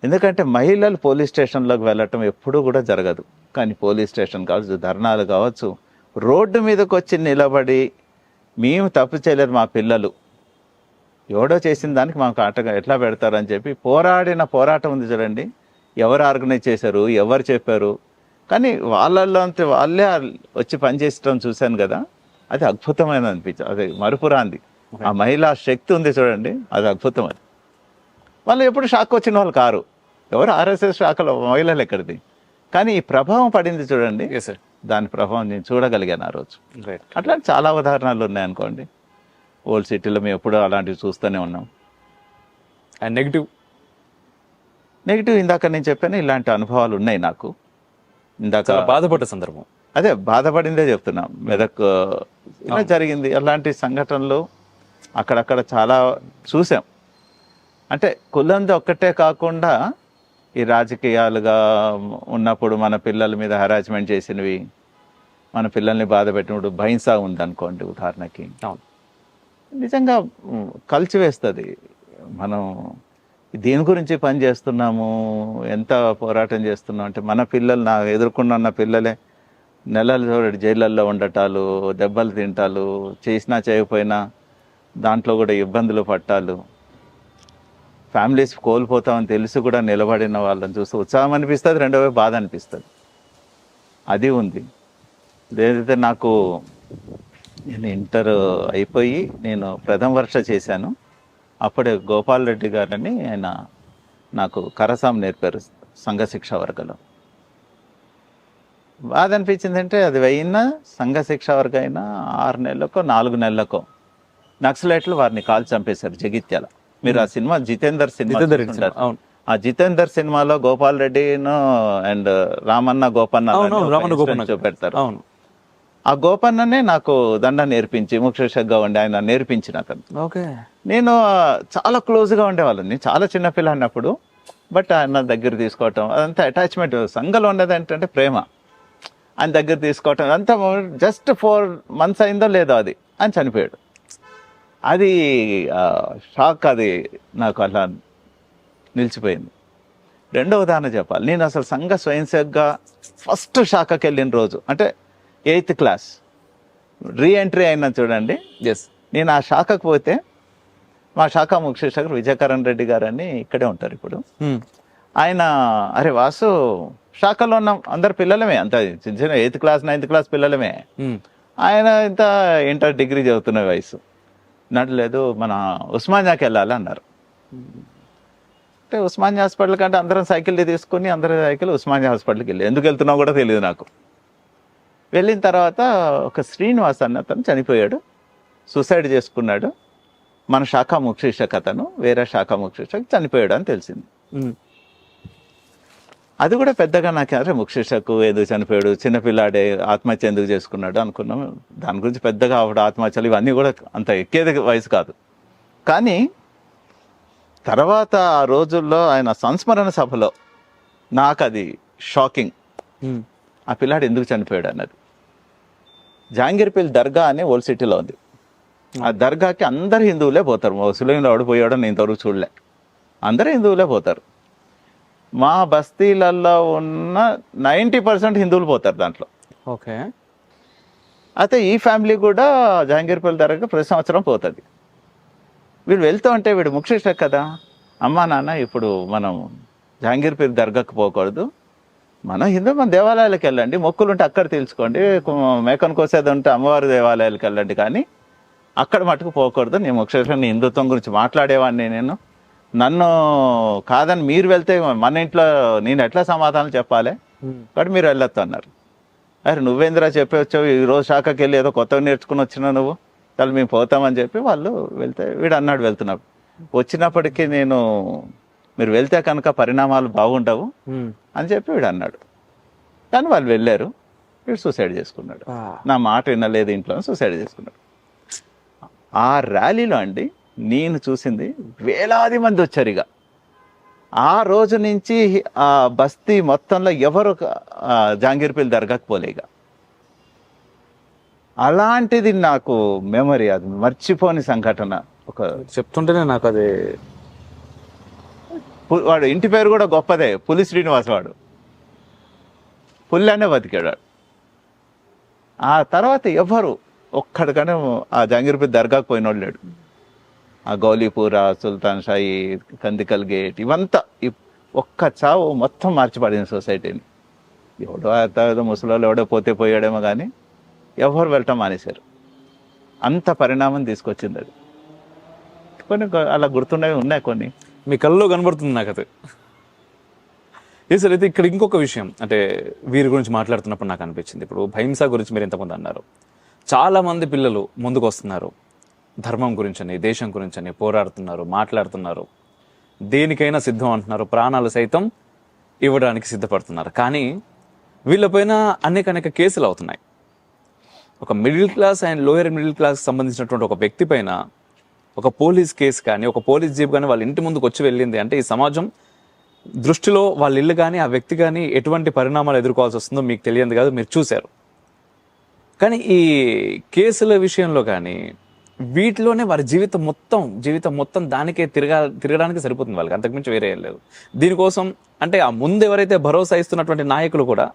ఎందుకంటే మహిళలు పోలీస్ స్టేషన్లోకి వెళ్ళటం ఎప్పుడూ కూడా జరగదు, కానీ పోలీస్ స్టేషన్ కావచ్చు, ధర్నాలు కావచ్చు, రోడ్డు మీదకి వచ్చి నిలబడి మేము తప్పు చేయలేదు, మా పిల్లలు ఎవడో చేసిన దానికి మాకు ఆటగా ఎట్లా పెడతారని చెప్పి పోరాడిన పోరాటం ఉంది చూడండి. ఎవరు ఆర్గనైజ్ చేశారు, ఎవరు చెప్పారు, కానీ వాళ్ళల్లో అంతే వాళ్ళే వచ్చి పనిచేసడం చూశాను కదా, అది అద్భుతమైన అనిపించింది. అది మరుపురాంది. ఆ మహిళా శక్తి ఉంది చూడండి, అది అద్భుతం. అది వాళ్ళు ఎప్పుడు షాక్ వచ్చిన వాళ్ళు కారు, ఎవరు ఆర్ఎస్ఎస్ శాఖలో మహిళలు ఎక్కడిది, కానీ ఈ ప్రభావం పడింది చూడండి, దాని ప్రభావం నేను చూడగలిగాను ఆ రోజు. అట్లా చాలా ఉదాహరణలు ఉన్నాయనుకోండి. ఓల్డ్ సిటీలో మేము ఎప్పుడూ అలాంటివి చూస్తూనే ఉన్నాం. అండ్ నెగిటివ్ ఇందాక నేను చెప్పాను, ఇలాంటి అనుభవాలు ఉన్నాయి నాకు. ఇందాక బాధపడ్డ సందర్భం, అదే బాధపడిందే చెప్తున్నా. మెదక్ ఇలా జరిగింది, అలాంటి సంఘటనలు అక్కడక్కడ చాలా చూసాం. అంటే కులంది ఒక్కటే కాకుండా ఈ రాజకీయాలుగా ఉన్నప్పుడు మన పిల్లల మీద హెరాస్మెంట్ చేసినవి, మన పిల్లల్ని బాధ పెట్టినప్పుడు భైంసా ఉందనుకోండి ఉదాహరణకి, నిజంగా కలిచివేస్తుంది. మనం దేని గురించి పని చేస్తున్నాము, ఎంత పోరాటం చేస్తున్నాం అంటే మన పిల్లలు, నా ఎదుర్కొన్న పిల్లలే నెలలు జైళ్ళల్లో ఉండటాలు, దెబ్బలు తింటాలు, చేసినా చేయకపోయినా దాంట్లో కూడా ఇబ్బందులు పట్టాలు, ఫ్యామిలీస్ కోల్పోతామని తెలిసి కూడా నిలబడిన వాళ్ళని చూస్తే ఉత్సాహం అనిపిస్తుంది, రెండో వైపు బాధ అనిపిస్తుంది. అది ఉంది. ఏదైతే నాకు నేను ఇంటర్ అయిపోయి నేను ప్రథమ వర్ష చేశాను, అప్పుడే గోపాల్ రెడ్డి గారని ఆయన నాకు కరసాం నేర్పారు సంఘ శిక్షా వర్గలో. బాధ అనిపించింది అంటే అది అయినా సంఘ శిక్షా వర్గ అయినా 6 నెలలకో 4 నెలలకో నక్సలైట్లు వారిని కాల్చి చంపేశారు జగిత్యాల. మీరు ఆ సినిమా జితేందర్ సినిమా, ఆ జితేందర్ సినిమాలో గోపాల్ రెడ్డిను అండ్ రామన్న గోపన్న చూపెడతారు. ఆ గోపన్ననే నాకు దండ నేర్పించి ముఖ్యగా ఉండి ఆయన నేర్పించిన అతను. నేను చాలా క్లోజ్గా ఉండేవాళ్ళని, నేను చాలా చిన్నపిల్ల అన్నప్పుడు. బట్ ఆయన దగ్గర తీసుకోవటం అదంతా అటాచ్మెంట్. సంఘంలో ఉండేది ఏంటంటే ప్రేమ. ఆయన దగ్గర తీసుకోవటం అంతా జస్ట్ 4 months అయిందో లేదో అది ఆయన చనిపోయాడు. అది షాక్, అది నాకు అలా నిలిచిపోయింది. రెండో ఉదాహరణ చెప్పాలి, నేను అసలు సంఘ స్వయం సేవగా ఫస్ట్ శాఖకి వెళ్ళిన రోజు అంటే 8th class రీఎంట్రీ అయినా చూడండి. నేను ఆ శాఖకు పోతే మా శాఖ ముఖ్య శాఖ విజయకరణ్ రెడ్డి గారు అని ఇక్కడే ఉంటారు ఇప్పుడు. ఆయన అరే వాసు శాఖలో ఉన్నాం, అందరు పిల్లలమే, అంత చిన్న చిన్న 8th class 9th class పిల్లలమే. ఆయన ఇంత ఇంటర్ డిగ్రీ చదువుతున్న వయసు. నడలేదు, మన ఉస్మానియాకి వెళ్ళాలి అన్నారు. అంటే ఉస్మానియా హాస్పిటల్ కంటే అందరం సైకిల్ తీసుకుని అందరం సైకిల్ ఉస్మానియా హాస్పిటల్కి వెళ్ళి, ఎందుకు వెళ్తున్నావు కూడా తెలియదు నాకు. వెళ్ళిన తర్వాత ఒక శ్రీనివాస్ అన్న అతను చనిపోయాడు, సూసైడ్ చేసుకున్నాడు. మన శాఖ ముఖ్య శిక్షక్ అతను వేరే శాఖ ముఖ్య శిక్షక్ చనిపోయాడు అని తెలిసింది. అది కూడా పెద్దగా నాకు అరే ముఖ్య శిక్షకు ఎందుకు చనిపోయాడు, చిన్నపిల్లాడే ఆత్మహత్య ఎందుకు చేసుకున్నాడు అనుకున్నాం. దాని గురించి పెద్దగా ఆవిడ ఆత్మహత్యలు ఇవన్నీ కూడా అంత ఎక్కేది వయసు కాదు. కానీ తర్వాత ఆ రోజుల్లో ఆయన సంస్మరణ సభలో నాకు అది షాకింగ్. ఆ పిల్లాడు ఎందుకు చనిపోయాడు అన్నది. జహాంగీర్పల్లి దర్గా అని ఓల్డ్ సిటీలో ఉంది. ఆ దర్గాకి అందరు హిందువులే పోతారు. ముస్లింలు ఎవడు పోయాడో నేను ఇంతవరకు చూడలే. అందరూ హిందువులే పోతారు. మా బస్తీలలో ఉన్న 90% హిందువులు పోతారు దాంట్లో. ఓకే. అయితే ఈ ఫ్యామిలీ కూడా జహాంగీర్పల్లి దర్గా ప్రతి సంవత్సరం పోతుంది. వీడు వెళ్తూ ఉంటే వీడు ముఖ్యశ కదా, అమ్మా నాన్న ఇప్పుడు మనం జహాంగీర్పల్లి దర్గాకు పోకూడదు, మనం మన దేవాలయాలకు వెళ్ళండి, మొక్కులు ఉంటే అక్కడ తెలుసుకోండి, మేకను కోసేది ఉంటే అమ్మవారి దేవాలయాలకు వెళ్ళండి, కానీ అక్కడ మటుకు పోకూడదు. నేను ముఖ్యంగా నీ హిందుత్వం గురించి మాట్లాడేవాడిని, నన్ను కాదని మీరు వెళ్తే మన ఇంట్లో నేను ఎట్లా సమాధానం చెప్పాలి, కాబట్టి మీరు వెళ్ళొద్దు అన్నారు. అరే నువ్వేంద్రా చెప్పి వచ్చావు, ఈరోజు శాఖకి వెళ్ళి ఏదో కొత్తగా నేర్చుకుని వచ్చినా నువ్వు, వాళ్ళు మేము పోతామని చెప్పి వాళ్ళు వెళ్తే వీడు అన్నాడు వెళ్తున్నప్పుడు. వచ్చినప్పటికీ నేను మీరు వెళ్తే కనుక పరిణామాలు బాగుండవు అని చెప్పి వీడు అన్నాడు. కానీ వాళ్ళు వెళ్ళారు, వీడు సూసైడ్ చేసుకున్నాడు. నా మాట వినలేదు ఇంట్లో, సూసైడ్ చేసుకున్నాడు. ఆ ర్యాలీలో అండి నేను చూసింది వేలాది మంది వచ్చారు. ఇక ఆ రోజు నుంచి ఆ బస్తీ మొత్తంలో ఎవరు జహాంగీర్పల్లి దర్గాకు పోలే. ఇక అలాంటిది నాకు మెమరీ, అది మర్చిపోని సంఘటన. ఒక చెప్తుంటేనే నాకు అది, వాడు ఇంటి పేరు కూడా గొప్పదే, పులి శ్రీనివాస్. వాడు పుల్లానే బతికాడు. ఆ తర్వాత ఎవరు ఒక్కడికనే ఆ జహాంగీర్పల్లి దర్గాకు పోయినోడు లేడు. ఆ గౌలీపూర, సుల్తాన్ షాయి, కందికల్ గేట్ ఇవంతా ఒక్క చావు మొత్తం మార్చిపడింది సొసైటీని. ఎవడో ముసలాళ్ళు ఎవడో పోతే పోయాడేమో కానీ ఎవరు వెళ్ళటం మానేశారు. అంత పరిణామం తీసుకొచ్చింది అది. కొన్ని అలా గుర్తున్నవి ఉన్నాయి కొన్ని. మీ కళ్ళలో కనబడుతుంది నాకు అది. సార్ అయితే ఇక్కడ ఇంకొక విషయం, అంటే వీరి గురించి మాట్లాడుతున్నప్పుడు నాకు అనిపించింది, ఇప్పుడు భైంస గురించి మీరు ఎంతమంది అన్నారు, చాలా మంది పిల్లలు ముందుకు వస్తున్నారు, ధర్మం గురించని, దేశం గురించని పోరాడుతున్నారు, మాట్లాడుతున్నారు, దేనికైనా సిద్ధం అంటున్నారు, ప్రాణాలు సైతం ఇవ్వడానికి సిద్ధపడుతున్నారు. కానీ వీళ్ళపైన అనేక కేసులు అవుతున్నాయి. ఒక middle class and lower middle class సంబంధించినటువంటి ఒక వ్యక్తి పైన ఒక పోలీస్ కేసు కానీ, ఒక పోలీస్ జీప్ కానీ వాళ్ళ ఇంటి ముందుకు వచ్చి వెళ్ళింది అంటే ఈ సమాజం దృష్టిలో వాళ్ళ ఇల్లు కానీ ఆ వ్యక్తి కానీ ఎటువంటి పరిణామాలు ఎదుర్కోవాల్సి వస్తుందో మీకు తెలియదు కాదు, మీరు చూశారు. కానీ ఈ కేసుల విషయంలో కానీ వీటిలోనే వారి జీవితం మొత్తం దానికే తిరగడానికి సరిపోతుంది వాళ్ళకి, అంతకుమించి వేరే ఏం లేదు. దీనికోసం అంటే ఆ ముందు ఎవరైతే భరోసా ఇస్తున్నటువంటి నాయకులు కూడా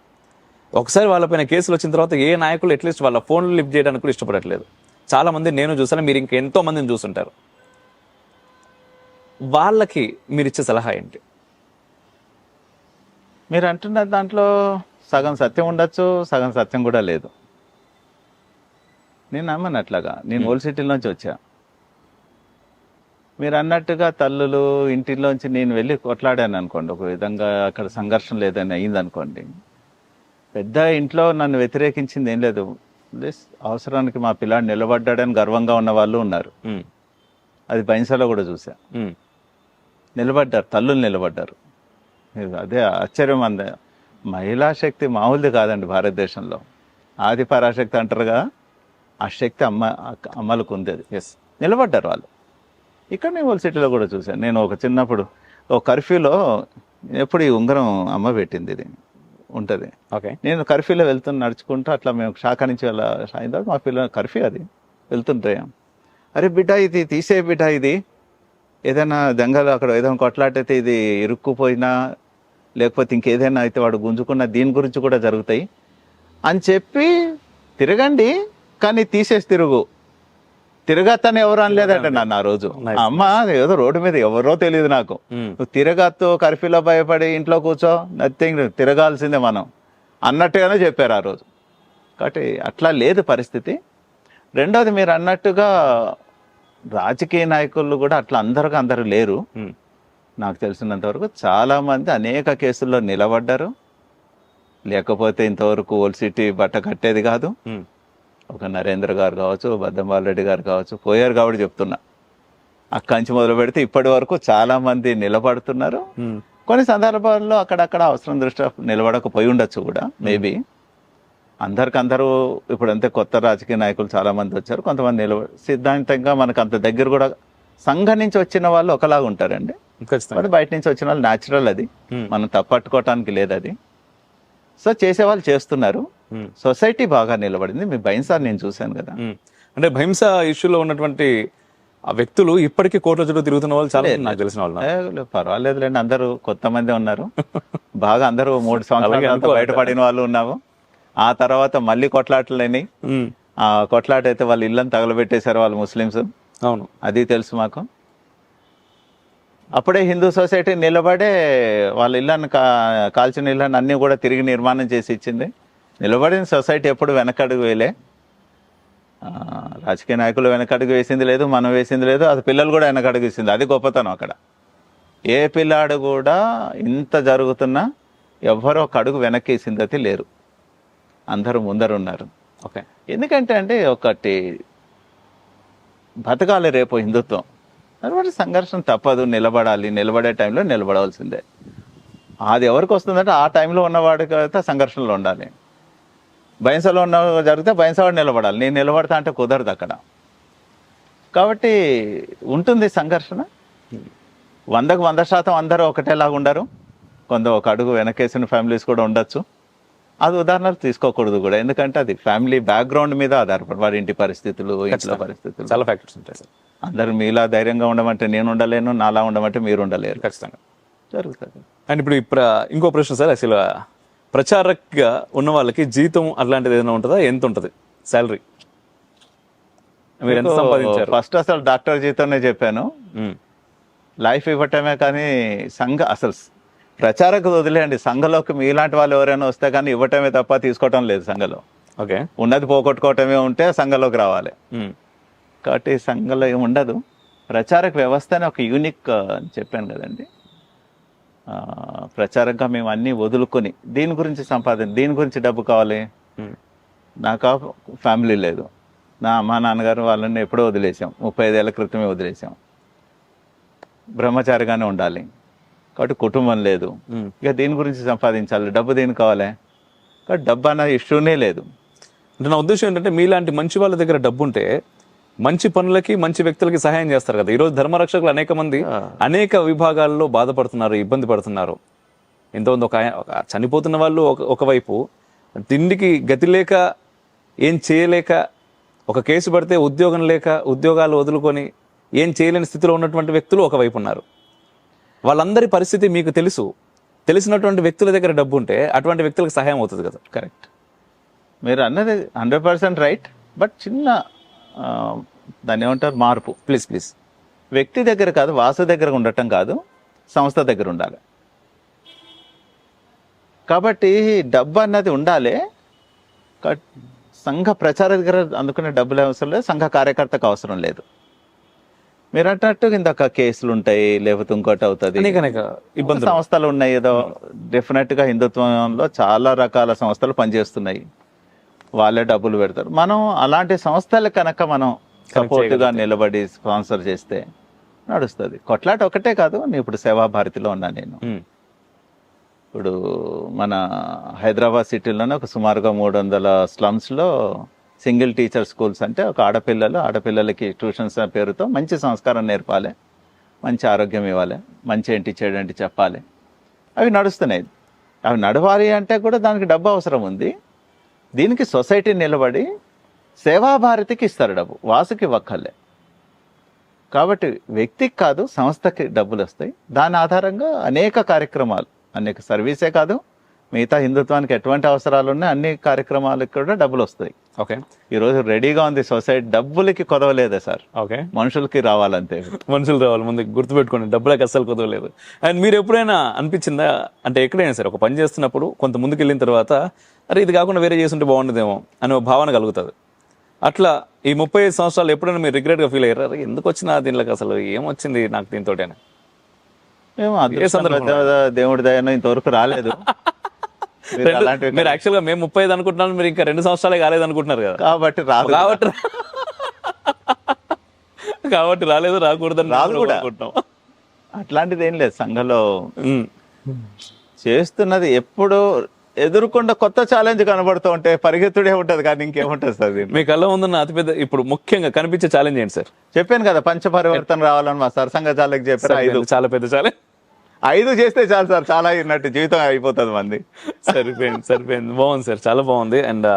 ఒకసారి వాళ్ళపైన కేసులు వచ్చిన తర్వాత ఏ నాయకులు అట్లీస్ట్ వాళ్ళ ఫోన్లు లిఫ్ట్ చేయడానికి కూడా ఇష్టపడట్లేదు. చాలా మంది నేను చూసాను, మీరు ఇంకా ఎంతో మందిని చూస్తుంటారు. వాళ్ళకి మీరు ఇచ్చే సలహా ఏంటి? మీరు అంటున్న దాంట్లో సగం సత్యం ఉండొచ్చు, సగం సత్యం కూడా లేదు. నేను నమ్మనట్లాగా, నేను ఓల్డ్ సిటీలోంచి వచ్చా. మీరు అన్నట్టుగా తల్లులు ఇంటిలోంచి నేను వెళ్ళి కొట్లాడాను అనుకోండి, ఒక విధంగా అక్కడ సంఘర్షణ లేదని అయిందనుకోండి, పెద్ద ఇంట్లో నన్ను వ్యతిరేకించింది ఏం లేదు. అవసరానికి మా పిల్లాడు నిలబడ్డాడని గర్వంగా ఉన్న వాళ్ళు ఉన్నారు. అది బైన్సాలో కూడా చూసా. నిలబడ్డారు, తల్లులు నిలబడ్డారు. అదే ఆశ్చర్యం. అంద మహిళా శక్తి మామూలుది కాదండి భారతదేశంలో. ఆది పరాశక్తి అంటారు కదా, ఆ శక్తి అమ్మలకు ఉంది. అది నిలబడ్డారు వాళ్ళు. ఇక్కడ నేను ఓల్డ్ సిటీలో కూడా చూశాను. నేను ఒక చిన్నప్పుడు ఒక కర్ఫ్యూలో ఎప్పుడు ఈ ఉంగరం అమ్మ పెట్టింది, ఇది ఉంటుంది. నేను కర్ఫ్యూలో నడుచుకుంటూ అట్లా మేము శాఖ నుంచి సాయంత్రం మా పిల్లలు కర్ఫ్యూ అది వెళ్తుంటే, అరే బిడ్డ ఇది తీసే బిడ్డ, ఇది ఏదైనా దెంగలు అక్కడ ఏదైనా కొట్లాటైతే ఇది ఇరుక్కుపోయినా లేకపోతే ఇంకేదైనా అయితే వాడు గుంజుకున్న దీని గురించి కూడా జరుగుతాయి అని చెప్పి, తిరగండి కానీ తీసేసి తిరగత్తని ఎవరు అనలేదంటే నన్ను ఆ రోజు. అమ్మ ఏదో రోడ్డు మీద ఎవరో తెలియదు నాకు, నువ్వు తిరగత్తు, కర్ఫ్యూలో భయపడి ఇంట్లో కూర్చో, నథింగ్, తిరగాల్సిందే మనం అన్నట్టుగానే చెప్పారు ఆ రోజు. కాబట్టి అట్లా లేదు పరిస్థితి. రెండోది మీరు అన్నట్టుగా రాజకీయ నాయకులు కూడా అట్లా అందరూ లేరు. నాకు తెలిసినంత వరకు చాలా మంది అనేక కేసుల్లో నిలబడ్డారు, లేకపోతే ఇంతవరకు ఓల్డ్ సిటీ బట్ట కట్టేది కాదు. ఒక నరేంద్ర గారు కావచ్చు, బద్దెంబాల్ రెడ్డి గారు కావచ్చు, పోయారు కాబట్టి చెప్తున్నా. అక్కడి నుంచి మొదలు పెడితే ఇప్పటి వరకు చాలా మంది నిలబడుతున్నారు. కొన్ని సందర్భాల్లో అక్కడక్కడ అవసరం దృష్ట్యా నిలబడకపోయి ఉండొచ్చు కూడా, మేబీ. అందరూ ఇప్పుడు అంతే కొత్త రాజకీయ నాయకులు చాలా మంది వచ్చారు, కొంతమంది సిద్ధాంతంగా మనకు అంత దగ్గర కూడా సంఘం నుంచి వచ్చిన వాళ్ళు ఒకలాగా ఉంటారండి, ఖచ్చితంగా. మరి బయట నుంచి వచ్చిన వాళ్ళు న్యాచురల్, అది మనం తప్పట్టుకోవటానికి లేదు అది. సో చేసేవాళ్ళు చేస్తున్నారు, సొసైటీ బాగా నిలబడింది. మీ భయంసార్ నేను చూశాను కదా. అంటే భహింస ఇష్యూలో ఉన్నటువంటి ఆ వ్యక్తులు ఇప్పటికీ కోట్ల చుట్టూ తిరుగుతున్న వాళ్ళు చాలా నాకు తెలిసిన వాళ్ళు. పర్వాలేదులేండి, అందరూ కొత్త మంది ఉన్నారు బాగా. అందరూ 3 సంవత్సరాల బయటపడిన వాళ్ళు ఉన్నాము. ఆ తర్వాత మళ్ళీ కొట్లాటలేని, ఆ కొట్లాట అయితే వాళ్ళు ఇళ్ళని తగలబెట్టేశారు వాళ్ళు ముస్లిమ్స్. అవును, అది తెలుసు మాకు. అప్పుడే హిందూ సొసైటీ నిలబడే వాళ్ళ ఇళ్ళని కాల్చిన ఇళ్ళని అన్నీ కూడా తిరిగి నిర్మాణం చేసి ఇచ్చింది. నిలబడిన సొసైటీ ఎప్పుడు వెనకడుగు వేలే. రాజకీయ నాయకులు వెనకడుగు వేసింది లేదు, మనం వేసింది లేదు, అది పిల్లలు కూడా వెనకడుగు వేసింది. అది గొప్పతనం అక్కడ. ఏ పిల్లాడు కూడా ఇంత జరుగుతున్నా ఎవ్వరూ ఒక అడుగు వెనక్కేసింది అయితే లేరు, అందరూ ముందరున్నారు. ఓకే, ఎందుకంటే అంటే ఒకటి బతకాలి రేపు హిందుత్వం, కాబట్టి సంఘర్షణ తప్పదు, నిలబడాలి, నిలబడే టైంలో నిలబడవలసిందే. అది ఎవరికి వస్తుందంటే ఆ టైంలో ఉన్నవాడికి అయితే సంఘర్షణలో ఉండాలి. బైన్సలో ఉన్న జరిగితే బైన్సవాడు నిలబడాలి, నేను నిలబడతా అంటే కుదరదు అక్కడ. కాబట్టి ఉంటుంది సంఘర్షణ. 100కు 100% అందరూ ఒకటేలాగా ఉండరు, కొంత ఒక అడుగు వెనకేసిన ఫ్యామిలీస్ కూడా ఉండొచ్చు. అది ఉదాహరణలు తీసుకోకూడదు కూడా, ఎందుకంటే అది ఫ్యామిలీ బ్యాక్గ్రౌండ్ మీద ఆధారపడి, వారి ఇంటి పరిస్థితులు, ఇంట్లో పరిస్థితులు, చాలా ఫ్యాక్టర్స్ ఉంటాయి సార్. అందరూ మీలా ధైర్యంగా ఉండమంటే నేను ఉండలేను, నాలా ఉండమంటే మీరు ఉండలేరు. ఖచ్చితంగా జరుగుతుంది. అండ్ ఇప్పుడు ఇంకో ప్రశ్న సార్, అసలు ప్రచారక్గా ఉన్న వాళ్ళకి జీతం అట్లాంటిది ఏదైనా ఉంటుందా? ఎంత ఉంటుంది శాలరీ? మీరు ఎంత సంపాదించారు? ఫస్ట్ అసలు డాక్టర్ జీతంనే చెప్పాను. లైఫ్ ఇవ్వటమే కానీ అసలు ప్రచారకు వదిలేయండి, సంఘంలోకి మీలాంటి వాళ్ళు ఎవరైనా వస్తే కానీ ఇవ్వటమే తప్ప తీసుకోవటం లేదు సంఘంలో. ఓకే, ఉన్నది పోగొట్టుకోవటమే ఉంటే సంఘంలోకి రావాలి. కాబట్టి సంఘంలో ఏమి ఉండదు. ప్రచారక వ్యవస్థ అని ఒక యూనిక్ అని చెప్పాను కదండి. ప్రచారంగా మేము అన్నీ వదులుకొని దీని గురించి దీని గురించి డబ్బు కావాలి. నాకు ఫ్యామిలీ లేదు, మా నాన్నగారు వాళ్ళని ఎప్పుడో వదిలేసాం, 35 ఏళ్ల క్రితమే వదిలేసాం. బ్రహ్మచారిగానే ఉండాలి, కాబట్టి కుటుంబం లేదు. ఇక దీని గురించి సంపాదించాలి, డబ్బు దేనికి కావాలి? కాబట్టి డబ్బు అన్న ఇష్యూనే లేదు. అంటే నా ఉద్దేశం ఏంటంటే మీలాంటి మంచి వాళ్ళ దగ్గర డబ్బు ఉంటే మంచి పనులకి మంచి వ్యక్తులకి సహాయం చేస్తారు కదా. ఈరోజు ధర్మరక్షకులు అనేక మంది అనేక విభాగాల్లో బాధపడుతున్నారు, ఇబ్బంది పడుతున్నారు. ఎంతోమంది ఒక చనిపోతున్న వాళ్ళు ఒకవైపు, తిండికి గతి లేక ఏం చేయలేక, ఒక కేసు పడితే ఉద్యోగం లేక ఉద్యోగాలు వదులుకొని ఏం చేయలేని స్థితిలో ఉన్నటువంటి వ్యక్తులు ఒకవైపు ఉన్నారు. వాళ్ళందరి పరిస్థితి మీకు తెలిసినటువంటి వ్యక్తుల దగ్గర డబ్బు ఉంటే అటువంటి వ్యక్తులకు సహాయం అవుతుంది కదా. కరెక్ట్, మీరు అన్నది 100% రైట్. బట్ చిన్న దాన్ని ఏమంటారు, మార్పు. ప్లీజ్ వ్యక్తి దగ్గర కాదు, వాసు దగ్గర ఉండటం కాదు, సంస్థ దగ్గర ఉండాలి. కాబట్టి డబ్బు అన్నది ఉండాలి. సంఘ ప్రచార దగ్గర అందుకునే డబ్బులు అవసరం లేదు, సంఘ కార్యకర్తకు అవసరం లేదు. మీరు అంటున్నట్టు ఇందాక కేసులు ఉంటాయి, లేకపోతే ఇంకోటి అవుతుంది, ఇబ్బంది సంస్థలు ఉన్నాయి. ఏదో డెఫినెట్గా హిందుత్వంలో చాలా రకాల సంస్థలు పనిచేస్తున్నాయి, వాళ్ళే డబ్బులు పెడతారు. మనం అలాంటి సంస్థలు కనుక మనం సపోర్ట్గా నిలబడి స్పాన్సర్ చేస్తే నడుస్తుంది. కొట్లాట ఒకటే కాదు, ఇప్పుడు సేవాభారతిలో ఉన్నా నేను. ఇప్పుడు మన హైదరాబాద్ సిటీలోనే ఒక సుమారుగా 300 స్లమ్స్లో సింగిల్ టీచర్ స్కూల్స్, అంటే ఒక ఆడపిల్లలకి ట్యూషన్స్ పేరుతో మంచి సంస్కారం నేర్పాలి, మంచి ఆరోగ్యం ఇవ్వాలి, మంచి ఏంటి చెడు ఏంటి చెప్పాలి. అవి నడుస్తున్నాయి. అవి నడవాలి అంటే కూడా దానికి డబ్బు అవసరం ఉంది. దీనికి సొసైటీ నిలబడి సేవాభారతికి ఇస్తారు డబ్బు, వాసుకి ఇవ్వక్కర్లే. కాబట్టి వ్యక్తికి కాదు, సంస్థకి డబ్బులు వస్తాయి. దాని ఆధారంగా అనేక కార్యక్రమాలు, అనేక సర్వీసే కాదు, మిగతా హిందుత్వానికి ఎటువంటి అవసరాలు ఉన్నాయి అన్ని కార్యక్రమాలకు కూడా డబ్బులు వస్తాయి. ఓకే, ఈరోజు రెడీగా ఉంది సొసైటీ, డబ్బులకి కొదవలేదే సార్. ఓకే, మనుషులకి రావాలంతే. మనుషులు రావాలి, ముందు గుర్తుపెట్టుకోండి, డబ్బులకు అస్సలు కుదవలేదు. అండ్ మీరు ఎప్పుడైనా అనిపించిందా, అంటే ఎక్కడైనా సరే ఒక పని చేస్తున్నప్పుడు కొంత ముందుకు వెళ్ళిన తర్వాత అరే ఇది కాకుండా వేరే చేస్తుంటే బాగుండదేమో అనే ఒక భావన కలుగుతుంది. అట్లా ఈ 35 సంవత్సరాలు ఎప్పుడైనా మీరు రిగ్రెట్గా ఫీల్ అయ్యారు, అరే ఎందుకు వచ్చినా దీనిలోకి, అసలు ఏమొచ్చింది నాకు దీంతో? దేవుడి దయను ఇంతవరకు రాలేదు. మీరు యాక్చువల్ గా మేము 35 అనుకుంటున్నాను, మీరు ఇంకా 2 సంవత్సరాలే కాలేదు అనుకుంటున్నారు కదా. కాబట్టి రాలేదు, రాకూడదని రాదు కూడా. అట్లాంటిది ఏం లేదు. సంఘంలో చేస్తున్నది ఎప్పుడు ఎదురుకుండా కొత్త ఛాలెంజ్ కనబడుతూ ఉంటే పరిగెత్తుడే ఉంటుంది కానీ ఇంకేముంటుంది సార్ దీంట్లో? మీ కళ్ళ ముందున్న అతిపెద్ద ఇప్పుడు ముఖ్యంగా కనిపించే ఛాలెంజ్ ఏంటి సార్? చెప్పాను కదా పంచ పరివర్తన రావాలని మా సరసంగ చాలకి చెప్పారు. 5 చాలా పెద్ద ఛాలెంజ్. 5 చేస్తే చాలు సార్, చాలా అయినట్టు జీవితం అయిపోతుంది మంది. సరిపోయింది. బాగుంది సార్, చాలా బాగుంది. అండ్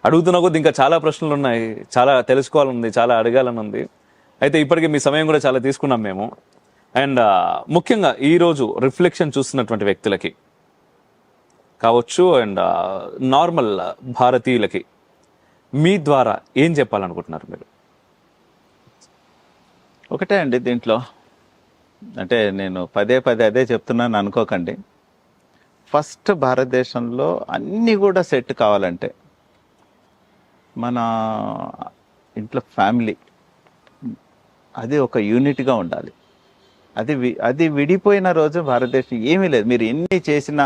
అడుగుతున్న కొద్ది ఇంకా చాలా ప్రశ్నలు ఉన్నాయి, చాలా తెలుసుకోవాలనుంది, చాలా అడగాలని ఉంది. అయితే ఇప్పటికే మీ సమయం కూడా చాలా తీసుకున్నాం మేము. అండ్ ముఖ్యంగా ఈరోజు రిఫ్లెక్షన్ చూస్తున్నటువంటి వ్యక్తులకి కావచ్చు అండ్ నార్మల్ భారతీయులకి మీ ద్వారా ఏం చెప్పాలనుకుంటున్నారు మీరు? ఒకటే అండి దీంట్లో, అంటే నేను పదే అదే చెప్తున్నాను అనుకోకండి. ఫస్ట్ భారతదేశంలో అన్నీ కూడా సెట్ కావాలంటే మన ఇంట్లో ఫ్యామిలీ అది ఒక యూనిట్గా ఉండాలి. అది విడిపోయిన రోజు భారతదేశం ఏమీ లేదు. మీరు ఎన్ని చేసినా,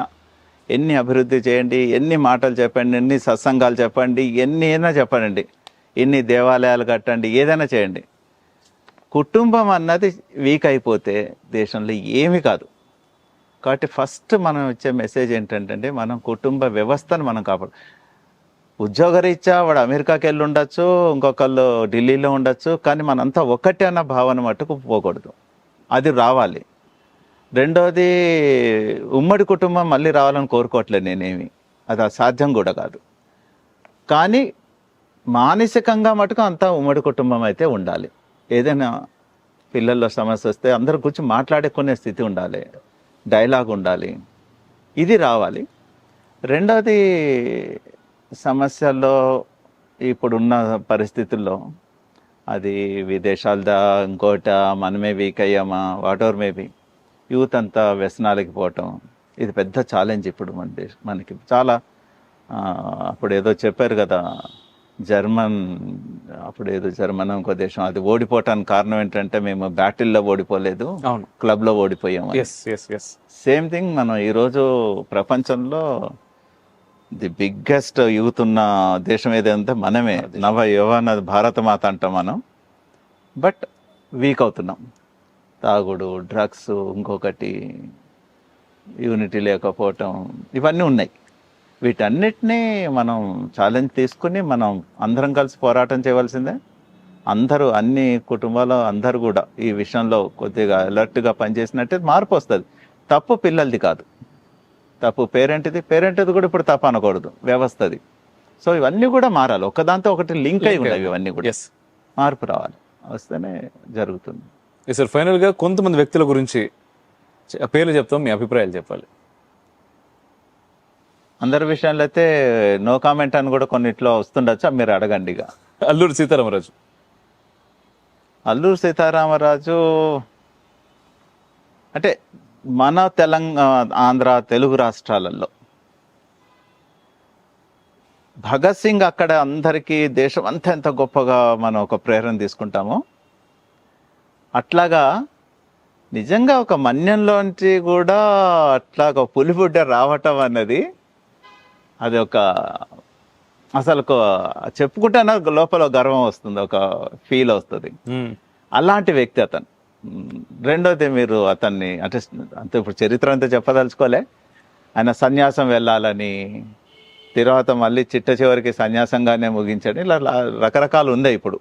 ఎన్ని అభివృద్ధి చేయండి, ఎన్ని మాటలు చెప్పండి, ఎన్ని సత్సంగాలు చెప్పండి, ఎన్నైనా చెప్పండి, ఎన్ని దేవాలయాలు కట్టండి, ఏదైనా చేయండి, కుటుంబం అన్నది వీక్ అయిపోతే దేశంలో ఏమీ కాదు. కాబట్టి ఫస్ట్ మనం ఇచ్చే మెసేజ్ ఏంటంటే మనం కుటుంబ వ్యవస్థను మనం కాపాడు. ఉద్యోగరీత్యా వాడు అమెరికాకి వెళ్ళి ఉండొచ్చు, ఇంకొకళ్ళు ఢిల్లీలో ఉండొచ్చు, కానీ మనంతా ఒకటే అన్న భావన మట్టుకు పోకూడదు. అది రావాలి. రెండోది ఉమ్మడి కుటుంబం మళ్ళీ రావాలని కోరుకోవట్లేదు నేనేమి, అది అసాధ్యం కూడా కాదు. కానీ మానసికంగా మటుకు అంతా ఉమ్మడి కుటుంబం అయితే ఉండాలి. ఏదైనా పిల్లల్లో సమస్య వస్తే అందరూ కూర్చొని మాట్లాడుకునే స్థితి ఉండాలి, డైలాగ్ ఉండాలి, ఇది రావాలి. రెండోది సమస్యల్లో ఇప్పుడున్న పరిస్థితుల్లో అది విదేశాలదా ఇంకోట మనమే వీక్ అయ్యామా వాట్ ఎవర్ మేబీ, యూత్ అంతా వ్యసనాలకి పోవటం ఇది పెద్ద ఛాలెంజ్ ఇప్పుడు మనకి చాలా. అప్పుడు ఏదో చెప్పారు కదా జర్మన్ ఇంకో దేశం, అది ఓడిపోవటానికి కారణం ఏంటంటే మేము బ్యాటిల్లో ఓడిపోలేదు, క్లబ్లో ఓడిపోయాము. సేమ్ థింగ్ మనం ఈరోజు ప్రపంచంలో ది బిగ్గెస్ట్ యూత్ ఉన్న దేశం ఏదంటే మనమే. నవ యవ్వన భారతమాత అంటాం మనం. బట్ వీక్ అవుతున్నాం. తాగుడు, డ్రగ్స్, ఇంకొకటి యూనిటీ లేకపోవటం, ఇవన్నీ ఉన్నాయి. వీటన్నిటినీ మనం ఛాలెంజ్ తీసుకుని మనం అందరం కలిసి పోరాటం చేయవలసిందే. అందరూ అన్ని కుటుంబాలు అందరూ కూడా ఈ విషయంలో కొద్దిగా అలర్ట్గా పనిచేసినట్టే మార్పు వస్తుంది. తప్పు పిల్లలది కాదు, తప్పు పేరెంట్ది కూడా ఇప్పుడు తప్పు అనకూడదు, వ్యవస్థది. సో ఇవన్నీ కూడా మారాలి, ఒకదాంతో ఒకటి లింక్ అయి ఉండేవి, ఇవన్నీ కూడా మార్పు రావాలి, వస్తేనే జరుగుతుంది. సార్ ఫైనల్గా కొంతమంది వ్యక్తుల గురించి పేర్లు చెప్తాం, మీ అభిప్రాయాలు చెప్పాలి. అందరి విషయాల్లో అయితే నో కామెంట్ అని కూడా కొన్నిట్లో వస్తుండొచ్చు, మీరు అడగండి. ఇక అల్లూరి సీతారామరాజు అంటే మన ఆంధ్ర తెలుగు రాష్ట్రాలలో భగత్ సింగ్ అక్కడ అందరికీ దేశం అంతా ఎంత గొప్పగా మనం ఒక ప్రేరణ తీసుకుంటామో అట్లాగా నిజంగా ఒక మన్యంలోంచి కూడా అట్లాగా పులిబుడ్డ రావటం అన్నది అది ఒక అసలు చెప్పుకుంటేనే లోపల గర్వం వస్తుంది, ఒక ఫీల్ వస్తుంది. అలాంటి వ్యక్తి అతను. రెండోది మీరు అతన్ని అంటే అంత ఇప్పుడు చరిత్ర అంతా చెప్పదలుచుకోలే. ఆయన సన్యాసం వెళ్ళాలని, తర్వాత మళ్ళీ చిట్ట చివరికి సన్యాసంగానే ముగించాడు. ఇలా రకరకాలు ఉంది. ఇప్పుడు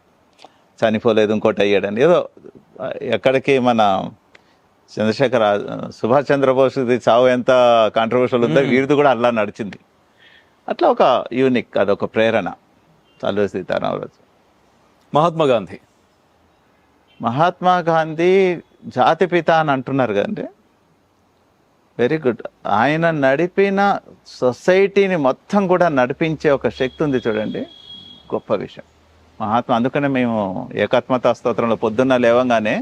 చనిపోలేదు, ఇంకోటి అయ్యాడని ఏదో ఎక్కడికి మన సుభాష్ చంద్రబోస్ది చావు ఎంత కాంట్రవర్షియల్ ఉందో వీరిది కూడా అలా నడిచింది. అట్లా ఒక యూనిక్, అదొక ప్రేరణ అల్లూరి సీతారామరాజు. మహాత్మా గాంధీ జాతిపిత అని అంటున్నారు కదండి, వెరీ గుడ్. ఆయన నడిపిన సొసైటీని మొత్తం కూడా నడిపించే ఒక శక్తి ఉంది చూడండి, గొప్ప విషయం. అందుకనే మేము ఏకాత్మతా స్తోత్రంలో పొద్దున్న లేవంగానే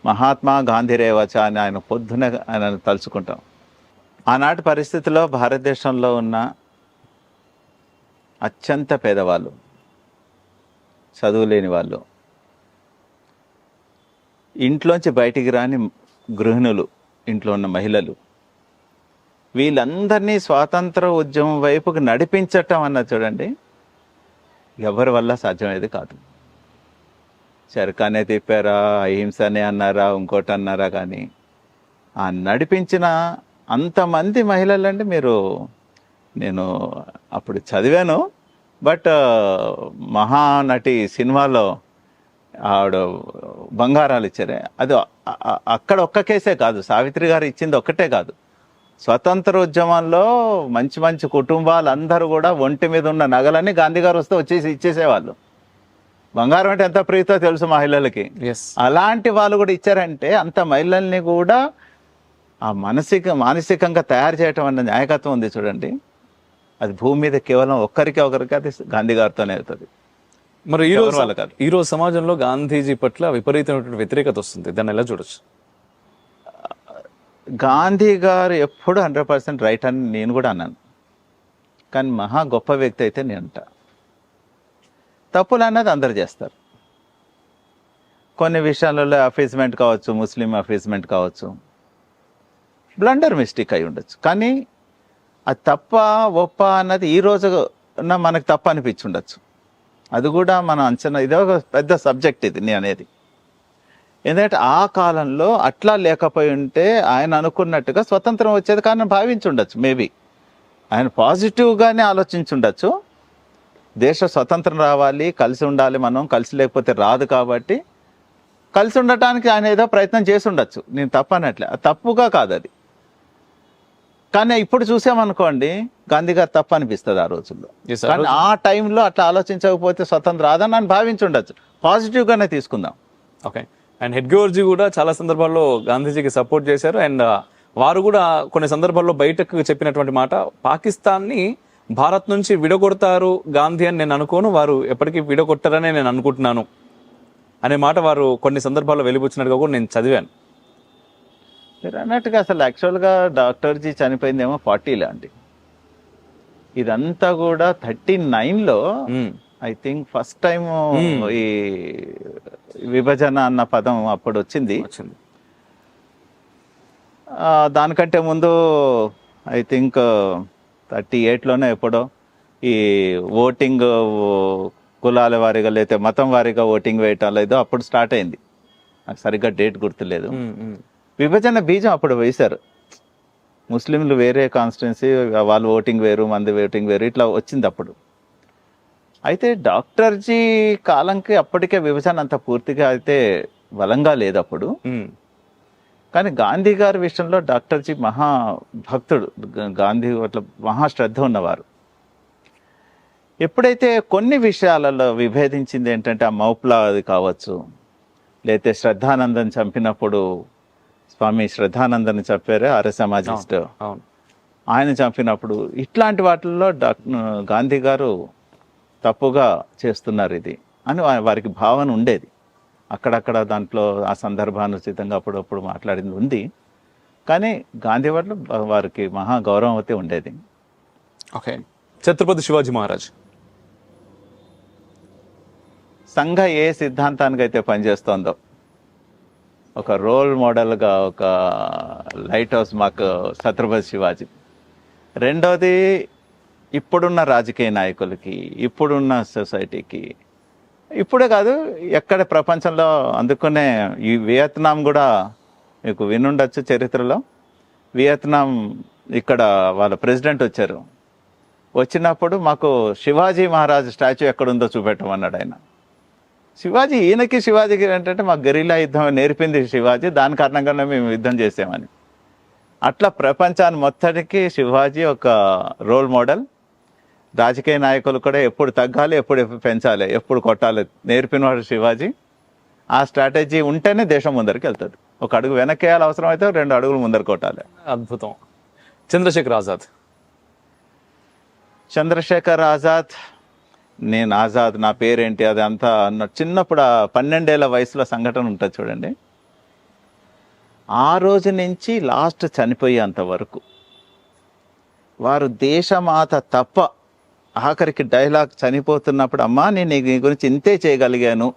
మహాత్మా గాంధీ రేవచ అని ఆయన పొద్దున ఆయన తలుచుకుంటాం. ఆనాటి పరిస్థితుల్లో భారతదేశంలో ఉన్న అత్యంత పేదవాళ్ళు, చదువులేని వాళ్ళు, ఇంట్లోంచి బయటికి రాని గృహిణులు, ఇంట్లో ఉన్న మహిళలు, వీళ్ళందరినీ స్వాతంత్ర ఉద్యమం వైపుకి నడిపించటం అన్న చూడండి ఎవరి వల్ల సాధ్యమేది కాదు. చరకానే తిప్పారా, అహింసనే అన్నారా, ఇంకోటి అన్నారా, కానీ ఆ నడిపించిన అంతమంది మహిళలండి మీరు నేను అప్పుడు చదివాను. బట్ మహానటి సినిమాలో ఆవిడ బంగారాలు ఇచ్చారే, అది అక్కడ ఒక్క కేసే కాదు, సావిత్రి గారు ఇచ్చింది ఒక్కటే కాదు. స్వతంత్రోద్యమంలో మంచి మంచి కుటుంబాలు అందరూ కూడా ఒంటి మీద ఉన్న నగలన్నీ గాంధీ గారు వస్తే వచ్చేసి ఇచ్చేసేవాళ్ళు. బంగారం అంటే ఎంత ప్రీతో తెలుసు మహిళలకి. అలాంటి వాళ్ళు కూడా ఇచ్చారంటే అంత మహిళల్ని కూడా ఆ మానసికంగా తయారు చేయటం అన్న నాయకత్వం ఉంది చూడండి. అది భూమి మీద కేవలం ఒకరికి అది గాంధీ గారితోనే అవుతుంది. మరి ఈ రోజు సమాజంలో గాంధీజీ పట్ల విపరీతమైనటువంటి వ్యతిరేకత వస్తుంది, దాన్ని ఎలా చూడొచ్చు? గాంధీ గారు ఎప్పుడు 100% రైట్ అని నేను కూడా అన్నాను. కానీ మహా గొప్ప వ్యక్తి అయితే నేను అంట. తప్పులు అన్నది అందరు చేస్తారు. కొన్ని విషయాలలో అఫీజ్మెంట్ కావచ్చు, ముస్లిం అఫీజ్మెంట్ కావచ్చు, బ్లండర్ మిస్టేక్ అయి ఉండొచ్చు. కానీ అది తప్ప ఒప్ప అన్నది ఈ రోజు మనకు తప్ప అనిపించి ఉండొచ్చు. అది కూడా మనం అంచనా, ఇదే ఒక పెద్ద సబ్జెక్ట్ ఇది నేను అనేది. ఎందుకంటే ఆ కాలంలో అట్లా లేకపోయి ఉంటే ఆయన అనుకున్నట్టుగా స్వతంత్రం వచ్చేది కానీ భావించి ఉండొచ్చు. మేబీ ఆయన పాజిటివ్గానే ఆలోచించి ఉండొచ్చు. దేశ స్వతంత్రం రావాలి, కలిసి ఉండాలి, మనం కలిసి లేకపోతే రాదు, కాబట్టి కలిసి ఉండటానికి ఆయన ఏదో ప్రయత్నం చేసి ఉండొచ్చు. నేను తప్పనట్లే, తప్పుగా కాదు అది. కానీ ఇప్పుడు చూసామనుకోండి, గాంధీ గారు తప్పు అనిపిస్తుంది ఆ రోజుల్లో. కానీ ఆ టైంలో అట్లా ఆలోచించకపోతే స్వతంత్రం రాదని అని భావించి ఉండొచ్చు. పాజిటివ్గానే తీసుకుందాం. ఓకే. అండ్ హెడ్గేవార్జీ కూడా చాలా సందర్భాల్లో గాంధీజీకి సపోర్ట్ చేశారు. అండ్ వారు కూడా కొన్ని సందర్భాల్లో బయటకు చెప్పినటువంటి మాట, పాకిస్తాన్ని భారత్ నుంచి విడగొడతారు గాంధీ అని నేను అనుకోను, వారు ఎప్పటికీ విడగొట్టారని నేను అనుకుంటున్నాను అనే మాట వారు కొన్ని సందర్భాల్లో వెలిబుచ్చినట్టుగా కూడా నేను చదివాను. మీరు అన్నట్టుగా అసలు యాక్చువల్గా డాక్టర్జీ చనిపోయిందేమో 40లో అండి. ఇదంతా కూడా 39లో ఐ థింక్ ఫస్ట్ టైం ఈ విభజన అన్న పదం అప్పుడు వచ్చింది. దానికంటే ముందు ఐ థింక్ 38లోనే ఎప్పుడో ఈ ఓటింగ్ కులాల వారీగా లేకపోతే మతం వారీగా ఓటింగ్ వేయటం లేదో అప్పుడు స్టార్ట్ అయింది. నాకు సరిగ్గా డేట్ గుర్తులేదు. విభజన బీజం అప్పుడు వేశారు. ముస్లింలు వేరే కాన్స్టిట్యున్సీ, వాళ్ళు ఓటింగ్ వేరు, మంది ఓటింగ్ వేరు, ఇట్లా వచ్చింది అప్పుడు. అయితే డాక్టర్జీ కాలంకి అప్పటికే విభజన అంత పూర్తిగా అయితే బలంగా లేదు అప్పుడు. కానీ గాంధీ గారి విషయంలో డాక్టర్జీ మహా భక్తుడు, గాంధీ అట్లా మహా శ్రద్ధ ఉన్నవారు. ఎప్పుడైతే కొన్ని విషయాలలో విభేదించింది ఏంటంటే ఆ మౌప్లా అది కావచ్చు, లేకపోతే శ్రద్ధానందన్ చంపినప్పుడు, స్వామి శ్రద్ధానందన్ చెప్పారే ఆర్య సమాజిస్ట్, ఆయన చంపినప్పుడు, ఇట్లాంటి వాటిల్లో గాంధీ గారు తప్పుగా చేస్తున్నారు ఇది అని వారికి భావన ఉండేది. అక్కడక్కడ దాంట్లో ఆ సందర్భానుచితంగా అప్పుడప్పుడు మాట్లాడింది ఉంది. కానీ గాంధీ వాళ్ళు వారికి మహా గౌరవం అయితే ఉండేది. ఓకే. ఛత్రపతి శివాజీ మహారాజ్ సంఘ ఏ సిద్ధాంతానికి అయితే పనిచేస్తోందో, ఒక రోల్ మోడల్గా, ఒక లైట్ హౌస్ మాకు ఛత్రపతి శివాజీ. రెండోది ఇప్పుడున్న రాజకీయ నాయకులకి, ఇప్పుడున్న సొసైటీకి, ఇప్పుడే కాదు ఎక్కడ ప్రపంచంలో, అందుకనే ఈ వియత్నాం కూడా మీకు వినుండొచ్చు చరిత్రలో. వియత్నాం ఇక్కడ వాళ్ళ ప్రెసిడెంట్ వచ్చారు. వచ్చినప్పుడు మాకు శివాజీ మహారాజ్ స్టాచ్యూ ఎక్కడుందో చూపెట్టమన్నాడు ఆయన. ఈయనకి శివాజీకి ఏంటంటే మాకు గెరిల్లా యుద్ధం నేర్పింది శివాజీ, దాని కారణంగానే మేము యుద్ధం చేసామని. అట్లా ప్రపంచాన్ని మొత్తానికి శివాజీ ఒక రోల్ మోడల్. రాజకీయ నాయకులు కూడా ఎప్పుడు తగ్గాలి, ఎప్పుడు పెంచాలి, ఎప్పుడు కొట్టాలి నేర్పినవాడు శివాజీ. ఆ స్ట్రాటజీ ఉంటేనే దేశం ముందరికి వెళ్తుంది. ఒక అడుగు వెనకేయాలి, అవసరం అయితే 2 అడుగులు ముందర కొట్టాలి. అద్భుతం. చంద్రశేఖర్ ఆజాద్. చంద్రశేఖర్ ఆజాద్, నేను ఆజాద్ నా పేరేంటి అది అంతా చిన్నప్పుడు 12 ఏళ్ల వయసులో సంఘటన ఉంటుంది చూడండి. ఆ రోజు నుంచి లాస్ట్ చనిపోయేంత వరకు వారు దేశమాత తప్ప, ఆఖరికి డైలాగ్ చనిపోతున్నప్పుడు, అమ్మా నేను నీ గురించి ఇంతే చేయగలిగాను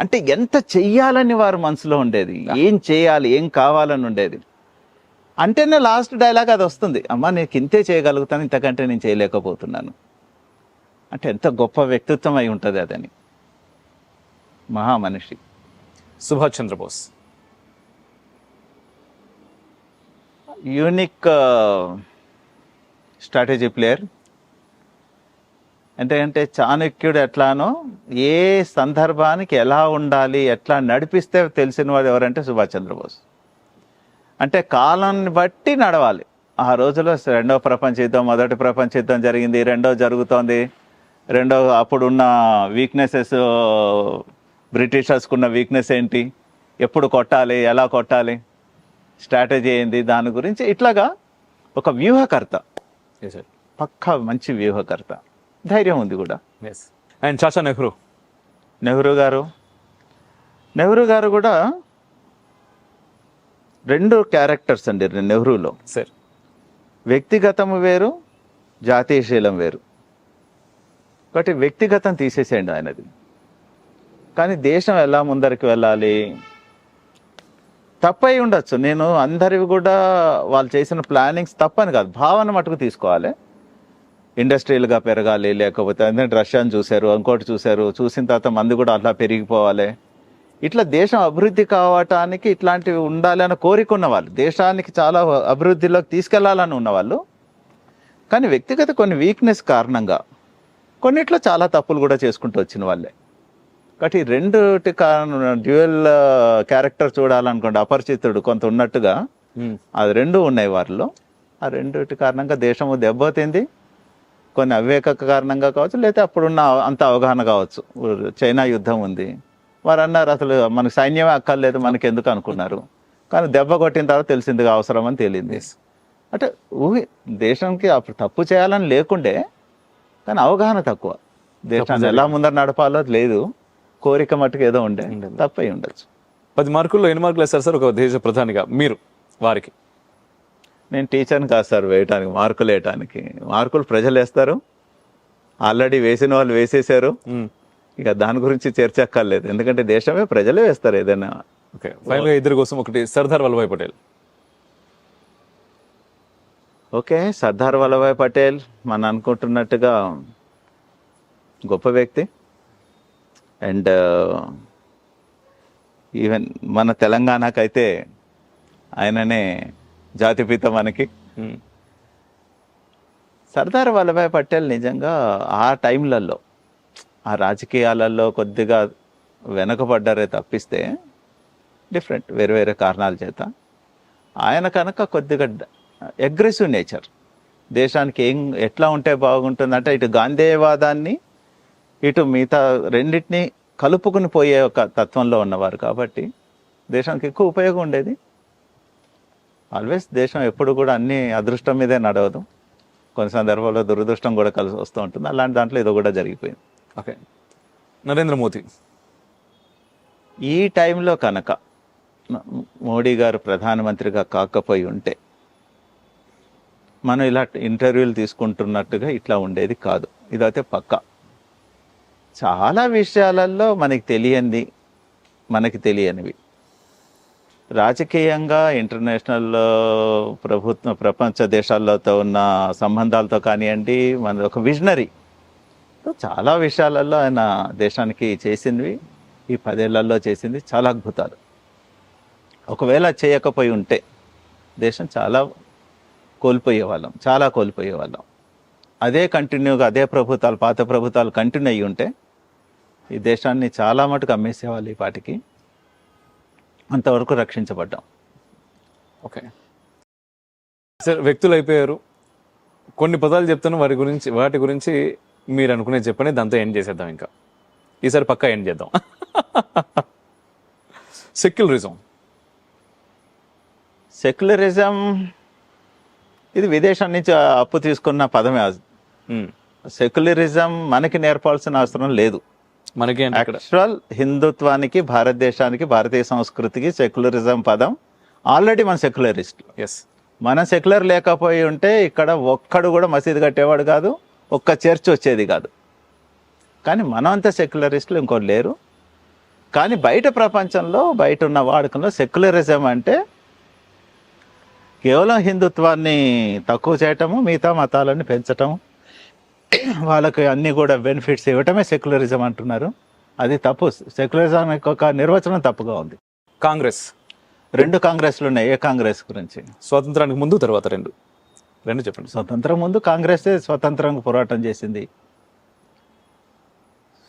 అంటే ఎంత చెయ్యాలని వారు మనసులో ఉండేది, ఏం చేయాలి, ఏం కావాలని ఉండేది. అంటేనే లాస్ట్ డైలాగ్ అది వస్తుంది, అమ్మా నీకు ఇంతే చేయగలుగుతాను, ఇంతకంటే నేను చేయలేకపోతున్నాను. అంటే ఎంత గొప్ప వ్యక్తిత్వం అయి ఉంటుంది అదని. మహామనిషి. Subhash Chandrabose. Unique strategy player. అంటే చాణక్యుడు ఎట్లానో ఏ సందర్భానికి ఎలా ఉండాలి, ఎట్లా నడిపిస్తే తెలిసిన వాడు ఎవరంటే సుభాష్ చంద్రబోస్. అంటే కాలాన్ని బట్టి నడవాలి. ఆ రోజులో రెండవ ప్రపంచ యుద్ధం, మొదటి ప్రపంచ యుద్ధం జరిగింది, రెండో జరుగుతోంది. అప్పుడున్న వీక్నెసెస్, బ్రిటిషర్స్కున్న వీక్నెస్ ఏంటి, ఎప్పుడు కొట్టాలి, ఎలా కొట్టాలి, స్ట్రాటజీ ఏంది, దాని గురించి ఇట్లాగా ఒక వ్యూహకర్త, పక్కా మంచి వ్యూహకర్త. ధైర్యం ఉంది కూడా. అండ్ చాచా నెహ్రూ గారు కూడా రెండు క్యారెక్టర్స్ అండి నెహ్రూలో. సార్, వ్యక్తిగతం వేరు, జాతీయశీలం వేరు. కాబట్టి వ్యక్తిగతం తీసేసేయండి ఆయనది, కానీ దేశం ఎలా ముందరికి వెళ్ళాలి, తప్పై ఉండొచ్చు. నేను అందరివి కూడా వాళ్ళు చేసిన ప్లానింగ్స్ తప్పని కాదు, భావన మటుకు తీసుకోవాలి. ఇండస్ట్రియల్గా పెరగాలి, లేకపోతే ఎందుకంటే రష్యాను చూశారు, ఇంకోటి చూశారు, చూసిన తర్వాత మంది కూడా అట్లా పెరిగిపోవాలి. ఇట్లా దేశం అభివృద్ధి కావటానికి ఇట్లాంటివి ఉండాలి అని కోరికున్న వాళ్ళు, దేశానికి చాలా అభివృద్ధిలోకి తీసుకెళ్లాలని ఉన్నవాళ్ళు. కానీ వ్యక్తిగత కొన్ని వీక్నెస్ కారణంగా కొన్నిట్లో చాలా తప్పులు కూడా చేసుకుంటూ వచ్చిన వాళ్ళే. కాబట్టి రెండుటి కారణం డ్యూయల్ క్యారెక్టర్ చూడాలనుకోండి, అపరిచితుడు కొంత ఉన్నట్టుగా అది రెండు ఉన్నాయి వారిలో. ఆ రెండుటి కారణంగా దేశము దెబ్బతింది. కొన్ని అవివేక కారణంగా కావచ్చు, లేకపోతే అప్పుడున్న అంత అవగాహన కావచ్చు. చైనా యుద్ధం ఉంది, వారు అన్నారు అసలు మనకు సైన్యమే అక్కర్లేదు, మనకి ఎందుకు అనుకున్నారు. కానీ దెబ్బ కొట్టిన తర్వాత తెలిసిందిగా అవసరం అని తేలింది. అంటే దేశానికి అప్పుడు తప్పు చేయాలని లేకుండే, కానీ అవగాహన తక్కువ. దేశాన్ని ఎలా ముందర నడపాలో లేదు, కోరిక మట్టుకు ఏదో ఉండే, తప్పై ఉండొచ్చు. 10 మార్కుల్లో ఎన్ని మార్కులు వేస్తారు సార్ ఒక దేశ ప్రధానిగా మీరు వారికి? నేను టీచర్ని కాదు సార్ వేయటానికి, మార్కులు వేయటానికి. మార్కులు ప్రజలు వేస్తారు, ఆల్రెడీ వేసిన వాళ్ళు వేసేసారు. ఇక దాని గురించి చర్చ అక్కర్లేదు, ఎందుకంటే దేశమే ప్రజలే వేస్తారు ఏదైనా. ఓకే, ఫైనల్గా ఇద్దరి కోసం ఒకటి, సర్దార్ వల్లభాయ్ పటేల్. ఓకే, సర్దార్ వల్లభాయ్ పటేల్ మనం అనుకుంటున్నట్టుగా గొప్ప వ్యక్తి. అండ్ ఈవెన్ మన తెలంగాణకైతే ఆయననే జాతిపిత మనకి. సర్దార్ వల్లభాయ్ పటేల్ నిజంగా ఆ టైంలలో, ఆ రాజకీయాలలో కొద్దిగా వెనకబడ్డారే తప్పిస్తే, డిఫరెంట్ వేరే వేరే కారణాల చేత. ఆయన కనుక కొద్దిగా అగ్రెసివ్ నేచర్, దేశానికి ఎట్లా ఉంటే బాగుంటుందంటే ఇటు గాంధేయవాదాన్ని ఇటు మిగతా రెండింటినీ కలుపుకుని పోయే ఒక తత్వంలో ఉన్నవారు. కాబట్టి దేశానికి ఎక్కువ ఉపయోగం ఉండేది. ఆల్వేస్ దేశం ఎప్పుడు కూడా అన్ని అదృష్టం మీదే నడవదు, కొన్ని సందర్భాల్లో దురదృష్టం కూడా కలిసి వస్తూ ఉంటుంది. అలాంటి దాంట్లో ఇది కూడా జరిగిపోయింది. ఓకే, నరేంద్ర మోదీ. ఈ టైంలో కనుక మోడీ గారు ప్రధానమంత్రిగా కాకపోయి ఉంటే మనం ఇలా ఇంటర్వ్యూలు తీసుకుంటున్నట్టుగా ఇట్లా ఉండేది కాదు. ఇదైతే పక్కా. చాలా విషయాలలో మనకి తెలియనివి రాజకీయంగా ఇంటర్నేషనల్ ప్రపంచ దేశాలతో ఉన్న సంబంధాలతో కానివ్వండి, మన ఒక విజనరీ చాలా విషయాలలో ఆయన దేశానికి చేసినవి, ఈ 10 ఏళ్లలో చేసింది చాలా అద్భుతాలు. ఒకవేళ చేయకపోయి ఉంటే దేశం చాలా కోల్పోయేవాళ్ళం. అదే కంటిన్యూగా అదే ప్రభుత్వాలు, పాత ప్రభుత్వాలు కంటిన్యూ అయ్యి ఉంటే ఈ దేశాన్ని చాలా మటుకు అమ్మేసేవాళ్ళు ఈ పాటికి. అంతవరకు రక్షించబడ్డాం. ఓకే సార్, వ్యక్తులు అయిపోయారు. కొన్ని పదాలు చెప్తాను, వాటి గురించి మీరు అనుకునేది చెప్పండి, దాంతో ఎండ్ చేసేద్దాం. ఇంకా ఈసారి పక్కా ఎండ్ చేద్దాం. సెక్యులరిజం ఇది విదేశం నుంచి అప్పు తీసుకున్న పదమే. సెక్యులరిజం మనకి నేర్పాల్సిన అవసరం లేదు. మనకి యాక్చువల్ హిందుత్వానికి, భారతదేశానికి, భారతీయ సంస్కృతికి సెక్యులరిజం పదం ఆల్రెడీ మన సెక్యులరిస్ట్. మనం సెక్యులర్ లేకపోయి ఉంటే ఇక్కడ ఒక్కడు కూడా మసీదు కట్టేవాడు కాదు, ఒక్క చర్చ్ వచ్చేది కాదు. కానీ మనం అంత సెక్యులరిస్టులు ఇంకోటి లేరు. కానీ బయట ప్రపంచంలో, బయట ఉన్న వాడుకలో సెక్యులరిజం అంటే కేవలం హిందుత్వాన్ని తక్కువ చేయటము, మిగతా మతాలను పెంచటము, వాళ్ళకి అన్నీ కూడా బెనిఫిట్స్ ఇవ్వటమే సెక్యులరిజం అంటున్నారు. అది తప్పు. సెక్యులరిజం ఒక నిర్వచనం తప్పుగా ఉంది. కాంగ్రెస్, 2 కాంగ్రెస్లు ఉన్నాయి. ఏ కాంగ్రెస్ గురించి? స్వాతంత్రానికి ముందు తర్వాత 2. రెండు చెప్పండి. స్వతంత్రం ముందు కాంగ్రెసే స్వతంత్రంగా పోరాటం చేసింది.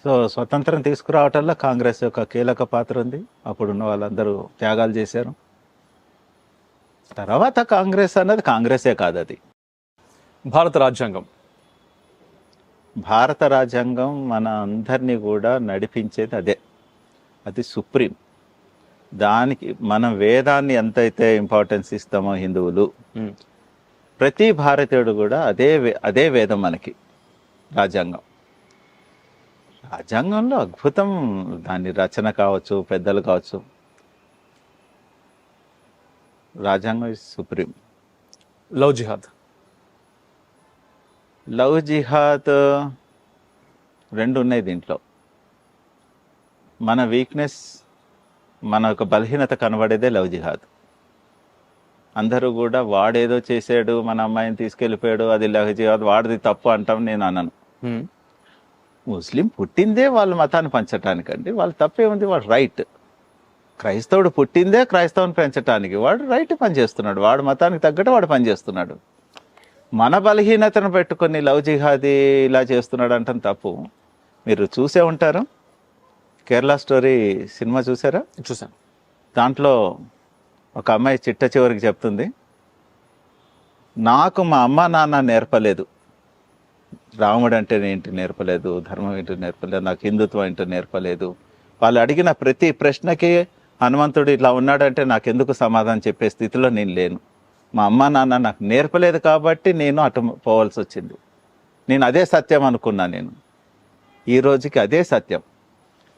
సో స్వతంత్రం తీసుకురావటంలో కాంగ్రెస్ యొక్క కీలక పాత్ర ఉంది. అప్పుడున్న వాళ్ళందరూ త్యాగాలు చేశారు. తర్వాత కాంగ్రెస్ అన్నది కాంగ్రెసే కాదు, అది భారత రాజ్యాంగం. భారత రాజ్యాంగం మన అందరినీ కూడా నడిపించేది అదే, అది సుప్రీం. దానికి మనం వేదాన్ని ఎంతైతే ఇంపార్టెన్స్ ఇస్తామో హిందువులు, ప్రతి భారతీయుడు కూడా అదే వేదం మనకి రాజ్యాంగం. రాజ్యాంగంలో అద్భుతం, దాని రచన కావచ్చు, పెద్దలు కావచ్చు, రాజ్యాంగం ఇస్ సుప్రీం. లవ్ జిహాద్. లవ్ జిహాద్ రెండు ఉన్నాయి దీంట్లో. మన వీక్నెస్, మన యొక్క బలహీనత కనబడేదే లవ్ జిహాద్. అందరూ కూడా వాడేదో చేసాడు, మన అమ్మాయిని తీసుకెళ్ళిపోయాడు, అది లవ్ జిహాద్, వాడిది తప్పు అంటాం. నేను అనను. ముస్లిం పుట్టిందే వాళ్ళ మతాన్ని పంచటానికండి, వాళ్ళ తప్పే ఉంది, వాడు రైట్. క్రైస్తవుడు పుట్టిందే క్రైస్తవుని పెంచడానికి, వాడు రైట్ పని చేస్తున్నాడు, వాడు మతానికి తగ్గట్టు వాడు పని చేస్తున్నాడు. మన బలహీనతను పెట్టుకొని లవ్ జిహాదీ ఇలా చేస్తున్నాడు అంటే తప్పు. మీరు చూసే ఉంటారు, కేరళ స్టోరీ సినిమా చూసారా? చూసాను. దాంట్లో ఒక అమ్మాయి చిట్ట చివరికి చెప్తుంది, నాకు మా అమ్మ నాన్న నేర్పలేదు, రాముడు అంటే ఏంటి నేర్పలేదు, ధర్మం ఏంటి నేర్పలేదు, నాకు హిందుత్వం ఏంటో నేర్పలేదు. వాళ్ళు అడిగిన ప్రతి ప్రశ్నకి హనుమంతుడు ఇట్లా ఉన్నాడంటే నాకెందుకు సమాధానం చెప్పే స్థితిలో నేను లేను. మా అమ్మ నాన్న నాకు నేర్పలేదు కాబట్టి నేను అటు పోవాల్సి వచ్చింది. నేను అదే సత్యం అనుకున్నా. నేను ఈ రోజుకి అదే సత్యం.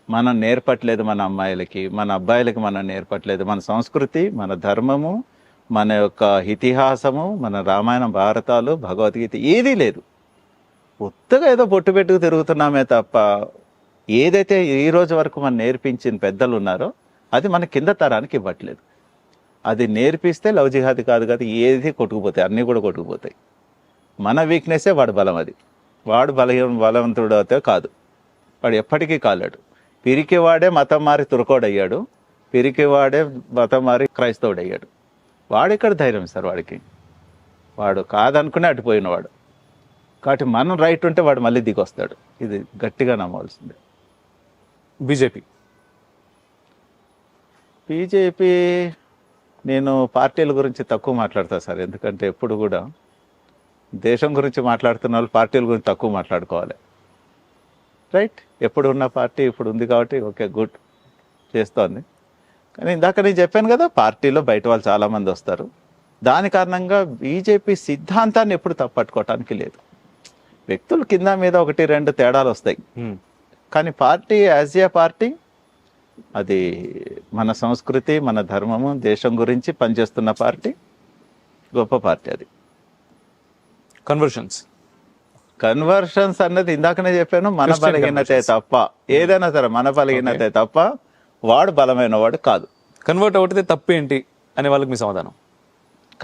మనం నేర్పట్లేదు మన అమ్మాయిలకి, మన అబ్బాయిలకి మనం నేర్పట్లేదు. మన సంస్కృతి, మన ధర్మము, మన యొక్క ఇతిహాసము, మన రామాయణం, భారతాలు, భగవద్గీత ఏదీ లేదు. కొత్తగా ఏదో బొట్టు పెట్టుకు తిరుగుతున్నామే తప్ప ఏదైతే ఈ రోజు వరకు మనం నేర్పించిన పెద్దలు ఉన్నారో అది మన కింద తరానికి ఇవ్వట్లేదు. అది నేర్పిస్తే లవ్ జిహాద్ కాదు కదా, ఏది కొట్టుకుపోతాయి, అన్నీ కూడా కొట్టుకుపోతాయి. మన వీక్నెస్సే వాడు బలం. అది వాడు బలవంతుడు అయితే కాదు, వాడు ఎప్పటికీ కాలేడు. పిరికివాడే మతం మారి తురకోడయ్యాడు, పిరికివాడే మతం మారి క్రైస్తవుడయ్యాడు. వాడు ఇక్కడ ధైర్యం సార్ వాడికి, వాడు కాదనుకునే అటుపోయినవాడు. కాబట్టి మనం రైట్ ఉంటే వాడు మళ్ళీ దిగొస్తాడు. ఇది గట్టిగా నమ్మవలసిందే. బీజేపీ నేను పార్టీల గురించి తక్కువ మాట్లాడతా సార్, ఎందుకంటే ఎప్పుడు కూడా దేశం గురించి మాట్లాడుతున్న వాళ్ళు పార్టీల గురించి తక్కువ మాట్లాడుకోవాలి. రైట్, ఎప్పుడు ఉన్న పార్టీ ఇప్పుడు ఉంది కాబట్టి ఓకే గుడ్ చేస్తోంది. కానీ ఇందాక నేను చెప్పాను కదా, పార్టీలో బయట వాళ్ళు చాలామంది వస్తారు. దాని కారణంగా బీజేపీ సిద్ధాంతాన్ని ఎప్పుడు తప్పట్టుకోవటానికి లేదు. వ్యక్తులు కింద మీద 1-2 తేడాలు వస్తాయి, కానీ పార్టీ యాజ్ ఏ పార్టీ అది మన సంస్కృతి, మన ధర్మము, దేశం గురించి పనిచేస్తున్న పార్టీ, గొప్ప పార్టీ. అది కన్వర్షన్స్ అన్నది ఇందాకనే చెప్పాను, మన బలహీనతే తప్ప, ఏదైనా సరే మన బలహీనతే తప్ప వాడు బలమైన వాడు కాదు. కన్వర్ట్ అవుతే తప్పేంటి అనే వాళ్ళకి మీ సమాధానం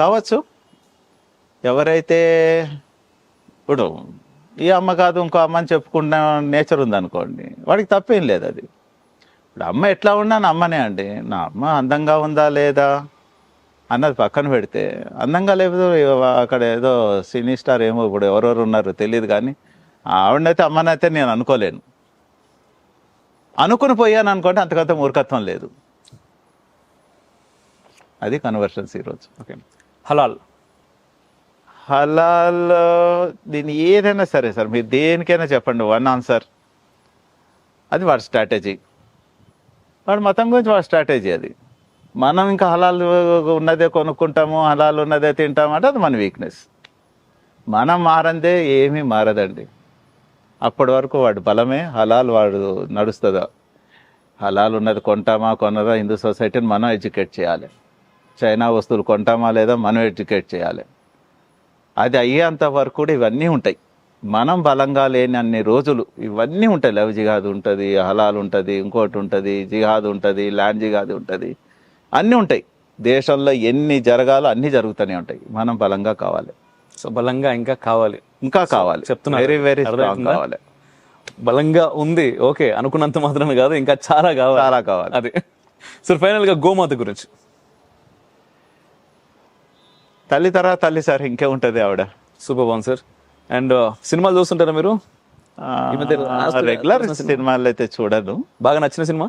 కావచ్చు. ఎవరైతే ఇప్పుడు ఈ అమ్మ కాదు ఇంకో అమ్మని చెప్పుకున్న నేచర్ ఉందనుకోండి, వాడికి తప్పేం లేదు. అది ఇప్పుడు అమ్మ ఎట్లా ఉన్నా నా అమ్మనే అండి. నా అమ్మ అందంగా ఉందా లేదా అన్నది పక్కన పెడితే, అందంగా లేదు అక్కడ ఏదో సినీ స్టార్ ఏమో ఇప్పుడు ఎవరెవరు ఉన్నారో తెలియదు, కానీ ఆవిడనైతే అమ్మనైతే నేను అనుకోలేను. అనుకుని పోయాను అనుకోండి, అంతకంత మూర్ఖత్వం లేదు. అది కన్వర్షన్స్ ఈరోజు. ఓకే. హలాల్ దీన్ని ఏదైనా సరే సార్, మీరు దేనికైనా చెప్పండి, వన్ ఆన్సర్. అది వాడి స్ట్రాటజీ, వాడి మతం గురించి వాడి స్ట్రాటజీ. అది మనం ఇంకా హలాల్ ఉన్నదే కొనుక్కుంటాము, హలాల్ ఉన్నదే తింటాము అంటే అది మన వీక్నెస్. మనం మారందే ఏమీ మారదండి. అప్పటి వరకు వాడు బలమే. హలాల్ వాడు నడుస్తుందా, హలాల్ ఉన్నది కొంటామా కొనదా, హిందూ సొసైటీని మనం ఎడ్యుకేట్ చేయాలి. చైనా వస్తువులు కొంటామా లేదా మనం ఎడ్యుకేట్ చేయాలి. అది అయ్యేంత వరకు కూడా ఇవన్నీ ఉంటాయి. మనం బలంగా లేని అన్ని రోజులు ఇవన్నీ ఉంటాయి. లవ్ జిహాద్ ఉంటుంది, హలాల్ ఉంటుంది, ఇంకోటి ఉంటుంది, జిహాద్ ఉంటుంది, ల్యాండ్ జిహాద్ ఉంటుంది, అన్నీ ఉంటాయి. దేశంలో ఎన్ని జరగాలో అన్నీ జరుగుతూనే ఉంటాయి. మనం బలంగా కావాలి. సో బలంగా ఇంకా కావాలి చెప్తున్నా, వెరీ వెరీ స్ట్రాంగ్ కావాలి. బలంగా ఉంది ఓకే, అనుకున్నంత మాత్రమే కాదు, ఇంకా చాలా కావాలి. అది. సో ఫైనల్ గా గోమాత గురించి తల్లి తర్వాత తల్లి సార్, ఇంకే ఉంటుంది ఆవిడ. సూపర్ బాగుంది సార్. అండ్ సినిమాలు చూస్తుంటారా మీరు? ఈ మధ్య రెగ్యులర్ సినిమాలు అయితే చూడను. బాగా నచ్చిన సినిమా?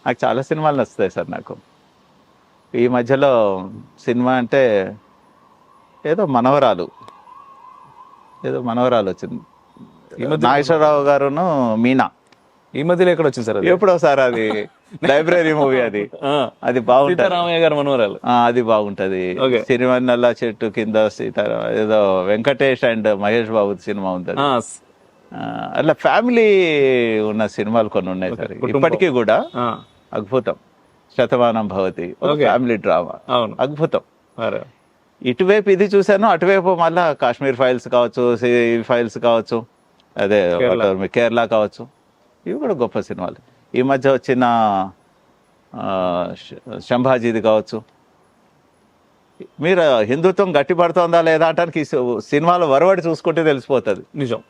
నాకు చాలా సినిమాలు నచ్చుతాయి సార్. నాకు ఈ మధ్యలో సినిమా అంటే ఏదో మనవరాలు వచ్చింది, ఈ మధ్య నాగేశ్వరరావు గారును మీనా. ఈ మధ్యలో ఎక్కడ వచ్చింది సార్? ఎప్పుడో సార్, అది లైబ్రరీ మూవీ, అది బాగుంటుంది. సీతారామయ్య గారు మనవరాలు, అది బాగుంటది. Okay. సిరివన్నెల చెట్టు కింద ఏదో వెంకటేష్ అండ్ మహేష్ బాబు సినిమా ఉంటుంది. అట్లా ఫ్యామిలీ ఉన్న సినిమాలు కొన్ని ఉన్నాయి సార్ ఇప్పటికీ కూడా. అద్భుతం. శతమానం భవతి ఫ్యామిలీ డ్రామా, అవును, అద్భుతం. ఇటువైపు ఇది చూశాను, అటువైపు మళ్ళా కాశ్మీర్ ఫైల్స్ కావచ్చు, ఫైల్స్ కావచ్చు, అదే కేరళ కావచ్చు, ఇవి కూడా గొప్ప సినిమాలు. ఈ మధ్య వచ్చిన శంభాజీది కావచ్చు. మీరు హిందుత్వం గట్టి పడుతుందా లేదా అంటానికి సినిమాలు వరవడి చూసుకుంటే తెలిసిపోతుంది. నిజం.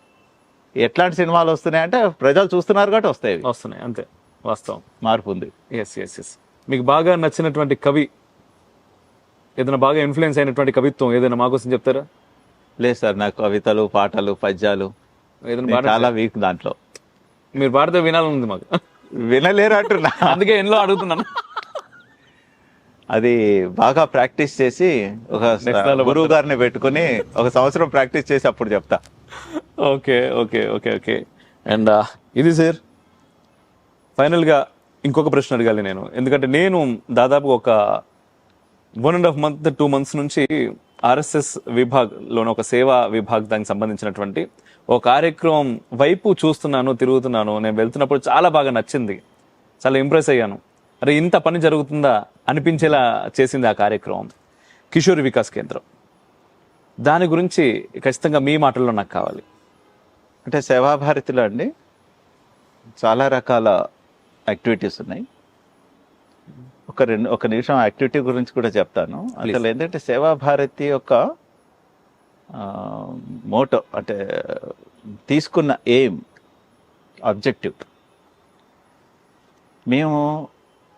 ఎట్లాంటి సినిమాలు వస్తున్నాయి అంటే ప్రజలు చూస్తున్నారు కాబట్టి వస్తున్నాయి, అంతే, వాస్తవం. మార్పు ఉంది. Yes yes yes. మీకు బాగా నచ్చినటువంటి కవి, ఏదైనా బాగా ఇన్ఫ్లుయెన్స్ అయినటువంటి కవిత్వం ఏదైనా మాకోసం చెప్తారా? లేదు సార్, నాకు కవితలు, పాటలు, పద్యాలు ఏదైనా చాలా వీక్ దాంట్లో. మీరు పాడితే వినాలని ఉంది మాకు. వినలేరు అంటున్నా, అందుకే ఎన్నో అడుగుతున్నాను. అది బాగా ప్రాక్టీస్ చేసి ఒక గురువు గారిని పెట్టుకుని 1 సంవత్సరం ప్రాక్టీస్ చేసి అప్పుడు చెప్తా. Okay okay okay okay. And ఇది సార్, ఫైనల్గా ఇంకొక ప్రశ్న అడగాలి నేను. ఎందుకంటే నేను దాదాపు ఒక 1.5 month 2 months నుంచి ఆర్ఎస్ఎస్ విభాగ్లోని ఒక సేవా విభాగ్ దానికి సంబంధించినటువంటి ఒక కార్యక్రమం వైపు చూస్తున్నాను, తిరుగుతున్నాను. నేను వెళ్తున్నప్పుడు చాలా బాగా నచ్చింది, చాలా ఇంప్రెస్ అయ్యాను. అరే ఇంత పని జరుగుతుందా అనిపించేలా చేసింది ఆ కార్యక్రమం, కిషోర్ వికాస్ కేంద్రం. దాని గురించి ఖచ్చితంగా మీ మాటల్లో నాకు కావాలి. అంటే సేవాభారతిలో అండి చాలా రకాల యాక్టివిటీస్ ఉన్నాయి. ఒక నిమిషం యాక్టివిటీ గురించి కూడా చెప్తాను. అసలు ఏంటంటే సేవాభారతి యొక్క మోటో అంటే తీసుకున్న ఎయిమ్, ఆబ్జెక్టివ్, మేము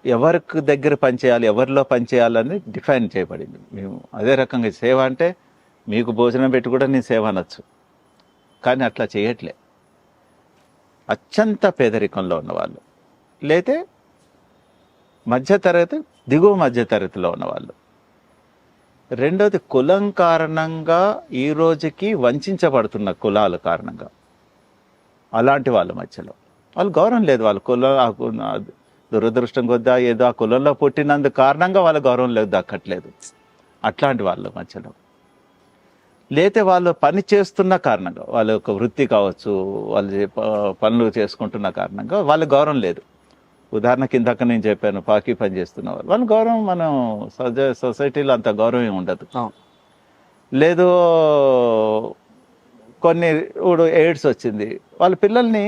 ఎవరికి దగ్గర పనిచేయాలి, ఎవరిలో పనిచేయాలని డిఫైన్ చేయబడింది. మేము అదే రకంగా సేవ అంటే మీకు భోజనం పెట్టి కూడా నేను సేవ అనొచ్చు, కానీ అట్లా చేయట్లే. అత్యంత పేదరికంలో ఉన్నవాళ్ళు, లేతే మధ్యతరగతి, దిగువ మధ్యతరగతిలో ఉన్నవాళ్ళు. రెండోది కులం కారణంగా ఈ రోజుకి వంచబడుతున్న కులాల కారణంగా అలాంటి వాళ్ళ మధ్యలో వాళ్ళు గౌరవం లేదు. వాళ్ళ కులం దురదృష్టం కొద్దా ఏదో ఆ కులంలో పుట్టినందుకు కారణంగా వాళ్ళ గౌరవం లేదు, దక్కట్లేదు. అట్లాంటి వాళ్ళ మధ్యలో, లేతే వాళ్ళు పని చేస్తున్న కారణంగా, వాళ్ళ యొక్క వృత్తి కావచ్చు, వాళ్ళు పనులు చేసుకుంటున్న కారణంగా వాళ్ళ గౌరవం లేదు. ఉదాహరణకి ఇందాక నేను చెప్పాను, పాకి పని చేస్తున్న వాళ్ళ గౌరవం మనం సొసైటీలో అంత గౌరవం ఉండదు. లేదు కొన్ని ఇప్పుడు ఎయిడ్స్ వచ్చింది, వాళ్ళ పిల్లల్ని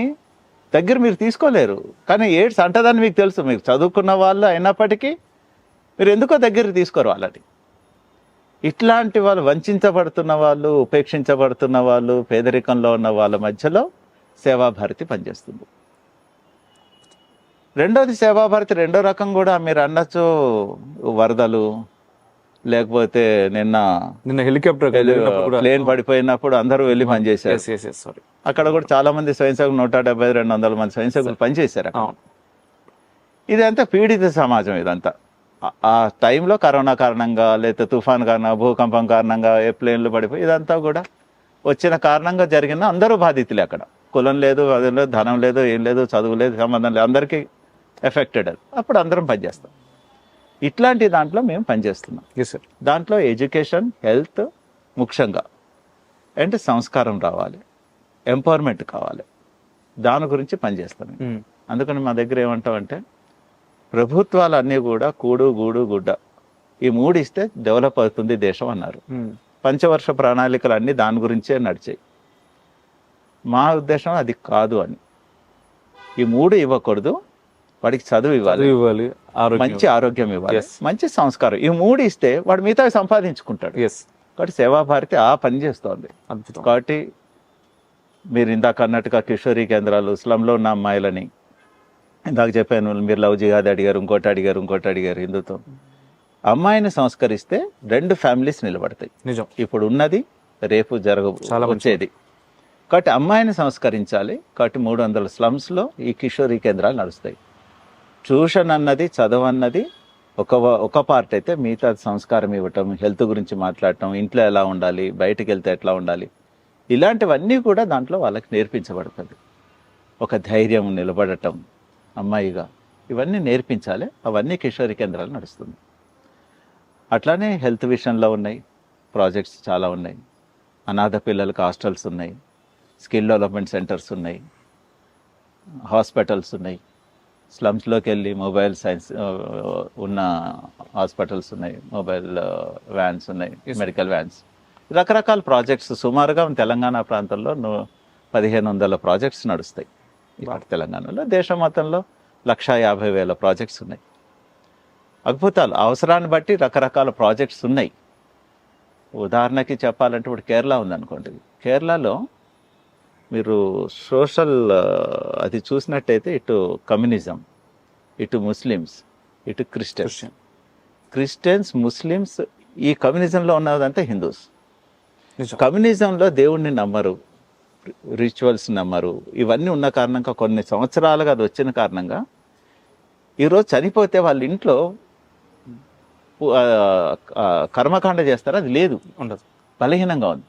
దగ్గర మీరు తీసుకోలేరు, కానీ ఎయిడ్స్ అంటదని మీకు తెలుసు, మీకు చదువుకున్న వాళ్ళు అయినప్పటికీ మీరు ఎందుకో దగ్గరికి తీసుకోరు వాళ్ళని. ఇట్లాంటి వాళ్ళు వంచబడుతున్న వాళ్ళు, ఉపేక్షించబడుతున్న వాళ్ళు, పేదరికంలో ఉన్న వాళ్ళ మధ్యలో సేవాభారతి పనిచేస్తుంది. రెండోది సేవాభారతి రెండో రకం కూడా మీరు అనొచ్చు, వరదలు, లేకపోతే నిన్న హెలికాప్టర్ ప్లేన్ పడిపోయినప్పుడు అందరూ వెళ్ళి పనిచేశారు. అక్కడ కూడా చాలా మంది స్వయం సేవకులు 170-200 మంది స్వయం సేవకులు పనిచేశారు. ఇదంతా పీడిత సమాజం. ఇదంతా ఆ టైంలో కరోనా కారణంగా, లేకపోతే తుఫాన్ కారణంగా, భూకంపం కారణంగా ప్లేన్లు పడిపోయి ఇదంతా కూడా వచ్చిన కారణంగా జరిగిన అందరూ బాధితులే. అక్కడ కులం లేదు, అది లేదు, ధనం లేదు, ఏం లేదు, చదువు లేదు, సంబంధం లేదు, అందరికీ ఎఫెక్టెడ్. అది అప్పుడు అందరం పనిచేస్తాం. ఇట్లాంటి దాంట్లో మేము పనిచేస్తున్నాం. దాంట్లో ఎడ్యుకేషన్, హెల్త్ ముఖ్యంగా, అంటే సంస్కారం రావాలి, ఎంపవర్మెంట్ కావాలి, దాని గురించి పనిచేస్తాం. అందుకని మా దగ్గర ఏమంటామంటే ప్రభుత్వాలు అన్నీ కూడా కూడు, గూడు, గుడ్డ, ఈ 3 ఇస్తే డెవలప్ అవుతుంది దేశం అన్నారు. పంచవర్ష ప్రణాళికలు అన్నీ దాని గురించే నడిచాయి. మా ఉద్దేశం అది కాదు అని. ఈ 3 ఇవ్వకూడదు, వాడికి చదువు ఇవ్వాలి, మంచి ఆరోగ్యం ఇవ్వాలి, మంచి సంస్కారం, ఈ 3 ఇస్తే వాడు మిగతా సంపాదించుకుంటాడు. కాబట్టి సేవాభారతి ఆ పని చేస్తోంది. కాబట్టి మీరు ఇందాక అన్నట్టుగా కిషోరీ కేంద్రాలు, స్లంలో ఉన్న అమ్మాయిలని ఇందాక చెప్పాను, మీరు లవ్ జిహాద్ అడిగారు, ఇంకోటి అడిగారు, హిందుత్వం, అమ్మాయిని సంస్కరిస్తే 2 ఫ్యామిలీస్ నిలబడతాయి. నిజం. ఇప్పుడు ఉన్నది, రేపు చాలా వచ్చేది. కాబట్టి అమ్మాయిని సంస్కరించాలి. కాబట్టి 300 స్లమ్స్లో ఈ కిషోరీ కేంద్రాలు నడుస్తాయి. ట్యూషన్ అన్నది, చదువు అన్నది ఒక పార్ట్ అయితే, మిగతా సంస్కారం ఇవ్వటం, హెల్త్ గురించి మాట్లాడటం, ఇంట్లో ఎలా ఉండాలి, బయటికి వెళ్తే ఎట్లా ఉండాలి, ఇలాంటివన్నీ కూడా దాంట్లో వాళ్ళకి నేర్పించబడుతుంది. ఒక ధైర్యం, నిలబడటం అమ్మాయిగా, ఇవన్నీ నేర్పించాలి. అవన్నీ కిషోరీ కేంద్రాలు నడుస్తుంది. అట్లానే హెల్త్ విషయంలో ఉన్నాయి ప్రాజెక్ట్స్ చాలా ఉన్నాయి. అనాథ పిల్లలకు హాస్టల్స్ ఉన్నాయి, స్కిల్ డెవలప్మెంట్ సెంటర్స్ ఉన్నాయి, హాస్పిటల్స్ ఉన్నాయి. స్లమ్స్లోకి వెళ్ళి మొబైల్ సైన్స్ ఉన్న హాస్పిటల్స్ ఉన్నాయి, మొబైల్ వ్యాన్స్ ఉన్నాయి, మెడికల్ వ్యాన్స్, రకరకాల ప్రాజెక్ట్స్. సుమారుగా తెలంగాణ ప్రాంతంలో 1500 ప్రాజెక్ట్స్ నడుస్తాయి. ఇక్కడ తెలంగాణలో, దేశం మొత్తంలో 150,000 ప్రాజెక్ట్స్ ఉన్నాయి. అద్భుతాలు, అవసరాన్ని బట్టి రకరకాల ప్రాజెక్ట్స్ ఉన్నాయి. ఉదాహరణకి చెప్పాలంటే ఇప్పుడు కేరళ ఉందనుకోండి. కేరళలో మీరు సోషల్ అది చూసినట్టయితే, ఇటు కమ్యూనిజం, ఇటు ముస్లిమ్స్, ఇటు క్రిస్టియన్స్, ముస్లిమ్స్, ఈ కమ్యూనిజంలో ఉన్నదంతా హిందూస్. కమ్యూనిజంలో దేవుణ్ణి నమ్మరు, రిచువల్స్ నమ్మరు. ఇవన్నీ ఉన్న కారణంగా, కొన్ని సంవత్సరాలుగా అది వచ్చిన కారణంగా, ఈరోజు చనిపోతే వాళ్ళ ఇంట్లో కర్మకాండ చేస్తారా, అది లేదు, ఉండదు, బలహీనంగా ఉంది.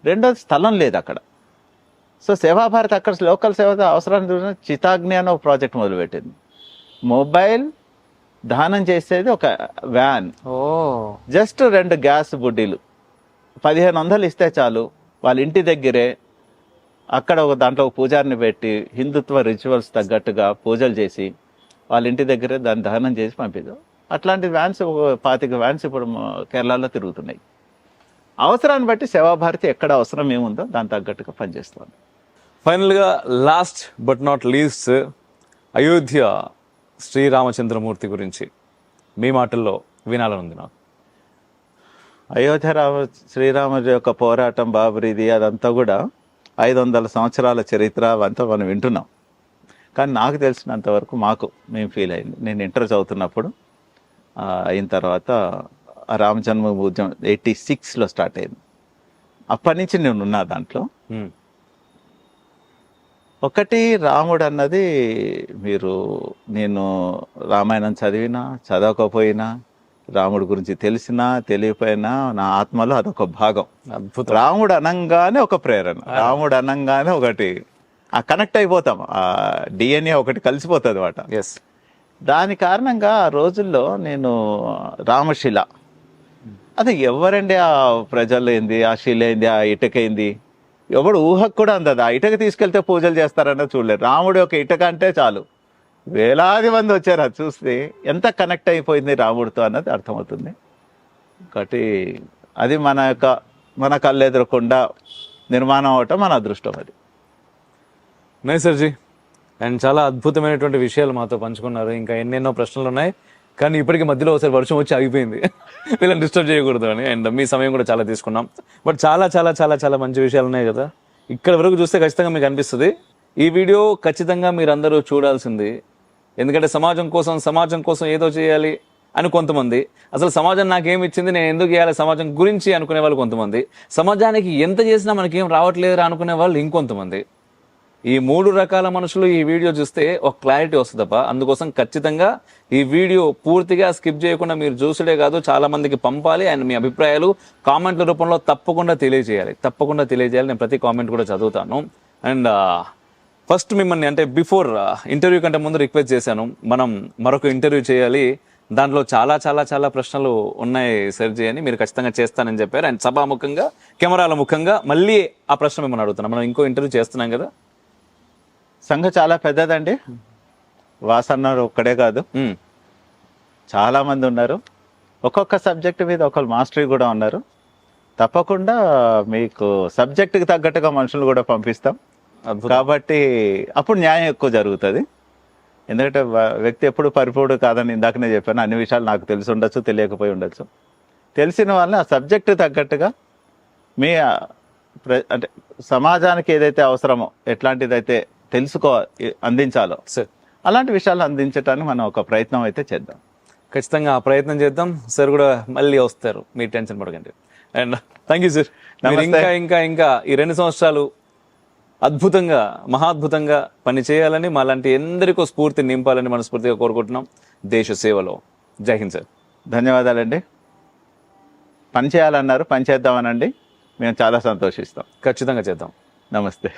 రెండోది, స్థలం లేదు అక్కడ. సో సేవాభారత్ అక్కడ లోకల్ సేవ అవసరాన్ని చూసిన చితాగ్ని అనే ఒక ప్రాజెక్ట్ మొదలుపెట్టింది. మొబైల్ దానం చేసేది ఒక వ్యాన్, జస్ట్ 2 గ్యాస్ బుడ్డీలు 1500 ఇస్తే చాలు. వాళ్ళ ఇంటి దగ్గరే అక్కడ దాంట్లో ఒక పూజారిని పెట్టి, హిందుత్వ రిచువల్స్ తగ్గట్టుగా పూజలు చేసి, వాళ్ళ ఇంటి దగ్గరే దాన్ని దహనం చేసి పంపిద్దాం. అట్లాంటి వ్యాన్స్ 25 వ్యాన్స్ ఇప్పుడు కేరళలో తిరుగుతున్నాయి. అవసరాన్ని బట్టి సేవాభారతి ఎక్కడ అవసరం ఏముందో దాని తగ్గట్టుగా పనిచేస్తుంది. ఫైనల్గా last but not least, Ayodhya Sriramachandramurthy గురించి మీ మాటల్లో వినాలనుంది నాకు. అయోధ్య శ్రీరాముడి యొక్క పోరాటం, బాబరిది, అదంతా కూడా 500 సంవత్సరాల చరిత్ర అవంతా మనం వింటున్నాం. కానీ నాకు తెలిసినంతవరకు మేము ఫీల్ అయింది, నేను ఇంటర్ చదువుతున్నప్పుడు అయిన తర్వాత ఆ రామజన్మభూమి ఉద్యమం 86లో స్టార్ట్ అయింది. అప్పటి నుంచి నేను ఉన్నా దాంట్లో. ఒకటి, రాముడు అన్నది నేను రామాయణం చదివినా చదవకపోయినా, రాముడి గురించి తెలిసినా తెలియపోయినా, నా ఆత్మలో అదొక భాగం. రాముడు అనంగానే ఒక ప్రేరణ, రాముడు అనంగానే ఒకటి కనెక్ట్ అయిపోతాం, ఆ DNA ఒకటి కలిసిపోతుంది అన్నమాట. దాని కారణంగా ఆ రోజుల్లో నేను రామశిల, అది ఎవరండి ఆ ప్రజలు ఏంది, ఆ శిల ఏంది, ఆ ఇటుక ఏంది, ఎవడు ఊహకు కూడా అందదు. ఆ ఇటుక తీసుకెళ్తే పూజలు చేస్తారన్నది చూడలేదు. రాముడు ఒక ఇటుక అంటే చాలు వేలాది మంది వచ్చారు. అది చూస్తే ఎంత కనెక్ట్ అయిపోయింది రాముడితో అన్నది అర్థమవుతుంది. కాబట్టి అది మన కళ్ళు ఎదురకుండా నిర్మాణం అవటం మన అదృష్టం. అది నైసర్జీ, అండ్ చాలా అద్భుతమైనటువంటి విషయాలు మాతో పంచుకున్నారు. ఇంకా ఎన్నెన్నో ప్రశ్నలు ఉన్నాయి, కానీ ఇప్పటికీ మధ్యలో ఒకసారి వర్షం వచ్చి ఆగిపోయింది, వీళ్ళని డిస్టర్బ్ చేయకూడదు అని. అండ్ మీ సమయం కూడా చాలా తీసుకున్నాం. బట్ చాలా చాలా చాలా చాలా మంచి విషయాలు ఉన్నాయి కదా. ఇక్కడ వరకు చూస్తే ఖచ్చితంగా మీకు అనిపిస్తుంది ఈ వీడియో ఖచ్చితంగా మీరందరూ చూడాల్సింది. ఎందుకంటే సమాజం కోసం ఏదో చేయాలి అని కొంతమంది, అసలు సమాజం నాకేమి ఇచ్చింది, నేను ఎందుకు చేయాలి సమాజం గురించి అనుకునే వాళ్ళు కొంతమంది, సమాజానికి ఎంత చేసినా మనకేం రావట్లేదు అనుకునే వాళ్ళు ఇంకొంతమంది. ఈ 3 రకాల మనుషులు ఈ వీడియో చూస్తే ఒక క్లారిటీ వస్తుందప్ప. అందుకోసం ఖచ్చితంగా ఈ వీడియో పూర్తిగా స్కిప్ చేయకుండా మీరు చూసుడే కాదు, చాలా మందికి పంపాలి. అండ్ మీ అభిప్రాయాలు కామెంట్ల రూపంలో తప్పకుండా తెలియజేయాలి. నేను ప్రతి కామెంట్ కూడా చదువుతాను. అండ్ ఫస్ట్ మిమ్మల్ని, అంటే బిఫోర్ ఇంటర్వ్యూ కంటే ముందు రిక్వెస్ట్ చేశాను, మనం మరొక ఇంటర్వ్యూ చేయాలి, దాంట్లో చాలా చాలా చాలా ప్రశ్నలు ఉన్నాయి సర్జీ అని. మీరు ఖచ్చితంగా చేస్తానని చెప్పారు. అండ్ సభాముఖంగా, కెమెరాల ముఖంగా మళ్ళీ ఆ ప్రశ్న మిమ్మల్ని అడుగుతున్నాం. మనం ఇంకో ఇంటర్వ్యూ చేస్తున్నాం కదా. సంఘం చాలా పెద్దదండి. వాసన్నారు ఒక్కడే కాదు, చాలా మంది ఉన్నారు. ఒక్కొక్క సబ్జెక్ట్ మీద ఒకళ్ళు మాస్టరీ కూడా ఉన్నారు. తప్పకుండా మీకు సబ్జెక్టుకి తగ్గట్టుగా మనుషులు కూడా పంపిస్తాం. కాబట్టి అప్పుడు న్యాయం ఎక్కువ జరుగుతుంది. ఎందుకంటే వ్యక్తి ఎప్పుడు పరిపూర్ణ కాదని ఇందాకనే చెప్పాను. అన్ని విషయాలు నాకు తెలిసి ఉండొచ్చు, తెలియకపోయి ఉండొచ్చు. తెలిసిన వాళ్ళని ఆ సబ్జెక్టు తగ్గట్టుగా మీ అంటే సమాజానికి ఏదైతే అవసరమో, ఎట్లాంటిదైతే అందించాలో అలాంటి విషయాలు అందించడానికి మనం ఒక ప్రయత్నం అయితే చేద్దాం. ఖచ్చితంగా ఆ ప్రయత్నం చేద్దాం. సార్ కూడా మళ్ళీ వస్తారు, మీరు టెన్షన్ పడకండి. And thank you sir. మీరు నమస్తే. ఇంకా ఈ 2 సంవత్సరాలు అద్భుతంగా, మహాద్భుతంగా పని చేయాలని, మాలాంటి ఎందరికో స్ఫూర్తి నింపాలని మనస్ఫూర్తిగా కోరుకుంటున్నాం. దేశ సేవలో. జై హింద్ సార్. ధన్యవాదాలండి. పని చేయాలన్నారు, పని చేద్దామనండి, మేము చాలా సంతోషిస్తాం. ఖచ్చితంగా చేద్దాం. నమస్తే.